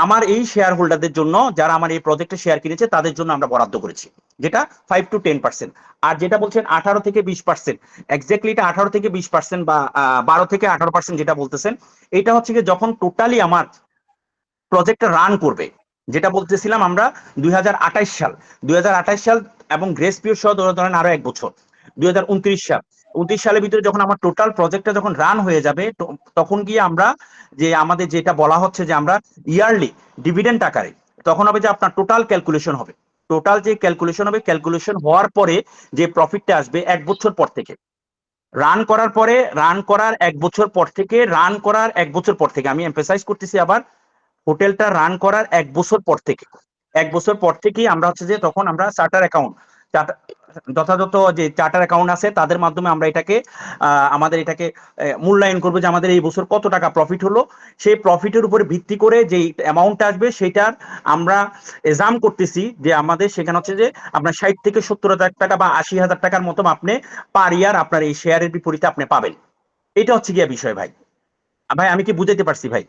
আমার এই শেয়ার হোল্ডারদের জন্য, যারা আমার এই প্রজেক্টে শেয়ার কিনেছে তাদের জন্য আমরা বরাদ্দ করেছি, যেটা 5 to 10%। আর যেটা বলছেন 18 থেকে 20%, এক্স্যাক্টলি এটা 18 থেকে 20% বা 12 থেকে 18% যেটা বলতেছেন, এটা হচ্ছে কি যখন টোটালি আমার প্রজেক্টটা রান করবে। যেটা বলতেছিলাম আমরা 2028 সাল, 2028 সাল এবং গ্রেস পিরিয়ড সহ ধরেন আরো 1 বছর, 2029 সাল। 29 সালের ভিতরে যখন আমার টোটাল প্রজেক্টটা যখন রান হয়ে যাবে, তখন গিয়ে আমরা যে আমাদের যেটা বলা হচ্ছে যে আমরা ইয়ারলি ডিভিডেন্ড আকারে, তখন হবে যে আপনার টোটাল ক্যালকুলেশন হবে। টোটাল যে ক্যালকুলেশন হবে, ক্যালকুলেশন হওয়ার পরে যে প্রফিটটা আসবে 1 বছর পর থেকে, রান করার পরে, রান করার 1 বছর পর থেকে, রান করার 1 বছর পর থেকে, আমি এমফেসাইজ করতেছি আবার, হোটেলটা রান করার 1 বছর পর থেকে, 1 বছর পর থেকেই আমরা হচ্ছে যে তখন আমরা চার্টার অ্যাকাউন্ট, যথাযথ যে চার্টার অ্যাকাউন্ট আছে তাদের মাধ্যমে আমরা এটাকে আমাদের এটাকে মূল্যায়ন করবো যে আমাদের এই বছর কত টাকা প্রফিট হলো। সেই প্রফিটের উপরে ভিত্তি করে যে অ্যামাউন্টটা আসবে সেটার আমরা এজাম করতেছি যে আমাদের সেখানে হচ্ছে যে আপনার 60 থেকে 70,000 টাকা বা 80,000 টাকার মতো আপনি পার ইয়ার আপনার এই শেয়ারের বিপরীতে আপনি পাবেন। এটা হচ্ছে গিয়ে বিষয় ভাই। ভাই আমি কি বুঝাইতে পারছি ভাই?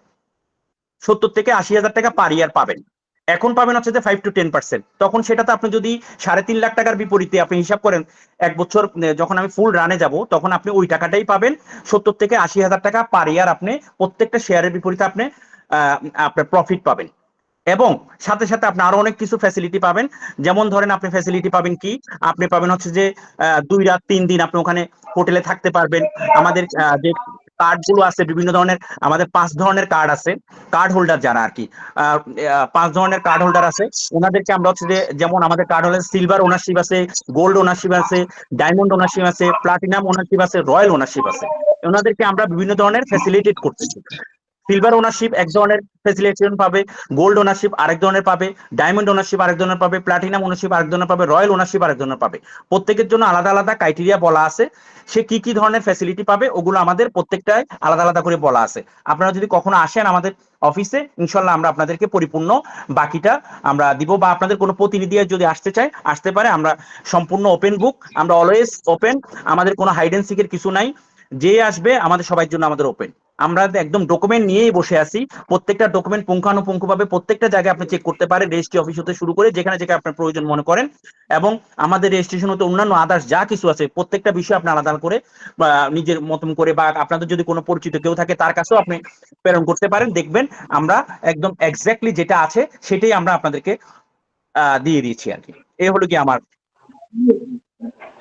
70 থেকে 80,000 টাকা পার ইয়ার পাবেন। এখন পাবেন হচ্ছে যে 5 to 10%। তখন সেটাতে আপনি যদি 3.5 লাখ টাকার বিপরীতে আপনি হিসাব করেন এক বছর যখন আমি ফুল রানে যাব তখন আপনি ওই টাকাটাই পাবেন। 70 থেকে 80,000 টাকা পার ইয়ার আপনি প্রত্যেকটা শেয়ারের বিপরীতে আপনি আপনার প্রফিট পাবেন। এবং সাথে সাথে আপনি আরো অনেক কিছু ফ্যাসিলিটি পাবেন। যেমন ধরেন আপনি ফ্যাসিলিটি পাবেন কি, আপনি পাবেন হচ্ছে যে 2 রাত 3 দিন আপনি ওখানে হোটেলে থাকতে পারবেন। আমাদের যে কার্ড গুলো আছে বিভিন্ন ধরনের, আমাদের 5 ধরনের কার্ড আছে, কার্ড হোল্ডার যারা আর কি 5 ধরনের কার্ড হোল্ডার আছে। ওনাদেরকে আমরা হচ্ছে যে যেমন আমাদের কার্ড হোল্ডার সিলভার ওনারশিপ আছে, গোল্ড ওনারশিপ আছে, ডায়মন্ড ওনারশিপ আছে, প্লাটিনাম ওনারশিপ আছে, রয়্যাল ওনারশিপ আছে। ওনাদেরকে আমরা বিভিন্ন ধরনের ফ্যাসিলিটেট করতেছি। সিলভার ওনারশিপ এক ধরনের ফ্যাসিলিটেশন পাবে, গোল্ড ওনারশিপ আরেক ধরনের পাবে, ডায়মন্ড ওনারশিপ আরেক ধরনের পাবে, প্লাটিনাম ওনারশিপ আরেক ধরনের পাবে, রয়্যাল ওনারশিপ আরেক ধরনের পাবে। প্রত্যেকের জন্য আলাদা আলাদা ক্রাইটেরিয়া বলা আছে, সে কি কি ধরনের ফ্যাসিলিটি পাবে ওগুলো আমাদের প্রত্যেকটাই আলাদা আলাদা করে বলা আছে। আপনারা যদি কখনো আসেন আমাদের অফিসে ইনশাল্লাহ আমরা আপনাদেরকে পরিপূর্ণ বাকিটা আমরা দিব, বা আপনাদের কোনো প্রতিনিধি যদি আসতে চায় আসতে পারে। আমরা সম্পূর্ণ ওপেন বুক, আমরা অলওয়েজ ওপেন, আমাদের কোনো হাইড এন্ড সিকের কিছু নাই। যে আসবে আমাদের সবার জন্য আমাদের ওপেন। আমরা একদম ডকুমেন্ট নিয়েই বসে আছি, প্রত্যেকটা ডকুমেন্ট পুঙ্খানুপুঙ্খভাবে প্রত্যেকটা জায়গায় আপনি চেক করতে পারেন, রেজিস্ট্রি অফিস হতে শুরু করে যেখানে যেখানে আপনার প্রয়োজন মনে করেন। এবং আমাদের রেজিস্ট্রেশন হতে অন্যান্য আদার্স যা কিছু আছে প্রত্যেকটা বিষয় আপনি আলাদা করে নিজের মতন করে, বা আপনাদের যদি কোনো পরিচিত কেউ থাকে তার কাছেও আপনি প্রেরণ করতে পারেন। দেখবেন আমরা একদম এক্স্যাক্টলি যেটা আছে সেটাই আমরা আপনাদেরকে দিয়ে দিয়েছি আর কি। এই হলো কি আমার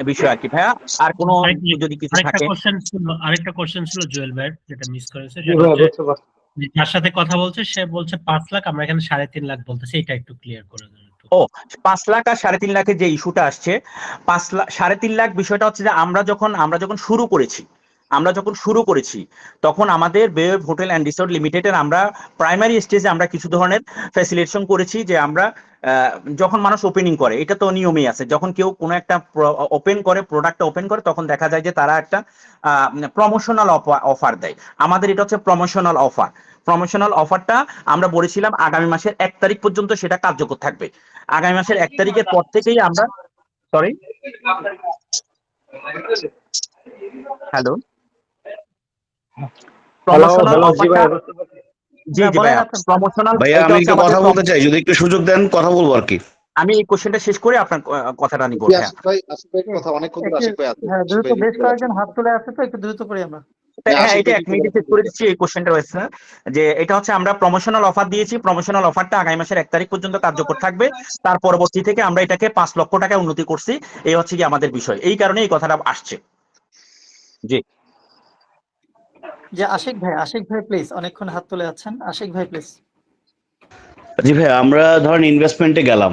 বিষয় আর কি ভাইয়া। আর কোনো যদি কিছু থাকে। আরেকটা কোশ্চেন ছিল জুয়েল ভাই, যেটা মিস করেছে, জি সেটা ভাইয়া, হচ্ছে বুঝতে পারছি। যার সাথে কথা বলছে সে বলছে 5 লাখ, আমরা এখানে 3.5 লাখ বলতেছি, এটা একটু ক্লিয়ার করে দেন একটু। ও 5 লাখ আর 3.5 লাখের যে ইস্যুটা আসছে, 5 লাখ 3.5 লাখ বিষয়টা হচ্ছে যে আমরা যখন শুরু করেছি তখন আমাদের বেওয়েভ হোটেল অ্যান্ড রিসোর্ট লিমিটেডের আমরা প্রাইমারি স্টেজে আমরা কিছু ধরনের ফ্যাসিলিটেশন করেছি। যে আমরা যখন মানুষ ওপেনিং করে, এটা তো নিয়মেই আছে, যখন কেউ কোনো একটা ওপেন করে, প্রোডাক্টটা ওপেন করে, তখন দেখা যায় যে তারা একটা প্রমোশনাল অফার দেয়। আমাদের এটা হচ্ছে প্রমোশনাল অফার। প্রমোশনাল অফারটা আমরা বলেছিলাম আগামী মাসের 1 তারিখ পর্যন্ত সেটা কার্যকর থাকবে। আগামী মাসের 1 তারিখের পর থেকেই আমরা সরি হ্যালো প্রমোশনাল হ্যালো, জি অফারটা, ভাইয়া, বুঝতে পারছি। জি জি বলেন ভাইয়া, আপনি। প্রমোশনাল ভাইয়া এটা আমি হচ্ছে একটু আমাদের কথা বলতে চাই, যদি একটু সুযোগ দেন কথা বলবো আর কি। আমি এই কোশ্চেনটা শেষ করে আপনার কথাটা নিব। জি, হ্যাঁ আশিক ভাই কথা অনেকক্ষণ ধরে একটু আশিক ভাই আছে। হ্যাঁ, আশিক দ্রুত ভাই বেশ লিখতে কয়েকজন পারছেন। হাত তুলে আসছে, তো একটু দ্রুত করি আমরা। হ্যাঁ, আশিক এটা ভাই 1 লিখতে মিনিটে শেষ পারছেন। করে দিচ্ছি। এই কোশ্চেনটা রয়েছে যে এটা হচ্ছে আমরা প্রমোশনাল অফার দিয়েছি, প্রমোশনাল অফারটা আগামী মাসের 1 তারিখ পর্যন্ত কার্যকর থাকবে। তার পরবর্তী থেকে আমরা এটাকে 5 লক্ষ টাকা উন্নতি করছি। এই হচ্ছে কি আমাদের বিষয়, এই কারণে এই কথাটা আসছে। জি যে আশিক ভাই প্লিজ, অনেকক্ষণ হাত তুলে আছেন, আশিক ভাই প্লিজ। জি ভাই, আমরা ধরেন ইনভেস্টমেন্টে গেলাম,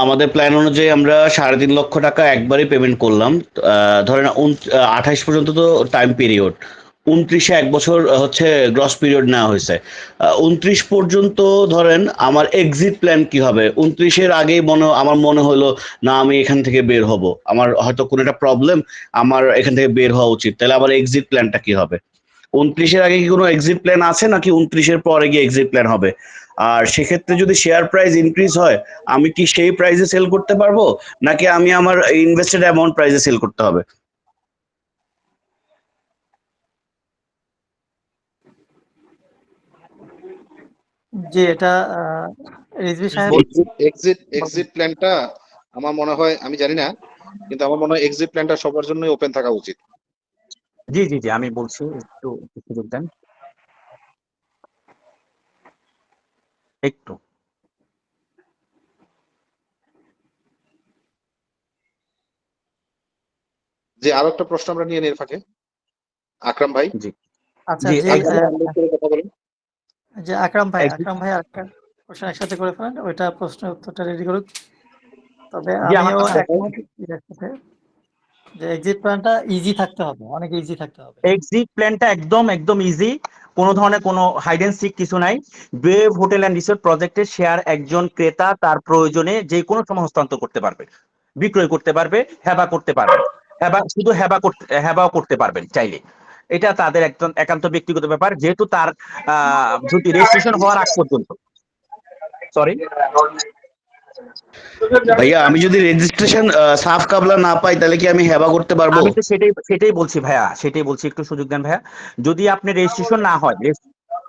আমাদের প্ল্যান অনুযায়ী আমরা 3.5 লক্ষ টাকা একবারই পেমেন্ট করলাম। ধরেন 28 পর্যন্ত তো টাইম পিরিয়ড, 29-এ 1 বছর হচ্ছে গ্রস পিরিয়ড নেওয়া হয়েছে। 29 পর্যন্ত ধরেন আমার এক্সিট প্ল্যান কি হবে? 29-এর আগেই আমার মনে হলো না আমি এখান থেকে বের হব, আমার হয়তো কোনো একটা প্রবলেম, আমার এখান থেকে বের হওয়া উচিত, তাহলে আমার এক্সিট প্ল্যানটা কি হবে? 29-এর আগে কি কোনো এক্সিট প্ল্যান আছে, নাকি 29-এর পরে গিয়ে এক্সিট প্ল্যান হবে? আর সেক্ষেত্রে যদি শেয়ার প্রাইস ইনক্রিজ হয়, আমি কি সেই প্রাইসে সেল করতে পারবো, নাকি আমি আমার ইনভেস্টেড অ্যামাউন্ট প্রাইসে সেল করতে হবে? জি, এটা রিজভী সাহেব। এক্সিট প্ল্যানটা আমার মনে হয়, আমি জানি না, কিন্তু আমার মনে হয় এক্সিট প্ল্যানটা সবার জন্যই ওপেন থাকা উচিত। জি জি জি আমি বলছি, একটু সুযোগ দেন একটু। যে আরো একটা প্রশ্ন আমরা নিয়ে নিয়ে ফাঁকে, আকরাম ভাই। জি আচ্ছা, জি যে কথা বলেন। যে আকরাম ভাই আরেকটা কোশ্চেন একসাথে করে ফেলেন, ওইটা প্রশ্নের উত্তরটা রেডি করুক। তবে জি আমার আমিও একমত এর সাথে যে এক্সিট প্ল্যানটা ইজি থাকতে হবে, অনেক ইজি থাকতে হবে। এক্সিট প্ল্যানটা একদম একদম ইজি, কোনো ধরনের কোনো হাইড এন্ড সিক কিছু নাই। ওয়েভ হোটেল অ্যান্ড রিসোর্ট প্রজেক্টের শেয়ার একজন ক্রেতা তার প্রয়োজনে যে কোনো সময় হস্তান্তর করতে পারবে। বিক্রয় করতে পারবে, হেবা করতে পারবেন, শুধু হেবাও করতে পারবেন চাইলে। এটা তাদের একদম একান্ত ব্যক্তিগত ব্যাপার, যেহেতু তার যদি রেজিস্ট্রেশন হওয়ার আগ পর্যন্ত, সরি ভাইয়া আমি যদি রেজিস্ট্রেশন সাফ কাবলা না পাই তাহলে কি আমি হেবা করতে পারবো? আমি তো সেটাই বলছি ভাইয়া, সেটাই বলছি, একটু সুযোগ দেন ভাইয়া। যদি আপনি রেজিস্ট্রেশন না হয়,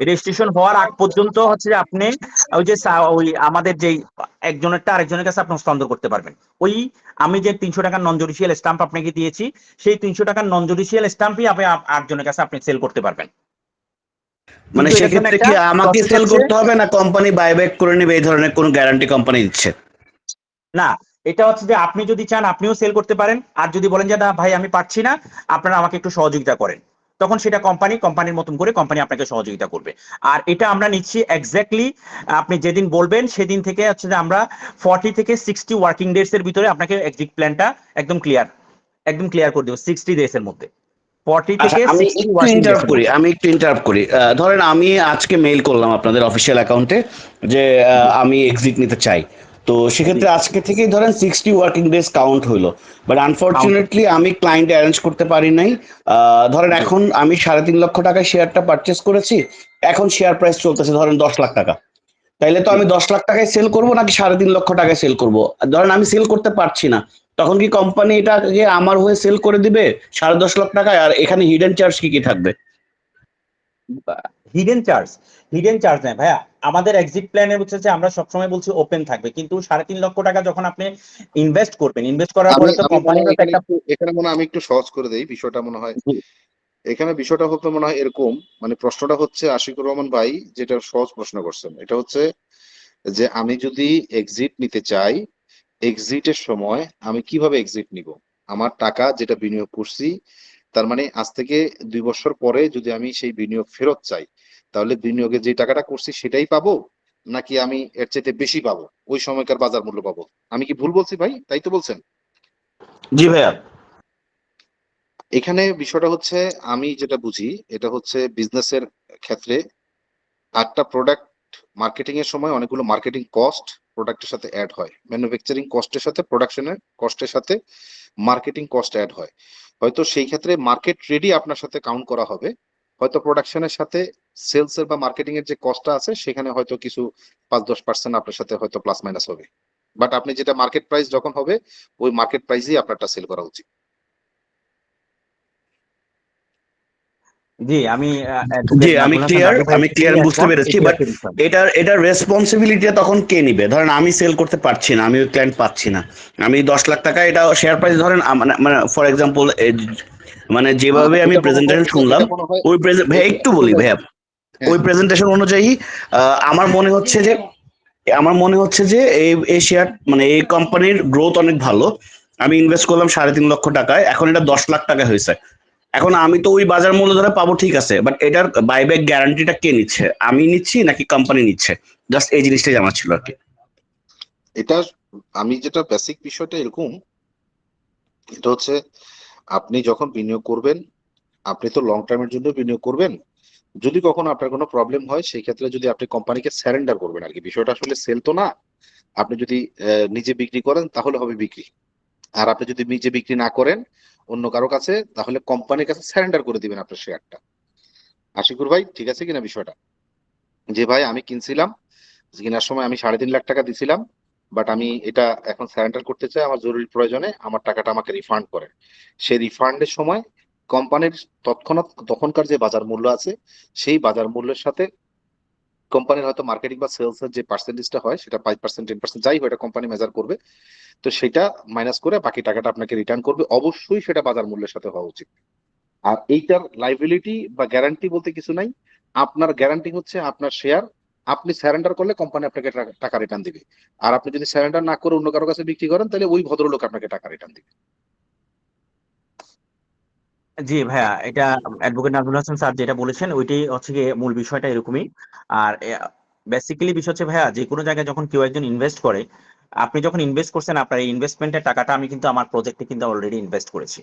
রেজিস্ট্রেশন হওয়ার আগ পর্যন্ত হচ্ছে যে আপনি ওই আমাদের যেই একজনেরটা আরেকজনের কাছে আপনি হস্তান্তর করতে পারবেন। ওই আমি যে 300 টাকার নন জুডিশিয়াল স্ট্যাম্প আপনাকে দিয়েছি, সেই 300 টাকার নন জুডিশিয়াল স্ট্যাম্পই আপনি আরেকজনের কাছে আপনি সেল করতে পারবেন। মানে কিন্তু এটার জন্য সেক্ষেত্রে একটা কি আমাকে প্রসেস সেল হচ্ছে, করতে হবে না কোম্পানি বাইব্যাক করে নেবে, এই ধরনের কোনো গ্যারান্টি কোম্পানি দিচ্ছে? না, এটা হচ্ছে যে আপনি যদি চান আপনিও সেল করতে পারেন, আর যদি বলেন যে না ভাই আমি পারছি না, আপনারা আমাকে একটু সহযোগিতা করেন, তখন সেটা কোম্পানির মতন করে কোম্পানি আপনাকে সহযোগিতা করবে। আর এটা আমরা নিচ্ছি এক্স্যাক্টলি আপনি যেদিন বলবেন সেদিন থেকে হচ্ছে যে আমরা 40 থেকে 60 ওয়ার্কিং ডেজ এর ভিতরে আপনাকে এক্সিট প্ল্যানটা একদম ক্লিয়ার করে দেবো 60 ডেজ এর মধ্যে। 40 আচ্ছা থেকে আমি 60 একটু ওয়ার্কিং ডেজ ইন্টারাপ্ট এর করি, মধ্যে। ধরেন আমি আজকে মেইল করলাম আপনাদের অফিসিয়াল অ্যাকাউন্টে যে জি আমি এক্সিট নিতে চাই, তো জি, সেক্ষেত্রে আজকে থেকেই ধরেন 60 ওয়ার্কিং ডেজ কাউন্ট হইলো, বাট কাউন্ট। আনফরচুনেটলি আমি ক্লায়েন্ট অ্যারেঞ্জ করতে পারি নাই। ধরেন জি এখন আমি 3.5 লক্ষ টাকায় শেয়ারটা পারচেস করেছি, এখন শেয়ার প্রাইস চলতেছে ধরেন 10 লাখ টাকা, তাইলে তো জি আমি 10 লাখ টাকায় সেল করবো নাকি 3.5 লক্ষ টাকায় সেল করবো? ধরেন আমি সেল করতে পারছি না, তখন কি কোম্পানি এটাকে আমার হয়ে সেল করে দিবে 10.5 লাখ টাকায়? আর এখানে হিডেন চার্জ কি কি থাকবে? হিডেন চার্জ নেই ভাইয়া। আমাদের এক্সিট প্ল্যানে হচ্ছে যে আমরা সবসময় বলছি ওপেন থাকবে, কিন্তু 3.5 লক্ষ টাকা যখন আপনি ইনভেস্ট করবেন, ইনভেস্ট করার আমি পরে তো আমি মনে কোম্পানির হয় একটা এখানে মনে হয় আমি একটু সহজ করে দেই বিষয়টা। মনে হয় জি এখানে বিষয়টা হতে মনে হয় এরকম, মানে প্রশ্নটা হচ্ছে আশিকুর রহমান ভাই যেটা সহজ প্রশ্ন করছেন, এটা হচ্ছে যে আমি যদি এক্সিট নিতে চাই, এক্সিটের সময় আমি কিভাবে এক্সিট নিব? আমার টাকা যেটা বিনিয়োগ করছি, তার মানে আজ থেকে 2 বছর পরে যদি আমি সেই বিনিয়োগ ফেরত চাই, তাহলে বিনিয়োগে যে টাকাটা করছি সেটাই পাবো, নাকি আমি এর চাইতে বেশি পাবো, ওই সময়কার বাজার মূল্য পাবো? আমি কি ভুল বলছি ভাই? তাই তো বলছেন? জি ভাইয়া। এখানে বিষয়টা হচ্ছে, আমি যেটা বুঝি এটা হচ্ছে বিজনেসের ক্ষেত্রে একটা প্রোডাক্ট মার্কেটিং এর সময় অনেকগুলো মার্কেটিং কস্ট প্রোডাক্টের সাথে অ্যাড হয়, ম্যানুফ্যাকচারিং কস্টের সাথে প্রোডাকশনের কস্টের সাথে মার্কেটিং কস্ট অ্যাড হয়। হয়তো সেই ক্ষেত্রে মার্কেট রেডি আপনার সাথে কাউন্ট করা হবে, হয়তো প্রোডাকশনের সাথে সেলস এর বা মার্কেটিং এর যে কস্টটা আছে সেখানে হয়তো কিছু 5-10% আপনার সাথে হয়তো প্লাস মাইনাস হবে, বাট আপনি যেটা মার্কেট প্রাইস যখন হবে ওই মার্কেট প্রাইসেই আপনারটা সেল করা উচিত। জি আমি জি অ্যাডভোকেট আমি নাজমুল হাসান ক্লিয়ার, রাজু আমি ভাইয়ের ক্লিয়ার, সাথেই বুঝতে একমত পেরেছি, এটি বাট একটা বিষয়। এটার রেসপন্সিবিলিটিটা তখন কে নিবে? ধরেন আমি সেল করতে পারছি না, আমি ক্লায়েন্ট পাচ্ছি না, আমি 10 লাখ টাকা এটা শেয়ার প্রাইস ধরেন মানে মানে ফর এক্সাম্পল মানে যেভাবে আমি এটা মনে হয় প্রেজেন্টেশন শুনলাম, এটা মনে হয় ওই ভাইয়া একটু বলি ভাইয়া, হ্যাঁ ওই প্রেজেন্টেশন অনুযায়ী আমার মনে হচ্ছে যে এই শেয়ার মানে এই কোম্পানির গ্রোথ অনেক ভালো। আমি ইনভেস্ট করলাম 3.5 লক্ষ টাকায়, এখন এটা 10 লাখ টাকা হয়েছে। এখন আমি তো ওই বাজার মূল্য ধরে পাবো, ঠিক আছে, বাট এটার বাইব্যাক গ্যারান্টিটা কে নিচ্ছে? আমি নিচ্ছি নাকি কোম্পানি নিচ্ছে? জাস্ট এই জিনিসটাই জানার ছিল আর কি। এটা আমি যেটা বেসিক বিষয়টা এরকম, এটা হচ্ছে আপনি যখন বিনিয়োগ করবেন, আপনি তো লং টার্মের জন্য বিনিয়োগ করবেন। যদি কখনো আপনার কোনো প্রবলেম হয় সেই ক্ষেত্রে যদি আপনি কোম্পানিকে স্যারেন্ডার করবেন আর কি, বিষয়টা আসলে সেল তো না। আপনি যদি নিজে বিক্রি করেন তাহলে হবে বিক্রি, আর আপনি যদি নিজে বিক্রি না করেন অন্য কারো কাছে, তাহলে কোম্পানির কাছে স্যারেন্ডার করে দিবেন আপনার শেয়ারটা। আশিকুর ভাই ঠিক আছে কিনা বিষয়টা? যে ভাই আমি কিনছিলাম, কেনার সময় আমি 3.5 লাখ টাকা দিছিলাম, বাট আমি এটা এখন স্যারেন্ডার করতে চাই, আমার জরুরি প্রয়োজনে আমার টাকাটা আমাকে রিফান্ড করে। সেই রিফান্ডের সময় কোম্পানির তৎক্ষণাৎ তখনকার যে বাজার মূল্য আছে সেই বাজার মূল্যের সাথে কোম্পানির হয়তো মার্কেটিং বা সেলস এর যে পার্সেন্টেজটা হয় সেটা 5% 10% যাই হয় এটা কোম্পানি মেজার করবে, তো সেটা মাইনাস করে বাকি টাকাটা আপনাকে রিটার্ন করবে। অবশ্যই সেটা বাজার মূল্যের সাথে হওয়া উচিত। আর এইটার লাইবিলিটি বা গ্যারান্টি বলতে কিছু নাই, আপনার গ্যারান্টি হচ্ছে আপনার শেয়ার, আপনি স্যারেন্ডার করলে কোম্পানি আপনাকে টাকা রিটার্ন দিবে, আর আপনি যদি স্যারেন্ডার না করে অন্য কারো কাছে বিক্রি করেন তাহলে ওই ভদ্রলোক আপনাকে টাকা রিটার্ন দিবে। জি ভাইয়া, এটা অ্যাডভোকেট নাজমুল হাসান স্যার যেটা বলেছেন ওইটাই হচ্ছে গিয়ে মূল বিষয়টা এরকমই। আর বেসিক্যালি বিষয় হচ্ছে ভাইয়া, যে কোনো জায়গায় যখন কেউ একজন ইনভেস্ট করে, আপনি যখন ইনভেস্ট করছেন আপনার এই ইনভেস্টমেন্টের টাকাটা আমি কিন্তু আমার প্রজেক্টে কিন্তু অলরেডি ইনভেস্ট করেছি।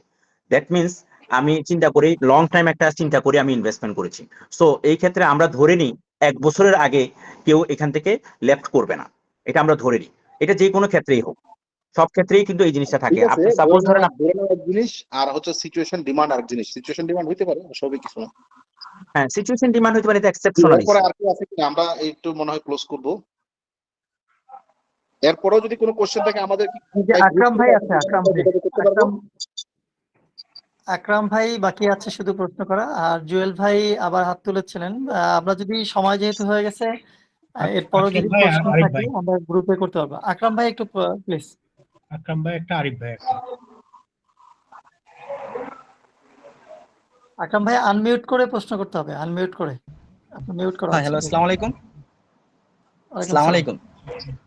দ্যাট মিনস আমি চিন্তা করি লং টাইম একটা চিন্তা করি আমি ইনভেস্টমেন্ট করেছি। সো এই ক্ষেত্রে আমরা ধরে নিই 1 বছরের আগে কেউ এখান থেকে লেফট করবে না, এটা আমরা ধরে নিই, এটা যে কোনো ক্ষেত্রেই হোক। সব ক্ষেত্রেই কিন্তু এই জিনিসটা থাকে। ঠিক আছে, আপনি সাপোজ ধরেন ধরে নেওয়া এক জিনিস আর হচ্ছে সিচুয়েশন ডিমান্ড আরেক জিনিস। সিচুয়েশন ডিমান্ড হইতে পারে, সবই কিছু না। হ্যাঁ, সিচুয়েশন ডিমান্ড হতে পারে, এটা এক্সেপশনাল এরপরে ইস্যু। আর কি আছে কিনা আমরা একটু মনে হয় ক্লোজ করব। এরপরেও যদি কোনো কোশ্চেন থাকে আমাদের কি যে আকরাম ভাই আছে, আকরাম ভাই, করতে পারবো। আকরাম ভাই বাকি আছে শুধু প্রশ্ন করা, আর জুয়েল ভাই আবার হাত তুলেছিলেন। আমরা যদি সময় যেহেতু হয়ে গেছে, এরপরও আকরাম যদি ভাই আর প্রশ্ন আরিফ থাকে ভাই। আমরা গ্রুপে করতে পারবো। আকরাম ভাই একটু প্লিজ। আকরাম ভাই একটা, আরিফ ভাই একটা। আকরাম ভাই আনমিউট করে প্রশ্ন করতে হবে, আনমিউট করে। আপনি মিউট করা হ্যাঁ, আছে। হ্যালো, আসসালামু আলাইকুম। ওয়ালাইকুম আসসালামু সালাম। আলাইকুম।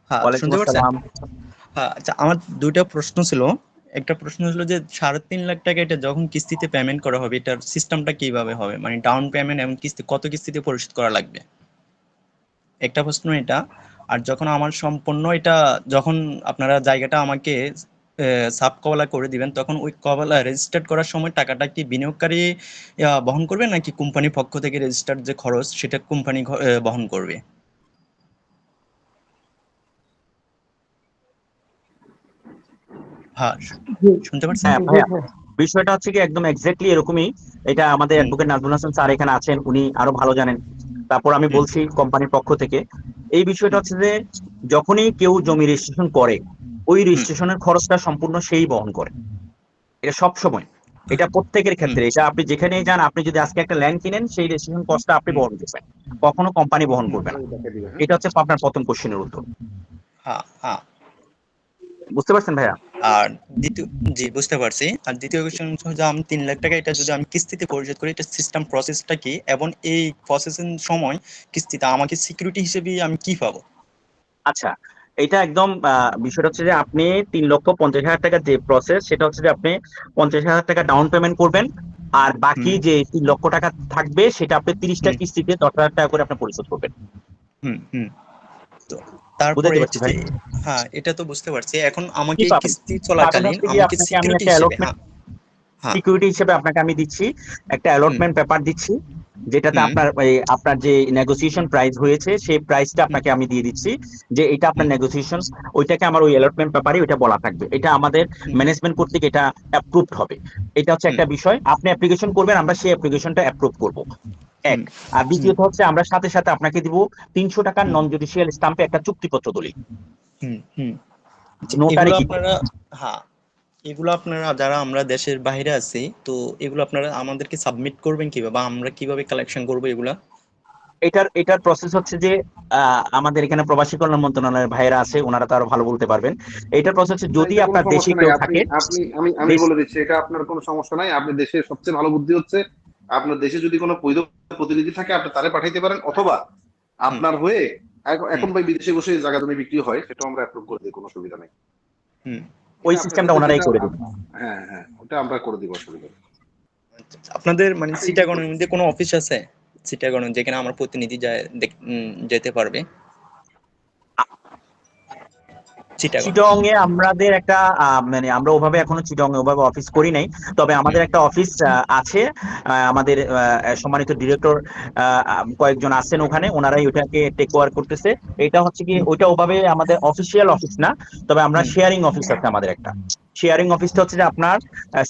হ্যাঁ, ওয়ালাইকুম শুনতে পাচ্ছেন? আসসালাম। হ্যাঁ, আচ্ছা, আমার দুইটা প্রশ্ন ছিল। একটা প্রশ্ন ছিল যে 3.5 লাখ টাকা এটা যখন কিস্তিতে পেমেন্ট করা হবে, এটার সিস্টেমটা কিভাবে হবে, মানে ডাউন পেমেন্ট এবং কিস্তি কত কিস্তিতে পরিশোধ করা লাগবে, একটা প্রশ্ন এটা। আর যখন আমার সম্পূর্ণ এটা, যখন আপনারা জায়গাটা আমাকে সাব কবলা করে দিবেন, তখন ওই কবলা রেজিস্টার করার সময় টাকাটা কি বিনিয়োগকারী বহন করবে, নাকি কোম্পানির পক্ষ থেকে রেজিস্টার যে খরচ সেটা কোম্পানি বহন করবে? হ্যাঁ, শুনতে পাচ্ছেন? হ্যাঁ ভাইয়া, বিষয়টা হচ্ছে কি একদম এক্স্যাক্টলি এরকমই। এটা আমাদের অ্যাডভোকেট নাজমুল হাসান স্যার এখানে আছেন, উনি আরো ভালো জানেন। তারপর আমি বলছি কোম্পানির পক্ষ থেকে, এই বিষয়টা হচ্ছে যে যখনই কেউ জমি রেজিস্ট্রেশন করে, ওই রেজিস্ট্রেশনের খরচটা সম্পূর্ণ সেই বহন করে। এটা সব সময়, এটা প্রত্যেকের ক্ষেত্রে। এটা আপনি যেখানেই যান, আপনি যদি আজকে একটা ল্যান্ড কিনেন, সেই রেজিস্ট্রেশন কস্টটা আপনি বহন করবেন, কখনো কোম্পানি বহন করবে না। এটা হচ্ছে আপনার প্রথম কোশ্চেনের উত্তর। হ্যাঁ, হ্যাঁ। বুঝতে পারছেন ভাইয়া? আর দ্বিতীয়, জি বুঝতে পারছি। আর দ্বিতীয় কোশ্চেন হচ্ছে আমি 3 লাখ টাকা এটা যদি আমি কিস্তিতে পরিশোধ করি, এটা সিস্টেম প্রসেসটা কি, এবং এই প্রসেসিং সময় কিস্তিতে আমাকে সিকিউরিটি হিসেবে আমি কি পাবো? আচ্ছা, এটা একদম বিষয়টা হচ্ছে যে আপনি 3,50,000 টাকা যে প্রসেস, সেটা হচ্ছে যে আপনি 50,000 টাকা ডাউন পেমেন্ট করবেন, আর বাকি যে 3 লক্ষ টাকা থাকবে সেটা আপনি 30টা কিস্তিতে 10,000 টাকা করে আপনি পরিশোধ করবেন। হুম হুম তো তারপরে বুঝতে পারছি হচ্ছে ভাই। যে, হ্যাঁ এটা তো বুঝতে পারছি। এখন আমাকে কি এই পাবেন? কিস্তি পাবেন চলাকালীন হচ্ছে কি আমাকে আপনাকে আমি সিকিউরিটি একটা হিসেবে, অ্যালটমেন্ট, হ্যাঁ হ্যাঁ সিকিউরিটি হিসেবে আপনাকে আমি দিচ্ছি একটা অ্যালটমেন্ট পেপার দিচ্ছি, যেটাতে হুম আপনার যে নেগোসিয়েশন প্রাইস হয়েছে সেই প্রাইসটা আপনাকে আমি দিয়ে দিচ্ছি, যে এটা আপনার নেগোসিয়েশন, ওইটাকে আমার ওই অ্যালটমেন্ট পেপারে ওইটা বলা থাকবে। এটা আমাদের ম্যানেজমেন্ট কর্তৃক এটা অ্যাপ্রুভড হবে। এটা হচ্ছে একটা বিষয়। আপনি অ্যাপ্লিকেশন করবেন, আমরা সেই অ্যাপ্লিকেশনটা অ্যাপ্রুভ করব, এক। আর দ্বিতীয়ত হচ্ছে আমরা সাথে সাথে আপনাকে দিব 300 টাকার নন জুডিশিয়াল স্ট্যাম্পে একটা চুক্তিপত্র দলিল। হুম হুম নোটারি এগুলো কি আপনারা, হ্যাঁ এগুলো আপনারা যারা আমরা দেশের বাইরে আছি, তো এগুলো আপনারা আমাদেরকে সাবমিট করবেন কিভাবে, বা আমরা কিভাবে কালেকশন করবো এগুলা? এটার প্রসেস হচ্ছে যে আমাদের এখানে প্রবাসী কল্যাণ মন্ত্রণালয়ের ভাইয়েরা আছে, ওনারা তো আরো ভালো বলতে পারবেন। এটার প্রসেস হচ্ছে যদি এটা কোনো আপনার দেশে সমস্যা নাই। কেউ আপনি থাকে, আপনি আমি আমি বলে দিচ্ছি, এটা আপনার কোনো সমস্যা নাই। আপনি দেশের সবচেয়ে ভালো বুদ্ধি হচ্ছে আপনার দেশে যদি কোনো বৈধ প্রতিনিধি থাকে আপনি তারে পাঠাইতে পারেন, অথবা আপনার হয়ে এখন ভাই বিদেশে বসে জায়গা জমি বিক্রি হয়, সেটা আমরা অ্যাপ্রুভ করে দিই, কোনো সুবিধা নেই। ওই সিস্টেমটা ওনারাই করে দেবেন। হ্যাঁ হ্যাঁ, ওটা আমরা করে দিব, অসুবিধা নেই। আপনাদের মানে চিটাগংয়ের মধ্যে কোনো অফিস আছে চিটাগং, যেখানে আমার প্রতিনিধি যায় যেতে পারবে? চিটং এ আমাদের একটা মানে আমরা ওভাবে এখনো চিটং এ ওভাবে অফিস করি নাই, তবে আমাদের একটা অফিস আছে। আমাদের সম্মানিত ডিরেক্টর কয়েকজন আছেন ওখানে, ওনারাই ওটাকে টেক ওভার করতেছে। এটা হচ্ছে কি ওইটা ওভাবে আমাদের অফিসিয়াল অফিস না, তবে আমরা শেয়ারিং অফিস আছে আমাদের একটা। শেয়ারিং অফিসটা হচ্ছে যে আপনার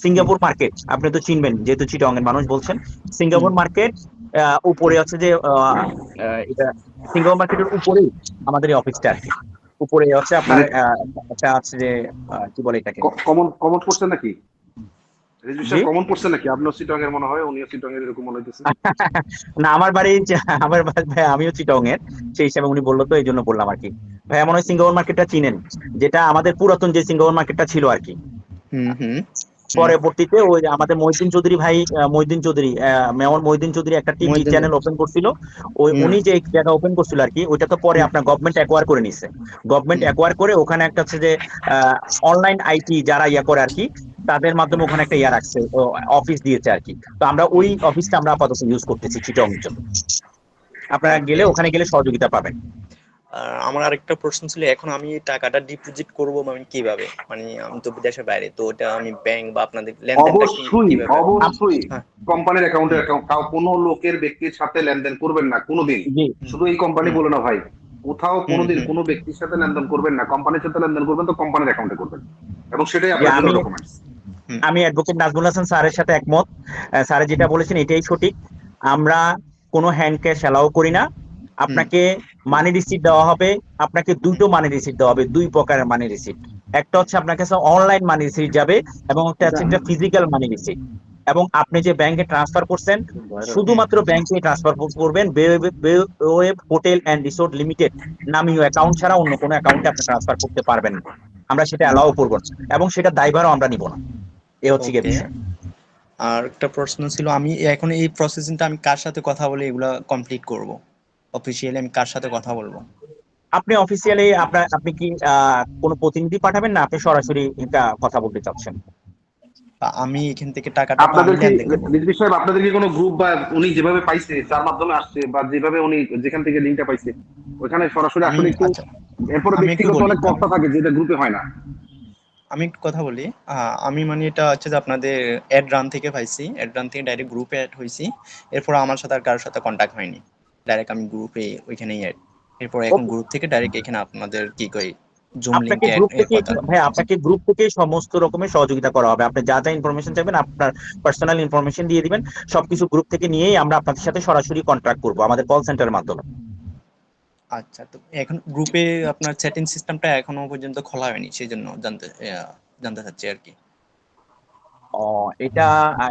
সিঙ্গাপুর মার্কেট, আপনি তো চিনবেন যেহেতু চিটং এর মানুষ বলছেন। সিঙ্গাপুর মার্কেট উপরে হচ্ছে যে এটা সিঙ্গাপুর মার্কেটের উপরেই আমাদের এই অফিসটা আর কি। উপরে হচ্ছে আপনার একটা আছে যে কি বলে এটাকে, কমন পড়ছে নাকি, রেজিস্টার কমন পড়ছে নাকি? আপনার চিটং এর মনে হয়, উনিও চিটং এর, এরকম মনে হইতেছে। না আমার বাড়ি ভাই আমিও চিটং এর, সেই হিসাবে উনি বললো তো এই জন্য বললাম আর কি। ভাইয়া মনে হয় সিঙ্গাপুর মার্কেটটা চিনেন, যেটা আমাদের পুরাতন যে সিঙ্গাপুর মার্কেটটা ছিল আর কি। পরবর্তীতে ওই আমাদের মহিউদ্দিন চৌধুরী ভাই, মেয়র মহিউদ্দিন চৌধুরী একটা টিভি চ্যানেল ওপেন করছিল, ওই উনি যে জায়গা ওপেন করছিল আর কি, ওইটা তো পরে আপনার গভর্নমেন্ট অ্যাকোয়ার করে নিছে। গভর্নমেন্ট অ্যাকোয়ার করে ওখানে একটা হচ্ছে যে অনলাইন আইটি যারা ইয়া করে আর কি, তাদের মাধ্যমে ওখানে একটা ইয়া রাখছে, অফিস দিয়েছে আর কি। তো আমরা ওই অফিসটা আমরা আপাতত ইউজ করতেছি চিটং এর জন্য। আপনারা গেলে ওখানে গেলে সহযোগিতা পাবেন। আমার আরেকটা প্রশ্ন ছিল, এখন আমি এই টাকাটা ডিপোজিট করবো মানে কিভাবে, মানে আমি তো দেশের বাইরে, তো ওটা আমি ব্যাংক বা আপনাদের লেনদেনটা কিভাবে? অবশ্যই কোম্পানির অ্যাকাউন্টে, কোনো লোকের ব্যক্তির সাথে লেনদেন করবেন না কোনোদিন, শুধু এই কোম্পানি বলে না ভাই, কোথাও হুম কোনোদিন হুম কোনো ব্যক্তির সাথে লেনদেন করবেন না, কোম্পানির সাথে লেনদেন করবেন তো কোম্পানির অ্যাকাউন্টে করবেন, এবং সেটাই যে আপনার জন্য আমি ডকুমেন্টস। হুম আমি অ্যাডভোকেট নাজমুল হাসান স্যারের সাথে একমত। স্যার যেটা বলেছেন এটাই সঠিক। আমরা কোনো হ্যান্ড ক্যাশ অ্যালাউ করি না। হুম আপনাকে মানি রিসিট দেওয়া হবে, আপনাকে দুটো মানি রিসিট দেওয়া হবে, দুই প্রকারের মানি রিসিট। একটা হচ্ছে আপনার কাছে অনলাইন মানি রিসিট যাবে, এবং একটা হচ্ছে একটা ফিজিক্যাল মানি রিসিট। এবং আপনি যে ব্যাংকে ট্রান্সফার করছেন হুম শুধুমাত্র ব্যাংকে ট্রান্সফার করবেন, বেওয়েব হোটেল অ্যান্ড রিসোর্ট লিমিটেড নামীয় অ্যাকাউন্ট ছাড়া অন্য কোনো অ্যাকাউন্টে আপনি ট্রান্সফার করতে পারবেন না। আমরা সেটা অ্যালাউ করবো না, এবং সেটা দায়ভারও আমরা নিব না। এ হচ্ছে গিয়ে ওকে। বিষয়। আর একটা প্রশ্ন ছিল, আমি এখন এই প্রসেসিংটা আমি কার সাথে কথা বলে এগুলা কমপ্লিট করব? অফিসিয়ালি আমি কার সাথে কথা বলবো? আপনি অফিসিয়ালি আপনি কি কোনো প্রতিনিধি পাঠাবেন, না আপনি সরাসরি এটা কথা বলতে চাচ্ছেন? বা আমি এখান থেকে টাকাটা তো আমি আপনাদের কি লেনদেন করবো? রিজভী সাহেব, আপনাদের কি কোনো গ্রুপ বা উনি যেভাবে পাইছে, যার মাধ্যমে আসছে, বা যেভাবে উনি যেখান থেকে লিঙ্কটা পাইছে ওইখানে সরাসরি আমি আসলে একটু, আচ্ছা, এরপরে আমি একটু ব্যক্তিগত বলি অনেক কথা থাকে যেটা গ্রুপে হয় না। আমি একটু কথা বলি। আমি মানে এটা হচ্ছে যে আপনাদের অ্যাড রান থেকে পাইছি, অ্যাড রান থেকে ডাইরেক্ট গ্রুপে অ্যাড হয়েছি। এরপর আমার সাথে আর কারোর সাথে কন্ট্যাক্ট হয়নি, ডাইরেক্ট আমি গ্রুপে ওইখানেই অ্যাড। এরপর এখন গ্রুপ থেকে ডাইরেক্ট এখানে আপনাদের কি কই জুম আপনাকে লিংকে গ্রুপ থেকে কথা। ভাই, আপনাকে গ্রুপ থেকে সমস্ত রকমের সহযোগিতা করা হবে। আপনি যা যা ইনফরমেশন চাইবেন, আপনার পার্সোনাল ইনফরমেশন দিয়ে দিবেন, সবকিছু গ্রুপ থেকে নিয়েই আমরা আপনাদের সাথে সরাসরি কন্ট্যাক্ট করবো আমাদের কল সেন্টারের মাধ্যমে। আচ্ছা, তো এখন গ্রুপে আপনার চ্যাটিং সিস্টেমটা এখনো পর্যন্ত খোলা হয়নি, সেই জন্য জানতে চাচ্ছি আর কি। ও, এটা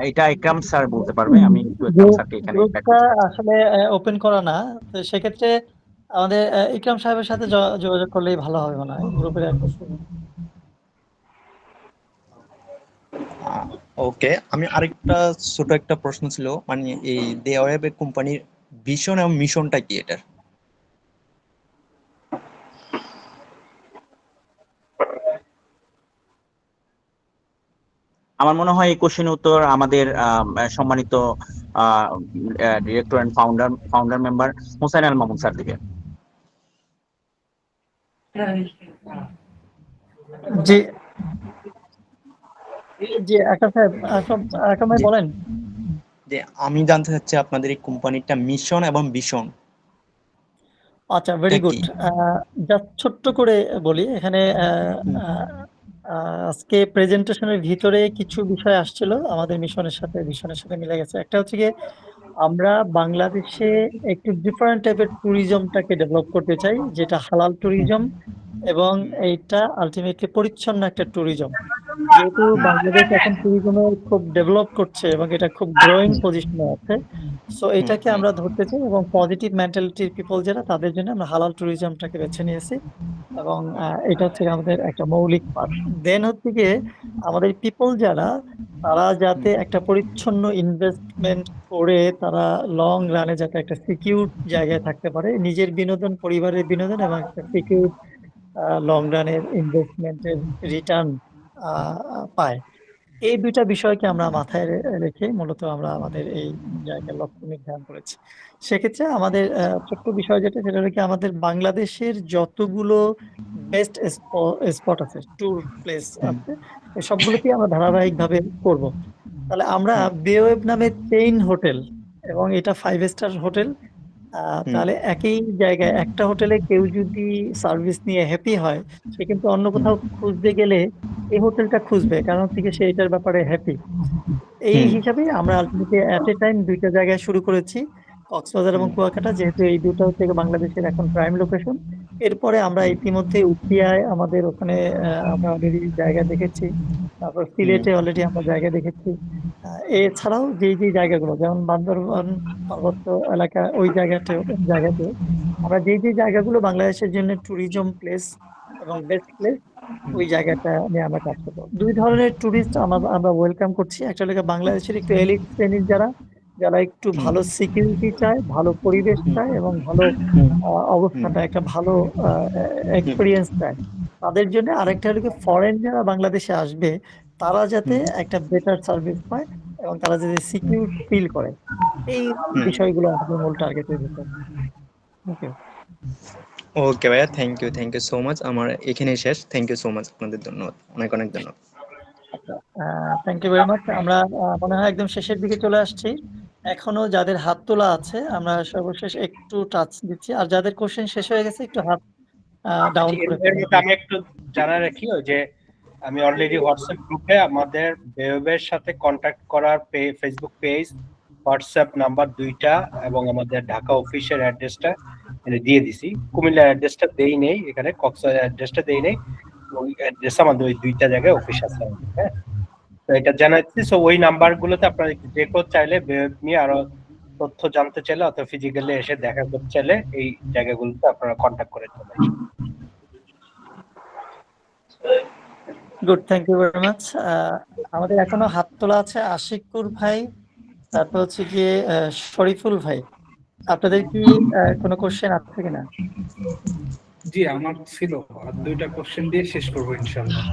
এটা ইকরাম স্যার বলতে পারবে। আমি একটু ইকরাম গ্রুপ স্যারকে এখানে back গ্রুপটা করতে চাচ্ছি। আসলে ওপেন করা না। তো সেক্ষেত্রে আমাদের ইকরাম সাহেবের সাথে যোগাযোগ করলেই ভালো হবে মনে হয়, গ্রুপের অ্যাক্সেস। ওকে, আমি আরেকটা ছোট একটা প্রশ্ন ছিল, মানে এই দেওয়াব কোম্পানির ভিশন এবং মিশনটা কি এটার? আমার মনে হয় এই কোশ্চেনের উত্তর আমাদের সম্মানিত director and founder member Hossain Al Mamun sir দিকে। জি, জি আকরাম সাহেব, আকরাম ভাই জি, বলেন। যে আমি জানতে চাচ্ছি আপনাদের এই কোম্পানিটা মিশন এবং ভিশন আচ্ছা, ভেরি কি? গুড। জাস্ট ছোট্ট করে বলি এখানে। হুম আহ, আজকে প্রেজেন্টেশনের ভিতরে কিছু বিষয় আসছিল আমাদের মিশনের সাথে ভিশনের সাথে মিলে গেছে। একটা হচ্ছে গিয়ে আমরা বাংলাদেশে একটু ডিফারেন্ট টাইপের ট্যুরিজমটাকে ডেভেলপ করতে চাই, যেটা হালাল হুম ট্যুরিজম, এবং হুম এইটা আলটিমেটলি পরিচ্ছন্ন একটা ট্যুরিজম। যেহেতু বাংলাদেশ এখন ট্যুরিজমে খুব ডেভেলপ করছে এবং এটা খুব গ্রোয়িং হুম পজিশনে আছে, সো হুম এটাকে হুম আমরা ধরতে চাই, এবং পজিটিভ মেন্টালিটির পিপল যারা, তাদের জন্য আমরা হালাল ট্যুরিজমটাকে বেছে নিয়েছি। এবং এটা হচ্ছে আমাদের একটা মৌলিক পার্ট। দেন হচ্ছে গিয়ে আমাদের পিপল যারা, তারা যাতে হুম একটা পরিচ্ছন্ন ইনভেস্টমেন্ট করে তারা লং রানে যাতে একটা সিকিউর জায়গায় থাকতে পারে, নিজের বিনোদন, পরিবারের বিনোদন, এবং একটা সিকিউর লং রানের ইনভেস্টমেন্টের রিটার্ন পায়। এই দুইটা বিষয়কে আমরা মাথায় রেখে মূলত আমরা আমাদের এই জায়গায় লক্ষ্য নির্ধারণ করেছি। সেক্ষেত্রে আমাদের ছোট্ট বিষয় যেটা, সেটা হলো কি, আমাদের বাংলাদেশের যতগুলো বেস্ট স্পট আছে, ট্যুর প্লেস হুম আছে, এই সবগুলোকেই আমরা ধারাবাহিকভাবে করব। তাহলে আমরা হুম বেওয়েব নামে চেইন হোটেল, এবং এটা 5 স্টার হোটেল। হুম তাহলে একই জায়গায় একটা হোটেলে কেউ যদি সার্ভিস নিয়ে হ্যাপি হয়, সে কিন্তু অন্য হুম কোথাও খুঁজতে গেলে এই হোটেলটা খুঁজবে, কারণ থেকে সে এটার ব্যাপারে হ্যাপি। এই হুম হিসাবে আমরা আলটিমেটলি অ্যাট এ টাইম দুইটা জায়গায় শুরু করেছি, কক্সবাজার এবং হুম কুয়াকাটা, যেহেতু এই দুটো হচ্ছে বাংলাদেশের এখন প্রাইম লোকেশন। এরপরে আমরা ইতিমধ্যে উখিয়ায় আমাদের ওখানে আমরা অলরেডি জায়গা দেখেছি, তারপর হুম সিলেটে অলরেডি আমরা জায়গা দেখেছি। এছাড়াও যেই যেই জায়গাগুলো, যেমন বান্দরবান পার্বত্য এলাকা, ওই জায়গাতে আমরা যেই যেই জায়গাগুলো বাংলাদেশের জন্য ট্যুরিজম প্লেস এবং বেস্ট প্লেস, ওই জায়গাটা নিয়ে আমরা কাজ করবো। দুই ধরনের ট্যুরিস্ট আমরা ওয়েলকাম করছি। একটা হলো বাংলাদেশের একটু এলিট শ্রেণীর যারা, যারা একটু হুম ভালো সিকিউরিটি চায়, ভালো পরিবেশ হুম চায়, এবং ভালো হুম হুম অবস্থাটা একটা ভালো হুম এক্সপিরিয়েন্স চায়, তাদের জন্য। আরেকটা হলো ফরেন যারা বাংলাদেশে আসবে, তারা যাতে হুম একটা বেটার সার্ভিস পায় এবং তারা যাতে সিকিউর ফিল করে, এই হুম। বিষয়গুলো আমাদের মূল টার্গেটের ভিতর। Thank you. ওকে ভাইয়া, থ্যাংক ইউ সো মাচ। আমার এখানেই শেষ। থ্যাংক ইউ সো মাচ, আপনাদের ধন্যবাদ, অনেক অনেক ধন্যবাদ। Thank you very much. আমরা মনে হয় একদম শেষের দিকে চলে আসছি। এখনো যাদের হাত তোলা আছে আমরা সর্বশেষ একটু টাচ দিচ্ছি, আর যাদের কোশ্চেন শেষ হয়ে গেছে একটু হাত ডাউন করে এর ফেলুন মধ্যে আমি একটু জানা রাখি, ওই যে আমি অলরেডি হোয়াটসঅ্যাপ গ্রুপে আমাদের বেওবের সাথে কন্ট্যাক্ট করার ফেসবুক পেজ, হোয়াটসঅ্যাপ নাম্বার দুইটা এবং আমাদের ঢাকা অফিসের অ্যাড্রেসটা দিয়ে দিছি। কুমিল্লার অ্যাড্রেসটা দেই নেই, এখানে কক্সবাজার অ্যাড্রেসটা দেই নেই। ওই অ্যাড্রেস আমাদের ওই দুইটা জায়গায় অফিস আছে আমাদের, হ্যাঁ। তো এটা জানাচ্ছি, সো ওই নাম্বারগুলোতে আপনারা যে কেউ চাইলে বেওব নিয়ে আরো তথ্য জানতে চাইলে অথবা ফিজিক্যালি এসে দেখা করতে চাইলে এই জায়গাগুলোতে আপনারা কন্ট্যাক্ট করে চলে আসবেন। Good, thank you very much. আমাদের এখনো হাত তোলা আছে আশিকুর ভাই, তারপর হচ্ছে গিয়ে শরীফুল ভাই। আপনাদের কি কোনো কোশ্চেন আছে কিনা? জি, আমার ছিল, আর দুইটা কোশ্চেন দিয়ে শেষ করবো ইনশাআল্লাহ।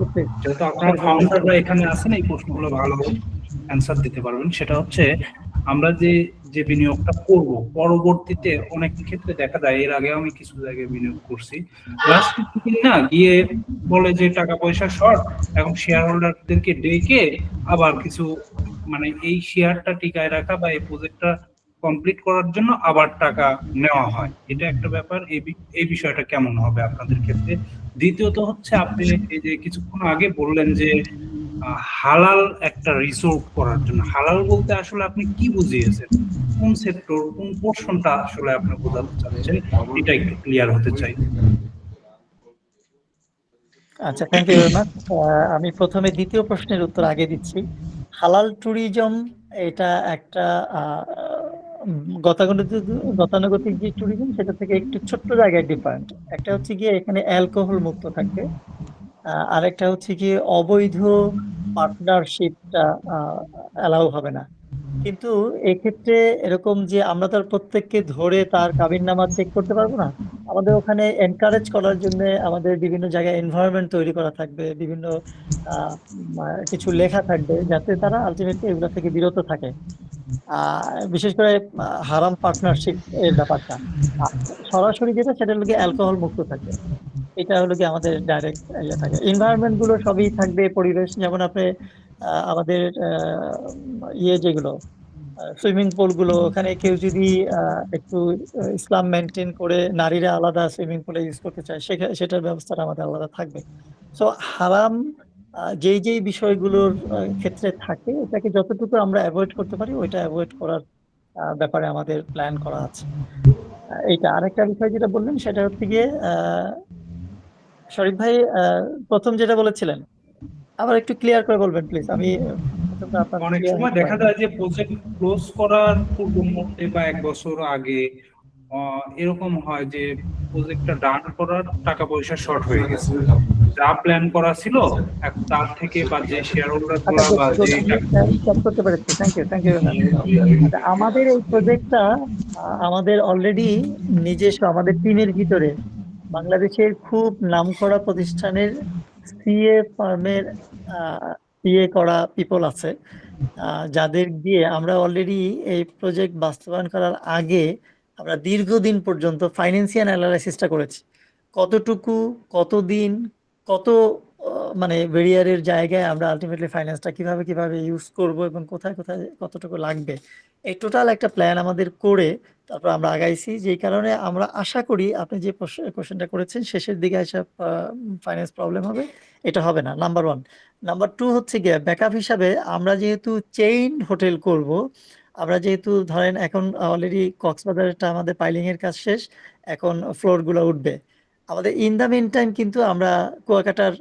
Okay. যেহেতু আপনার ফাউন্ডাররা এখানে আছেন, এই প্রশ্নগুলো ভালো অ্যান্সার দিতে পারবেন। সেটা হচ্ছে, আমরা যে যে বিনিয়োগটা করব পরবর্তীতে অনেক ক্ষেত্রে দেখা যায়, এর আগে আমি কিছু জায়গায় বিনিয়োগ করছি, লাস্ট না গিয়ে বলে যে টাকা পয়সা শর্ট, এখন শেয়ার হোল্ডারদেরকে ডেকে আবার কিছু মানে এই শেয়ারটা টিকায় রাখা বা এই প্রজেক্টটা কমপ্লিট করার জন্য আবার টাকা নেওয়া হয়। এটা একটা ব্যাপার। এই বিষয়টা কেমন হবে আপনাদের ক্ষেত্রে? দ্বিতীয়ত হচ্ছে, আপনি এই যে কিছুক্ষণ আগে বললেন যে হালাল একটা রিসোর্ট করার জন্য, হালাল বলতে আসলে আপনি কি বুঝিয়েছেন? কোন সেক্টর, কোন পোর্শনটা আসলে আপনি বোঝাতে চাচ্ছেন, এটা একটু ক্লিয়ার হতে চাই। আচ্ছা, থ্যাংক ইউ ভেরি মাচ। আমি প্রথমে দ্বিতীয় প্রশ্নের উত্তর আগে দিচ্ছি। হালাল ট্যুরিজম এটা একটা গতানুগতিক যে ট্যুরিজম সেটা থেকে একটু ছোট্ট জায়গায় ডিফারেন্ট। একটা হচ্ছে গিয়ে এখানে অ্যালকোহল মুক্ত থাকবে, আরেকটা হচ্ছে গিয়ে অবৈধ পার্টনারশিপটা অ্যালাউ হবে না। কিন্তু এক্ষেত্রে এরকম যে আমরা তার প্রত্যেককে ধরে তার কাবিননামা চেক করতে পারবো না। আমাদের ওখানে এনকারেজ করার জন্য আমাদের বিভিন্ন জায়গায় এনভায়রনমেন্ট তৈরি করা থাকবে, বিভিন্ন কিছু লেখা থাকবে যাতে তারা আলটিমেটলি এগুলো থেকে বিরত থাকে। বিশেষ করে হারাম পার্টনারশিপ এর ব্যাপারটা সরাসরি যেটা সেটা হলো গিয়ে অ্যালকোহল মুক্ত থাকবে। এটা হলো কি আমাদের ডাইরেক্ট ইয়ে থাকে। এনভায়রনমেন্ট গুলো সবই থাকবে, পরিবেশ যেমন আপনি আমাদের ইয়ে যেগুলো সুইমিং পুল গুলো, ওখানে কেউ যদি একটু ইসলাম মেনটেন করে নারীরা আলাদা সুইমিং পুলে ইউজ করতে চায়, সেটার ব্যবস্থাটা আমাদের আলাদা থাকবে। সো হারাম যেই যেই বিষয়গুলোর ক্ষেত্রে থাকে, এটাকে যতটুকু আমরা অ্যাভয়েড করতে পারি ওইটা অ্যাভয়েড করার ব্যাপারে আমাদের প্ল্যান করা আছে। এইটা আরেকটা বিষয় যেটা বললেন সেটা হচ্ছে গিয়ে শরীফ ভাই প্রথম যেটা বলেছিলেন আবার একটু ক্লিয়ার করে বলবেন প্লিজ। আমি অনেক সময় দেখা যায় যে প্রজেক্ট ক্লোজ করার পূর্ব মুহূর্তে বা 1 বছর আগে এরকম হয় যে প্রজেক্টটা ডান করার টাকা পয়সা শর্ট হয়ে গেছে, যা প্ল্যান করা ছিল তার থেকে বা যে শেয়ার হোল্ডার বা যে করতে পেরেছি। Thank you. আমাদের এই প্রজেক্টটা আমাদের অলরেডি নিজস্ব আমাদের টিমের ভিতরে বাংলাদেশের খুব নামকরা প্রতিষ্ঠানের সিএ ফার্মের সিএ করা পিপল আছে, যাদের দিয়ে আমরা অলরেডি এই প্রজেক্ট বাস্তবায়ন করার আগে আমরা দীর্ঘদিন পর্যন্ত ফাইন্যান্সিয়াল অ্যানালাইসিসটা করেছি। কতটুকু, কতদিন, কত মানে ভেরিয়ারের জায়গায় আমরা আলটিমেটলি ফাইন্যান্সটা কিভাবে ইউজ করব এবং কোথায় কোথায় কতটুকু লাগবে, এই টোটাল একটা প্ল্যান আমাদের করে তারপর আমরা আগাইছি। যেই কারণে আমরা আশা করি আপনি যে কোশ্চেনটা করেছেন শেষের দিকে এসে ফাইন্যান্স প্রবলেম হবে, এটা হবে না, নাম্বার 1। নাম্বার 2 হচ্ছে গিয়ে ব্যাকআপ হিসাবে আমরা যেহেতু চেইন হোটেল করব, আমরা যেহেতু ধরেন এখন অলরেডি কক্সবাজারটা আমাদের পাইলিং এর কাজ শেষ, এখন ফ্লোরগুলো উঠবে। আমাদের ইন দ্য মিন টাইম কিন্তু আমরা কুয়াকাটার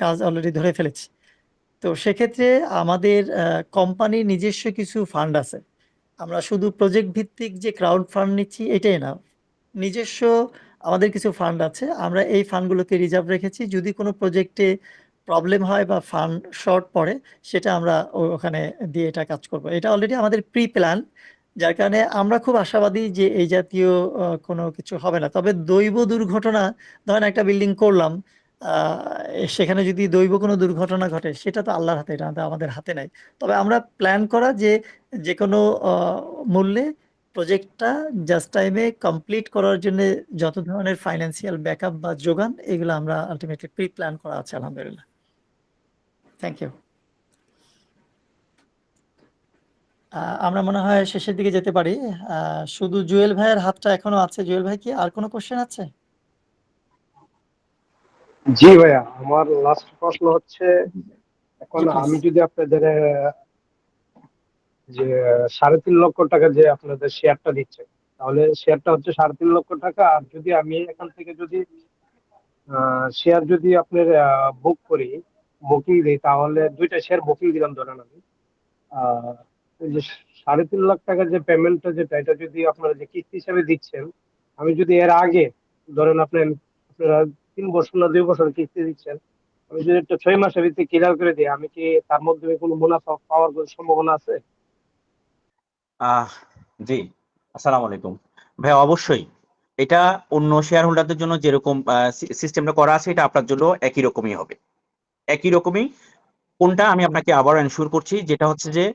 কাজ অলরেডি ধরে ফেলেছি। তো সেক্ষেত্রে আমাদের কোম্পানির নিজস্ব কিছু ফান্ড আছে। আমরা শুধু প্রজেক্ট ভিত্তিক যে ক্রাউড ফান্ড নিচ্ছি এটাই না, নিজস্ব আমাদের কিছু ফান্ড আছে। আমরা এই ফান্ডগুলোকে রিজার্ভ রেখেছি, যদি কোনো প্রজেক্টে প্রবলেম হয় বা ফান্ড শর্ট পড়ে সেটা আমরা ওখানে দিয়ে এটা কাজ করব। এটা অলরেডি আমাদের প্রি প্ল্যান, যার কারণে আমরা খুব আশাবাদী যে এই জাতীয় কোনো কিছু হবে না। তবে দৈব দুর্ঘটনা, ধরেন একটা বিল্ডিং করলাম, সেখানে যদি দৈব কোনো দুর্ঘটনা ঘটে সেটা তো আল্লাহর হাতে, এটা আমাদের হাতে নাই। তবে আমরা প্ল্যান করা যে কোনো মূল্যে প্রজেক্টটা জাস্ট টাইমে কমপ্লিট করার জন্য যত ধরনের ফাইন্যান্সিয়াল ব্যাকআপ বা যোগান, এগুলো আমরা আলটিমেটলি প্রি প্ল্যান করা আছে আলহামদুলিল্লাহ। Thank you. আমরা মনে হয় শেষের দিকে যেতে পারি। শুধু জুয়েল ভাইয়ের হাতটা এখনো আছে। জুয়েল ভাই কি আর কোনো কোশ্চেন আছে? জি ভাইয়া, আমার লাস্ট প্রশ্ন হচ্ছে, এখন জি প্লিজ। আমি যদি আপনাদের যে 3.5 লক্ষ টাকা যে আপনাদের শেয়ারটা দিচ্ছে, তাহলে শেয়ারটা হচ্ছে 3.5 লক্ষ টাকা। আর যদি আমি এখান থেকে যদি শেয়ার যদি আপনার বুক করি, বুকিং দিই, তাহলে 2টা শেয়ার বুকিং দিলাম ধরেন আমি। আহ এই যে 3.5 লাখ টাকার যে পেমেন্টটা যেটা, এটা যদি আপনারা যে কিস্তি হিসাবে দিচ্ছেন, আমি যদি এর আগে ধরেন আপনারা 3 বছর না 2 বছর কিস্তি দিচ্ছেন, আমি যদি একটা 6 মাসের ভিতরে ক্লিয়ার করে দিই, আমি কি তার মধ্যে কোনো মুনাফা পাওয়ার কোনো সম্ভাবনা আছে? আহ জি, আসসালামু আলাইকুম ভাই। অবশ্যই এটা অন্য শেয়ার হোল্ডারদের জন্য যেরকম সিস্টেমটা করা আছে, এটা আপনার জন্য একই রকমই হবে, একই রকমই। কোনটা আমি আপনাকে আবার এনশিওর করছি, যেটা হচ্ছে যে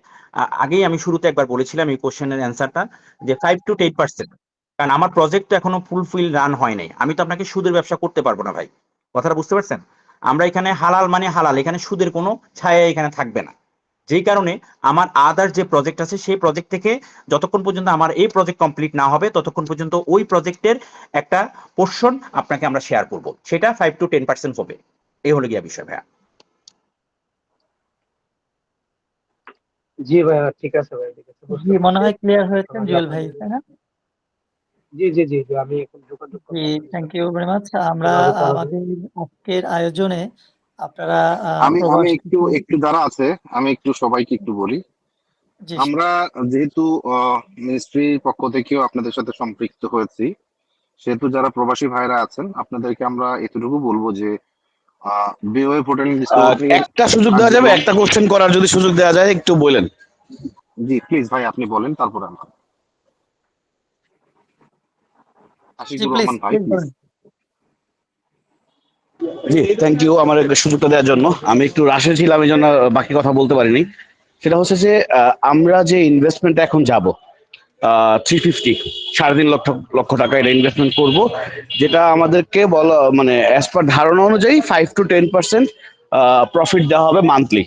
আগেই আমি শুরুতে একবার বলেছিলাম এই কোশ্চেনের অ্যান্সারটা, যে 5 to 10%। কারণ আমার প্রজেক্ট তো এখনো ফুলফিল রান হয় নাই, আমি তো আপনাকে সুদের ব্যবসা করতে পারবো না ভাই। কথাটা বুঝতে পারছেন? আমরা এখানে হালাল মানে হালাল, এখানে সুদের কোনো ছায়া এখানে থাকবে না। যেই কারণে আমার আদার যে প্রজেক্ট আছে, সেই প্রজেক্ট থেকে যতক্ষণ পর্যন্ত আমার এই প্রজেক্ট কমপ্লিট না হবে, ততক্ষণ পর্যন্ত ওই প্রজেক্টের একটা পোর্শন আপনাকে আমরা শেয়ার করব, সেটা 5 to 10% হবে। এই হলো গিয়া বিষয় ভাইয়া। জি ভাইয়া, ঠিক আছে ভাই, ঠিক আছে, বুঝতে জি মনে পারছি। হয় ক্লিয়ার হয়েছেন তাহলে জুয়েল ভাই, আপনাদের তাই না? জি জি জি জি, আমি এখন যোগাযোগ জি, করবো আপনাদের থ্যাংক সাথে, ইউ ভেরি মাচ। আমরা কিভাবে করা যায়। আমাদের আজকের আয়োজনে আপনারা আমি প্রবাস একটু থেকে একটু যারা আছে, আমি একটু সবাইকে একটু বলি। জি আমরা যেহেতু মিনিস্ট্রির পক্ষ থেকেও আপনাদের সাথে সম্পৃক্ত হয়েছি, সেহেতু যারা প্রবাসী ভাইরা আছেন, আপনাদেরকে আমরা এতটুকু বলবো যে বিওএ পোর্টাল ডিসক্লোজার একটা সুযোগ দেওয়া যাবে, কার্যক্রম। একটা কোশ্চেন করার যদি সুযোগ দেওয়া যায় একটু বলেন। জি প্লিজ ভাই, আপনি বলেন, তারপর আমরা জি আশিকুর প্লিজ রহমান ভাই প্লিজ প্লিজ। বলেন। জি থ্যাংক ইউ আমার একটা সুযোগটা দেওয়ার জন্য। আমি একটু রাশে ছিলাম, এই জন্য বাকি কথা বলতে পারিনি। সেটা হচ্ছে যে আমরা যে ইনভেস্টমেন্ট এখন যাব 350, 3.5 লক্ষ টাকা এটা ইনভেস্টমেন্ট করব, যেটা আমাদেরকে বলা মানে অ্যাজ পার ধারণা অনুযায়ী 5 to 10% প্রফিট দেওয়া হবে মান্থলি।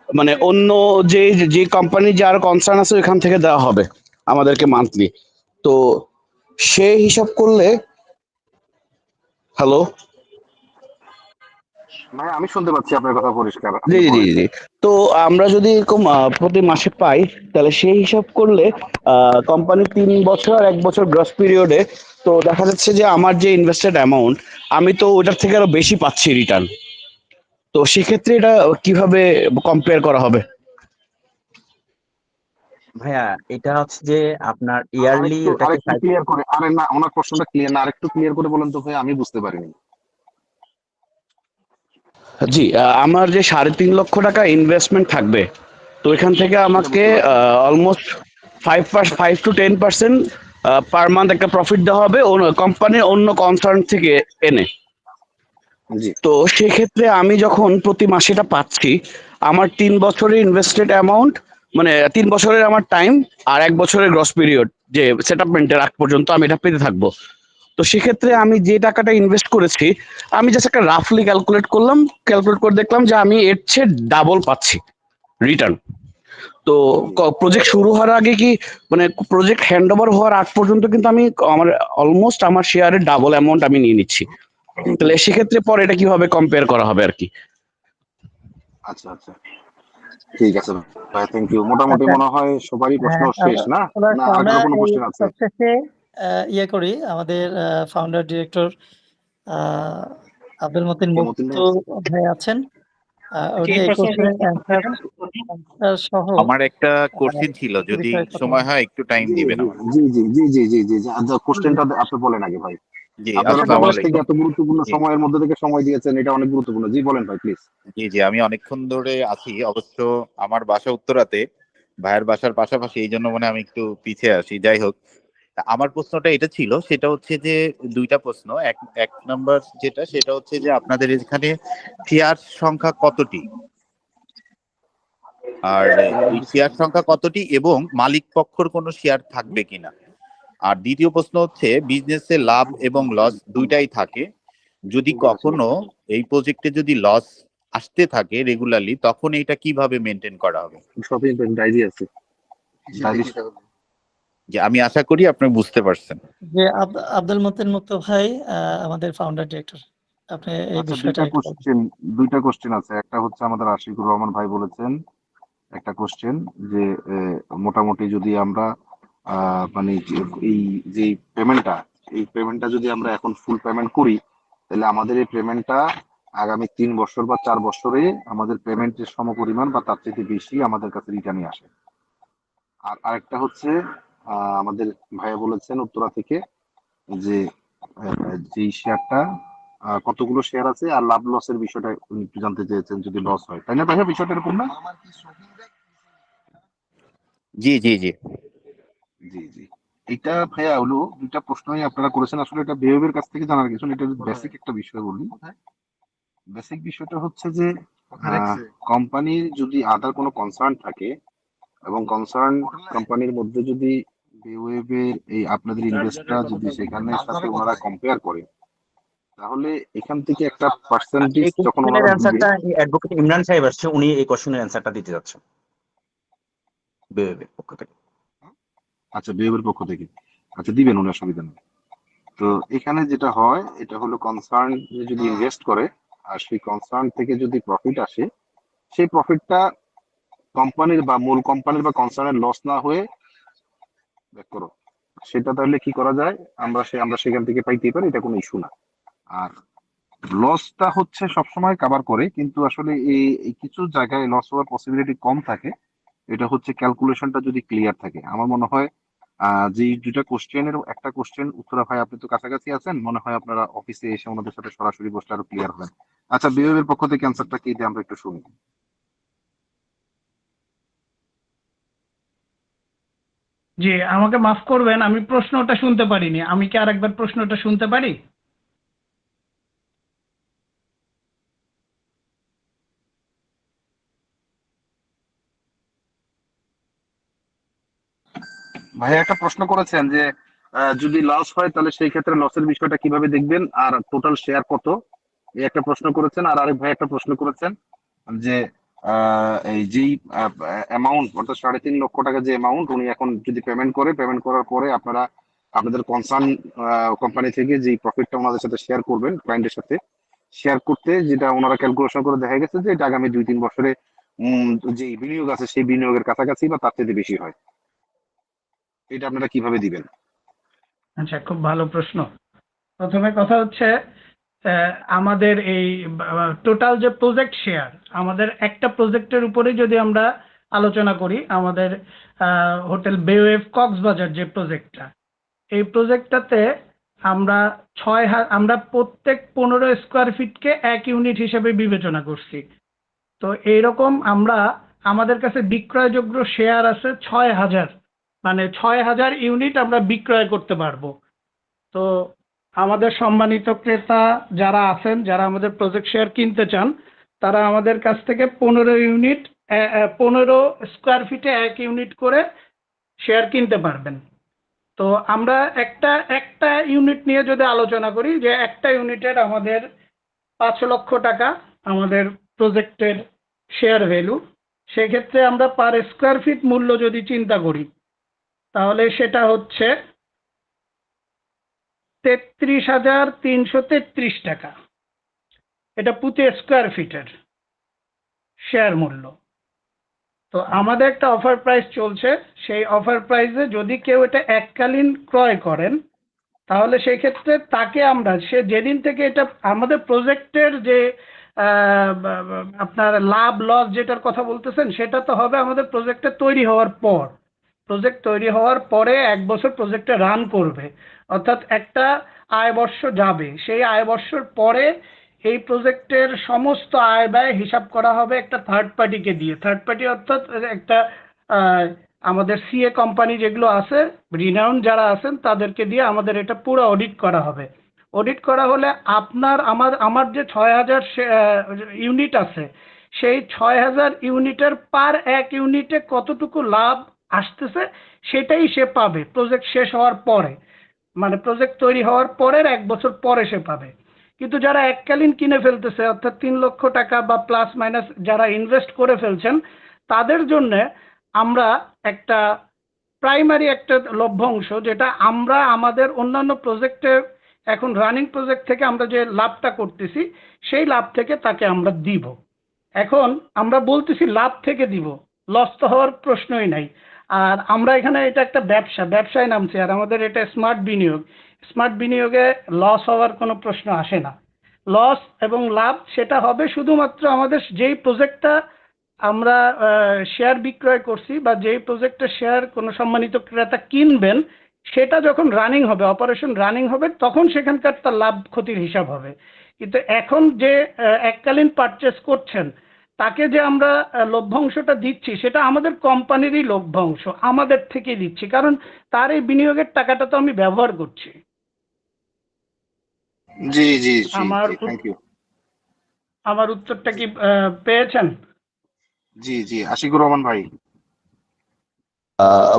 মানে অন্য যে যে কোম্পানি যার কনসার্ন আছে ওইখান থেকে দেওয়া হবে আমাদেরকে মান্থলি। তো সেই হিসাব করলে, হ্যালো, ভাই আমি শুনতে পাচ্ছি আপনার কথা পরিষ্কার, জি আপনি জি জি বলেন। জি। তো আমরা যদি এরকম প্রতি মাসে পাই, তাহলে সেই হিসাব করলে কোম্পানি 3 বছর আর 1 বছর গ্রস পিরিয়ডে, তো দেখা যাচ্ছে যে আমার যে ইনভেস্টেড অ্যামাউন্ট, আমি তো ওটার থেকে আরো বেশি পাচ্ছি রিটার্ন। তো সেক্ষেত্রে এটা কিভাবে কম্পেয়ার করা হবে? ভাইয়া এটা হচ্ছে যে আপনার ইয়ারলি আরেকটু ওটাকে আরেকটু ক্লিয়ার করে, আরে না, ওনার প্রশ্নটা ক্লিয়ার না, আরেকটু ক্লিয়ার করে বলেন তো ভাই, আমি বুঝতে পারিনি। জি, আমার যে 3.5 লক্ষ টাকা ইনভেস্টমেন্ট থাকবে, তো এখান থেকে সেটা আমাকে বুঝতে পারছি। অলমোস্ট 5 to 10% পার মান্থ একটা প্রফিট দেওয়া হবে কোম্পানির অন্য কনসার্ন থেকে এনে। জি তো সেক্ষেত্রে আমি যখন প্রতি মাসে এটা পাচ্ছি, আমার 3 বছরের ইনভেস্টেড অ্যামাউন্ট, মানে 3 বছরের আমার টাইম, আর 1 বছরের গ্রস পিরিয়ড যে সেটেলমেন্টের আগ পর্যন্ত আমি এটা পেতে থাকবো। তো সেক্ষেত্রে আমি যে টাকাটা ইনভেস্ট করেছি, আমি জাস্ট একটা রাফলি ক্যালকুলেট করলাম, ক্যালকুলেট করে দেখলাম যে আমি এর চেয়ে ডাবল পাচ্ছি রিটার্ন। তো জি প্রজেক্ট শুরু হওয়ার আগে কি, মানে প্রজেক্ট হ্যান্ড ওভার হওয়ার আগ পর্যন্ত কিন্তু আমি আমার অলমোস্ট আমার শেয়ারের ডাবল অ্যামাউন্ট আমি নিয়ে নিচ্ছি। তাহলে সেক্ষেত্রে পরে এটা কিভাবে কম্পেয়ার করা হবে আর কি? আচ্ছা আচ্ছা, ঠিক আছে ভাই, থ্যাংক ইউ। মোটামুটি আচ্ছা, মনে হয় সবারই প্রশ্ন হ্যাঁ শেষ না? না আর আমরা কারো কোনো এই কোশ্চেন আছে? সবশেষে ইয়ে করি, আমাদের ফাউন্ডার ডিরেক্টর আহ, আব্দুল মতিন কে মতিন মুক্ত ভাই আছে? ভাই আছেন। উনি এই এই প্রশ্নটা কোশ্চেনের অ্যান্সার সহ আমার একটা আহ, কোশ্চেন ছিল, কিছু যদি বিষয়ে কথা সময় বলবেন। হয় একটু টাইম জি দিবেন জি আমার। জি জি জি জি জি জি জি, কোশ্চেনটা আপনি বলেন আগে ভাই। জি, আপনারা আচ্ছা আসসালামু প্রবাস বলুন। থেকে আলাইকুম। এত গুরুত্বপূর্ণ জি সময়ের মধ্যে থেকে সময় দিয়েছেন, এটা অনেক গুরুত্বপূর্ণ। জি বলেন ভাই প্লিজ। জি জি, আমি অনেকক্ষণ ধরে আছি, অবশ্য আমার বাসা উত্তরাতে, ভাইয়ের বাসার পাশাপাশি, এই জন্য মানে আমি একটু পিছিয়ে আসি। যাই হোক, আমার প্রশ্নটা এটা ছিল, সেটা হচ্ছে যে দুইটা প্রশ্ন। এক এক নাম্বার যেটা, সেটা হচ্ছে যে আপনাদের এখানে শেয়ার সংখ্যা কতটি, আর এই শেয়ার সংখ্যা কতটি, এবং মালিক পক্ষর কোনো শেয়ার থাকবে কিনা। আর দ্বিতীয় প্রশ্ন হচ্ছে, বিজনেসে লাভ এবং লস দুইটাই থাকে, যদি কখনো এই প্রজেক্টে যদি লস আসতে থাকে রেগুলারলি, তখন এটা কিভাবে মেনটেন করা হবে? শপিং ডায়েরি আছে, যে আমি আশা করি আপনি বুঝতে পারছেন। যে আব্দুল মতিন মুক্ত ভাই আমাদের ফাউন্ডার ডিরেক্টর, আপনি এই আচ্ছা, বিষয়টা একটু বলবেন। দুইটা কোশ্চেন আছে। একটা হচ্ছে আমাদের আশিকুর রহমান ভাই বলেছেন একটা কোশ্চেন যে মোটামুটি যদি আমরা মানে এই পেমেন্টটা যদি আমরা এখন ফুল পেমেন্ট করি, তাহলে আমাদের এই পেমেন্টটা আগামী 3 বছর বা 4 বছরে আমাদের পেমেন্টের সমপরিমাণ বা তার থেকে বেশি আমাদের কাছে রিটার্নই আসে। আর আরেকটা হচ্ছে আমাদের ভাইয়া বলেছেন উত্তরা থেকে যে যেই শেয়ারটা কতগুলো শেয়ার আছে আর লাভ লসের বিষয়টা উনি একটু জানতে চেয়েছেন, যদি লস হয়, তাই না ভাইয়া? বিষয়টা এরকম না? জি জি জি। জি জি, এটা ভাইয়া হলো দুইটা প্রশ্নই আপনারা করেছেন। আসলে এটা বেহবের কাছ থেকে জানার কিছু না, এটা বেসিক একটা বিষয় বলি। বেসিক বিষয়টা হচ্ছে যে কোম্পানির যদি আদার কোনো কনসার্ন থাকে এবং কনসার্ন কোম্পানির মধ্যে যদি বেওয়েবের এই আপনাদের ইনভেস্টটা যদি সেখানে সাথে ওনারা কম্পেয়ার করে, তাহলে এখান থেকে একটা পার্সেন্টেজ এই যখন কোশ্চেনের ওনারা দিবে। অ্যান্সারটা অ্যাডভোকেট ইমরান সাহেব আসছে, উনি এই কোশ্চেনের অ্যান্সারটা দিতে যাচ্ছেন বিএবের পক্ষ থেকে। আচ্ছা, বেওয়েবের পক্ষ থেকে আচ্ছা দিবেন, উনি অসুবিধা নেই। তো এখানে যেটা হয় এটা হলো কনসার্ন যদি ইনভেস্ট করে আর সেই কনসার্ন থেকে যদি প্রফিট আসে, সেই প্রফিটটা কোম্পানির বা মূল কোম্পানির বা কনসার্নের লস না হয়ে ব্যাক করো, সেটা তাহলে কি করা যায়, আমরা সেখান থেকে পাইতে পারি, এটা কোনো ইস্যু না। আর লসটা হচ্ছে সবসময় কভার করে, কিন্তু আসলে এই কিছু জায়গায় লস হওয়ার পসিবিলিটি কম থাকে। এটা হচ্ছে ক্যালকুলেশনটা যদি ক্লিয়ার থাকে। আমার মনে হয় যে দুটা কোশ্চেনের একটা কোশ্চেন উত্তরা ভাই আপনি তো কাছাকাছি আছেন, মনে হয় আপনারা অফিসে এসে ওনাদের সাথে সরাসরি বসলে আরো ক্লিয়ার হবেন। আচ্ছা, বিএবের পক্ষ থেকে অ্যান্সারটা কি দিয়ে আমরা একটু শুনি। জি, আমাকে মাফ করবেন, আমি প্রশ্নটা শুনতে পারিনি। আমি কি আরেকবার প্রশ্নটা শুনতে পারি? ভাইয়া একটা প্রশ্ন করেছেন যে যদি লস হয় তাহলে সেই ক্ষেত্রে লসের বিষয়টা কিভাবে দেখবেন আর টোটাল শেয়ার কত, এই একটা প্রশ্ন করেছেন। আর আরেক ভাই একটা প্রশ্ন করেছেন যে এই যেই অ্যামাউন্ট অর্থাৎ 3.5 লক্ষ টাকা যে অ্যামাউন্ট উনি এখন যদি পেমেন্ট করার পরে আপনারা আপনাদের কনসার্ন কোম্পানি থেকে যে প্রফিটটা ওনাদের সাথে শেয়ার করবেন, ক্লায়েন্টের সাথে শেয়ার করতে, যেটা ওনারা ক্যালকুলেশন করে দেখা গেছে যে এটা আগামী 2-3 বছরে যে বিনিয়োগ আছে সেই বিনিয়োগের কাছাকাছি বা তার থেকে বেশি হয়, এটা আপনারা কিভাবে দিবেন? আচ্ছা, খুব ভালো প্রশ্ন। প্রথমে কথা হচ্ছে আমাদের এই টোটাল যে প্রজেক্ট শেয়ার, আমাদের একটা প্রজেক্টের উপরে যদি আমরা আলোচনা করি, আমাদের হোটেল বেওয়েভ কক্সবাজার যে প্রজেক্টটা, এই প্রজেক্টটাতে আমরা প্রত্যেক 15 স্কোয়ার ফিটকে 1 ইউনিট হিসেবে বিবেচনা করছি। তো এইরকম আমাদের কাছে বিক্রয়যোগ্য শেয়ার আছে 6,000, মানে 6,000 ইউনিট আমরা বিক্রয় করতে পারবো। তো আমাদের সম্মানিত ক্রেতা যারা আছেন, যারা আমাদের প্রজেক্ট শেয়ার কিনতে চান, তারা আমাদের কাছ থেকে 15 স্কোয়ার ফিটে 1 ইউনিট করে শেয়ার কিনতে পারবেন। তো আমরা একটা ইউনিট নিয়ে যদি আলোচনা করি, যে একটা ইউনিটের আমাদের 5 লক্ষ টাকা আমাদের প্রজেক্টের শেয়ার ভ্যালু, সেক্ষেত্রে আমরা পার স্কোয়ার ফিট মূল্য যদি চিন্তা করি, তাহলে সেটা হচ্ছে 33,333 টাকা। এটা প্রতি স্কোয়ার ফিটের শেয়ার মূল্য। তো আমাদের একটা অফার প্রাইস চলছে, সেই অফার প্রাইসে যদি কেউ এটা এককালীন ক্রয় করেন, তাহলে সেই ক্ষেত্রে তাকে সে যেদিন থেকে এটা আমাদের প্রজেক্টের যে আপনার লাভ লস যেটার কথা বলতেছেন, সেটা তো হবে আমাদের প্রজেক্টটা তৈরি হওয়ার পর। প্রজেক্ট তৈরি হওয়ার পরে 1 বছর প্রজেক্টটা রান করবে, অর্থাৎ একটা আয় বর্ষ যাবে। সেই আয় বর্ষর পরে এই প্রজেক্টের সমস্ত আয় ব্যয় হিসাব করা হবে একটা থার্ড পার্টিকে দিয়ে। থার্ড পার্টি অর্থাৎ একটা আমাদের সিএ কোম্পানি যেগুলো আছে, রিনাউন যারা আছেন, তাদেরকে দিয়ে আমাদের এটা পুরো অডিট করা হবে। অডিট করা হলে আমার যে 6,000 ইউনিট আছে, সেই 6,000 ইউনিটের পার 1 ইউনিটে কতটুকু লাভ আসতেছে সেটাই সে পাবে প্রজেক্ট শেষ হওয়ার পরে, মানে প্রজেক্ট তৈরি হওয়ার পরের 1 বছর পরে সে পাবে। কিন্তু যারা এককালীন কিনে ফেলতেছে অর্থাৎ 3 লক্ষ টাকা বা প্লাস মাইনাস যারা ইনভেস্ট করে ফেলছেন, তাদের জন্য আমরা একটা প্রাইমারি একটা লভ্যাংশ, যেটা আমরা আমাদের অন্যান্য প্রজেক্টে এখন রানিং প্রজেক্ট থেকে আমরা যে লাভটা করতেছি সেই লাভ থেকে তাকে আমরা দিব। এখন আমরা বলতেছি লাভ থেকে দিব, লস তো হওয়ার প্রশ্নই নাই। আর আমরা এখানে এটা একটা ব্যবসায় নামছি, আর আমাদের এটা স্মার্ট বিনিয়োগে লস হওয়ার কোনো প্রশ্ন আসে না। লস এবং লাভ সেটা হবে শুধুমাত্র আমাদের যেই প্রজেক্টটা আমরা শেয়ার বিক্রয় করছি বা যেই প্রজেক্টের শেয়ার কোনো সম্মানিত ক্রেতা কিনবেন, সেটা যখন রানিং হবে, অপারেশন রানিং হবে, তখন সেখানকার তার লাভ ক্ষতির হিসাব হবে। কিন্তু এখন যে এককালীন পারচেস করছেন তাকে যে আমরা লভ্যাংশটা দিচ্ছি, সেটা আমাদের কোম্পানিরই লভ্যাংশ, আমাদের থেকেই দিচ্ছি, কারণ তার এই বিনিয়োগের টাকাটা তো আমি ব্যবহার করছি। জি জি জি আমার জি, থ্যাংক ইউ। আমার উত্তরটা কি পেয়েছেন? জি জি, আশিকুর রহমান ভাই।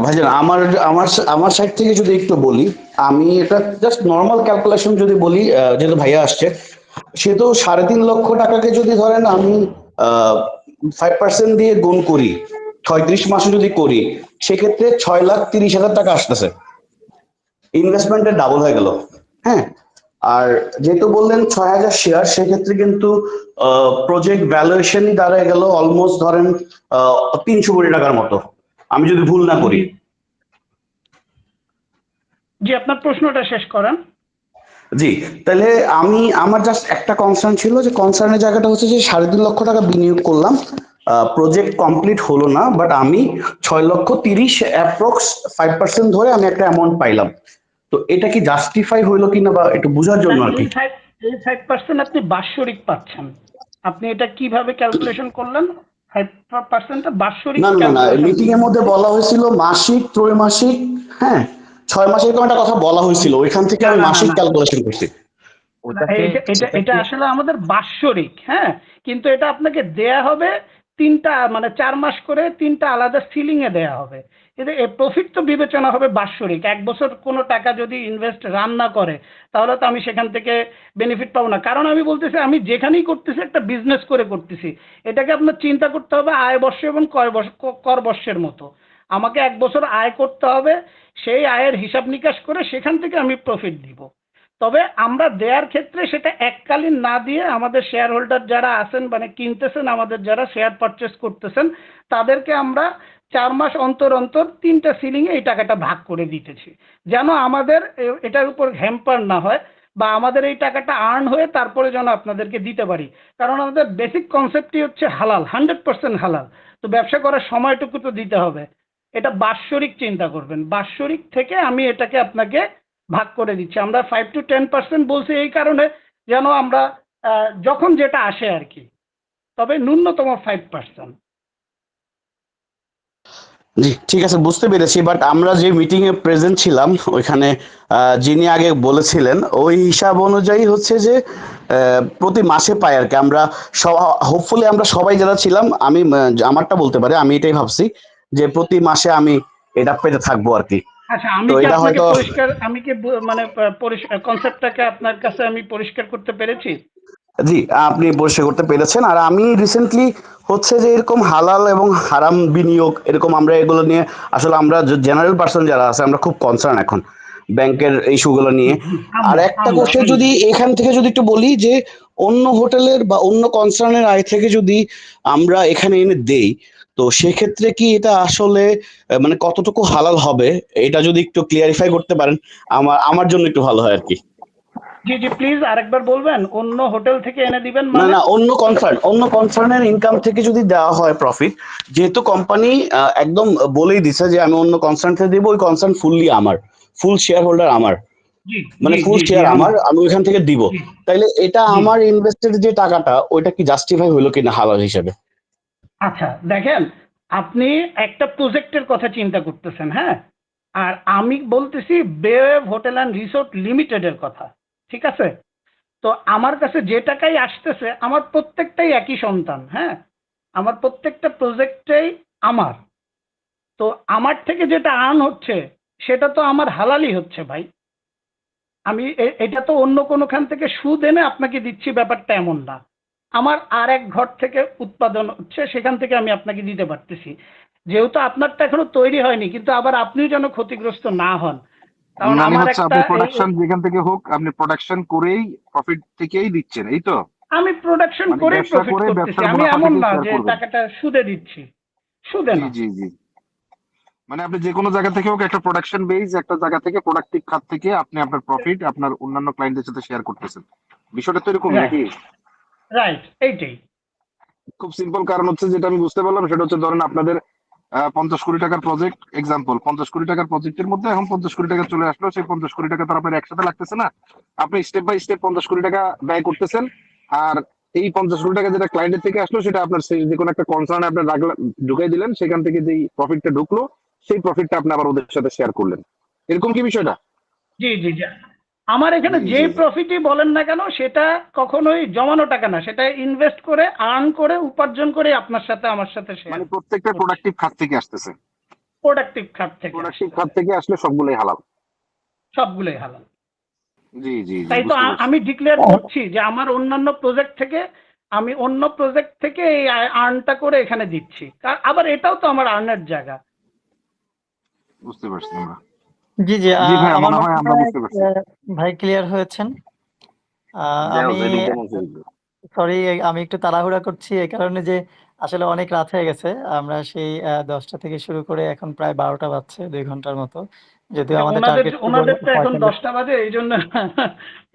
ভাইজান, আমার আমার আমার সাইড থেকে যদি একটু বলি, আমি এটা জাস্ট নর্মাল ক্যালকুলেশন যদি বলি, যেহেতু ভাইয়া আসছে, সে তো 3.5 লক্ষ টাকাকে যদি ধরেন আমি 5% দিয়ে গুণ করি, 36 মাসে যদি করি, সেক্ষেত্রে 6,30,000 টাকা আসতেছে, ইনভেস্টমেন্টের ডাবল হয়ে গেল। হ্যাঁ, আর যেহেতু বললেন 6,000 শেয়ার, সেক্ষেত্রে কিন্তু প্রজেক্ট ভ্যালুয়েশনই দাঁড়ায় গেল অলমোস্ট ধরেন 300 কোটি টাকার মতো, আমি যদি ভুল না করি। জি, আপনার প্রশ্নটা শেষ করেন। জি, তাহলে আমার জাস্ট একটা কনসার্ন ছিল, যে কনসার্নের জায়গাটা হচ্ছে যে 3.5 লক্ষ টাকা বিনিয়োগ করলাম, প্রজেক্ট কমপ্লিট হলো না, বাট আমি 6,30,000 অ্যাপ্রক্স 5% ধরে আমি একটা অ্যামাউন্ট পাইলাম। তো এটা কি জাস্টিফাই হইলো কিনা, বা একটু বোঝার জন্য আর কি। এই 5% আপনি বাৎসরিক পাচ্ছেন। আপনি এটা কিভাবে ক্যালকুলেশন করলেন? 5%টা বাৎসরিক না না না, ক্যালকুলেশন। মিটিং এর মধ্যে বলা হয়েছিল মাসিক, ত্রৈমাসিক, হ্যাঁ 6 মাসের এরকম একটা কথা বলা হয়েছিল, ওইখান থেকে আমি না, না, মাসিক না। ক্যালকুলেশন করছি। না, এটা আসলে আমাদের বাৎসরিক, হ্যাঁ, কিন্তু এটা আপনাকে দেয়া হবে 4 মাস করে 3টা আলাদা সিলিং এ দেয়া হবে। কিন্তু প্রফিট তো বিবেচনা হবে বাৎসরিক। 1 বছর কোনো টাকা যদি ইনভেস্ট রান না করে, তাহলে তো আমি সেখান থেকে বেনিফিট পাবো না। কারণ আমি বলতেছি আমি যেখানেই করতেছি একটা বিজনেস করে করতেছি, এটাকে আপনার চিন্তা করতে হবে আয় বর্ষ এবং কর বর্ষের মতো। আমাকে 1 বছর আয় করতে হবে, সেই আয়ের হিসাব নিকাশ করে সেখান থেকে আমি প্রফিট দিব। তবে আমরা দেয়ার ক্ষেত্রে সেটা এককালীন না দিয়ে আমাদের শেয়ার হোল্ডার যারা আছেন, কিনতেছেন, আমাদের যারা শেয়ার পারচেস করতেছেন, তাদেরকে আমরা 4 মাস অন্তর অন্তর 3টা সিলিং এ এই টাকাটা ভাগ করে দিতেছি, যেন আমাদের এটার উপর হ্যাম্পার না হয়, বা আমাদের এই টাকাটা আর্ন হয়ে তারপরে যেন আপনাদেরকে দিতে পারি। কারণ আমাদের বেসিক কনসেপ্টই হচ্ছে হালাল, 100% হালাল। তো ব্যবসা করার সময়টুকু তো দিতে হবে। এটা বাৎসরিক চিন্তা করবেন, বাৎসরিক থেকে আমি এটাকে আপনাকে ভাগ করে দিচ্ছি। আমরা 5 to 10% বলছি এই কারণে, যেন আমরা যখন যেটা আসে আর কি, তবে ন্যূনতম 5%। জি ঠিক আছে, বুঝতে পেরেছি, বাট আমরা যে মিটিং এ প্রেজেন্ট ছিলাম, ওইখানে যিনি আগে বলেছিলেন ওই হিসাব অনুযায়ী হচ্ছে যে প্রতি মাসে পাই আর কি। আমরা হোপফুলি আমরা সবাই যারা ছিলাম, আমি আমারটা বলতে পারি, আমি এটাই ভাবছি যে প্রতি মাসে আমি এটা পেতে থাকবো আর কি। আচ্ছা, আমি তো কি এটা আপনাকে হয়তো, পরিষ্কার, আমি কি কনসেপ্টটাকে আপনার কাছে আমি পরিষ্কার করতে পেরেছি? জি আপনি পরিষ্কার করতে পেরেছেন। আর আমি রিসেন্টলি হচ্ছে যে এরকম হালাল এবং হারাম বিনিয়োগ, এরকম আমরা এগুলো নিয়ে আসলে আমরা জেনারেল পার্সন যারা আছে, আমরা খুব কনসার্ন এখন ব্যাংকের ইস্যুগুলো নিয়ে। আর একটা কোশ্চেন যদি এখান থেকে যদি একটু বলি, যে অন্য হোটেলের বা অন্য কনসার্নের আয় থেকে যদি আমরা এখানে এনে দেই, তো সেক্ষেত্রে কি এটা আসলে মানে কতটুকু হালাল হবে, এটা যদি একটু ক্লিয়ারিফাই করতে পারেন আমার জন্য একটু ভালো হয় আর কি। জি জি, প্লিজ আরেকবার বলবেন, অন্য হোটেল থেকে এনে দিবেন না মানে? না, অন্য কনসার্নের ইনকাম থেকে যদি দেওয়া হয় প্রফিট, যেহেতু কোম্পানি একদম বলেই দিছে যে আমি অন্য কনসার্ন থেকে দিব, ওই কনসার্ন ফুললি আমার, ফুল শেয়ার হোল্ডার আমার, জি মানে জি ফুল জি জি, শেয়ার আমার, আমি ওইখান থেকে দিব। জি তাইলে এটা জি। আমার ইনভেস্টেড যে টাকাটা, ওইটা কি জাস্টিফাই হলো কিনা হালাল হিসেবে? আচ্ছা দেখেন, আপনি একটা প্রজেক্টের কথা চিন্তা করতেছেন, হ্যাঁ, আর আমি বলতেছি বেওয়েভ হোটেল অ্যান্ড রিসোর্ট লিমিটেডের কথা, ঠিক আছে? তো আমার কাছে যে টাকাই আসতেছে, আমার প্রত্যেকটাই একই সন্তান, হ্যাঁ, আমার প্রত্যেকটা প্রজেক্টেই আমার। তো আমার থেকে যেটা আর্ন হচ্ছে সেটা তো আমার হালালই হচ্ছে ভাই। আমি এটা তো অন্য কোনোখান থেকে সুদ এনে আপনাকে দিচ্ছি, ব্যাপারটা এমন না। আমার আর এক ঘর থেকে উৎপাদন হচ্ছে, সেখান থেকে আমি আপনাকে দিতে পারতেছি। যেহেতু আপনারটা এখনো তৈরি হয়নি, কিন্তু আবার আপনিও যেন ক্ষতিগ্রস্ত না হন, কারণ মানে আমার হচ্ছে একটা আপনি প্রোডাকশন যেখান থেকে হোক আপনি প্রোডাকশন করেই প্রফিট থেকেই দিচ্ছেন, এই তো? আমি প্রোডাকশন মানে করেই ব্যবসা প্রফিট করে করতেছি, ব্যবসার আমি মুনাফা এমন থেকেই না শেয়ার যে করবেন। টাকাটা সুদে দিচ্ছি, সুদে জি না। জি জি। মানে আপনি যে কোনো জায়গা থেকে হোক একটা প্রোডাকশন বেস একটা জায়গা থেকে প্রোডাক্টিভ খাত থেকে আপনি আপনার প্রফিট আপনার অন্যান্য ক্লায়েন্টদের সাথে শেয়ার করতেছেন, বিষয়টা তো এরকমই রাইট, নাকি? রাইট, এইটাই। খুব সিম্পল কারণ হচ্ছে যেটা আমি বুঝতে পারলাম সেটা হচ্ছে ধরেন আপনাদের 50 কোটি টাকার প্রজেক্ট এক্সাম্পল, 50 কোটি টাকার প্রজেক্টের মধ্যে এখন 50 কোটি টাকা চলে আসলো, সেই 50 কোটি টাকা তো আপনার একসাথে লাগতেছে না, আপনি স্টেপ বাই স্টেপ 50 কোটি টাকা ব্যয় করতেছেন। আর এই 50 কোটি টাকা যেটা ক্লায়েন্টের থেকে আসলো সেটা আপনার সেই যে কোনো একটা কনসার্ন আপনার ঢুকাই দিলেন, সেখান থেকে যেই প্রফিটটা ঢুকলো সেই প্রফিটটা আপনি আবার ওদের সাথে শেয়ার করলেন, এরকম কি বিষয়টা? জি জি জি। আমার এখানে জি জি যেই জি। প্রফিটই বলেন না কেন, সেটা কখনোই জমানো টাকা না, সেটা ইনভেস্ট করে আর্ন করে উপার্জন করে আপনার সাথে আমার সাথে শেয়ার মানে প্রত্যেকটা করছি। প্রোডাক্টিভ খাত থেকে আসতেছে, প্রোডাক্টিভ খাত থেকে প্রোডাক্টিভ খাত আসতেছে, থেকে আসলে সবগুলোই হালাল। সবগুলোই হালাল। জি জি জি, তাই তো বুঝতে পারছি। আমি ডিক্লেয়ার করছি যে আমার অন্যান্য প্রজেক্ট থেকে, আমি অন্য প্রজেক্ট থেকে এই আর্নটা করে এখানে দিচ্ছি, আবার এটাও তো আমার আর্নের জায়গা। বুঝতে পারছি আমরা। জি জি জি ভাইয়া, আমার মনে মনে হয় আমরা হয় বুঝতে পারছি। ভাই ক্লিয়ার হয়েছেন। আমি সরি, আমি একটু তাড়াহুড়া করছি এই কারণে যে আসলে অনেক রাত হয়ে গেছে। আমরা সেই 10টা থেকে শুরু করে এখন প্রায় 12টা বাজছে, 2 ঘন্টার মতো। যদিও আমাদের টার্গেট ছিল ওনাদের তো এখন 45। 10টা বাজে, এই জন্য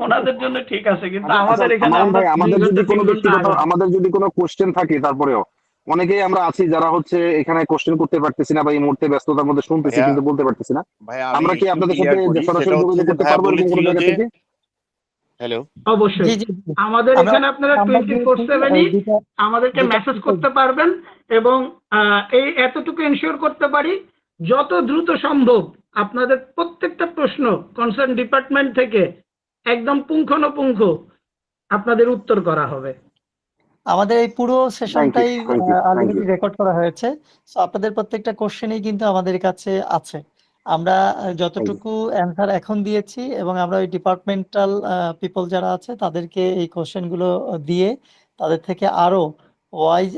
ওনাদের জন্য ঠিক আছে, কিন্তু আচ্ছা আচ্ছা, আমাদের এখানে মামুন আমরা ভাই, 2 আমাদের ঘন্টা যদি 3 কোনো ঘন্টা ব্যক্তিগত আগাবো। আমাদের যদি কোনো কোশ্চেন থাকে, তারপরেও অনেকেই আমরা আছি যারা হচ্ছে এখানে কোশ্চেন করতে পারতেছি না বা এই মুহূর্তে ব্যস্ততার মধ্যে শুনতেছি ভাইয়া কিন্তু বলতে পারতেছি না, ভাইয়া আমি আমরা কি একটু আপনাদের সাথে ক্লিয়ার করি, সরাসরি সেটা হচ্ছে যোগাযোগ যে করতে ভাইয়া পারবো এরকম কোনো বলেছিল জায়গা যে থেকে? হ্যালো। জি অবশ্যই জি জি। আমাদের আমরা এখানে আপনারা আমরা যে 24/7ই দুইটা আমাদেরকে দুইটা মেসেজ করতে পারবেন, এবং এই এতটুকু এনশিওর করতে পারি যত দ্রুত সম্ভব আপনাদের প্রত্যেকটা প্রশ্ন কনসার্ন ডিপার্টমেন্ট থেকে একদম পুঙ্খানুপুঙ্খ আপনাদের উত্তর করা হবে। আমাদের এই পুরো থ্যাংক ইউ সেশনটাই thank you thank already you. Record করা হয়েছে। সো আপনাদের প্রত্যেকটা কোশ্চেনই কিন্তু আমাদের কাছে আছে। আমরা যতটুকু অ্যান্সার এখন দিয়েছি, এবং আমরা ওই ডিপার্টমেন্টাল পিপল যারা আছে তাদেরকে এই কোশ্চেনগুলো দিয়ে তাদের থেকে আরো ওয়াইজ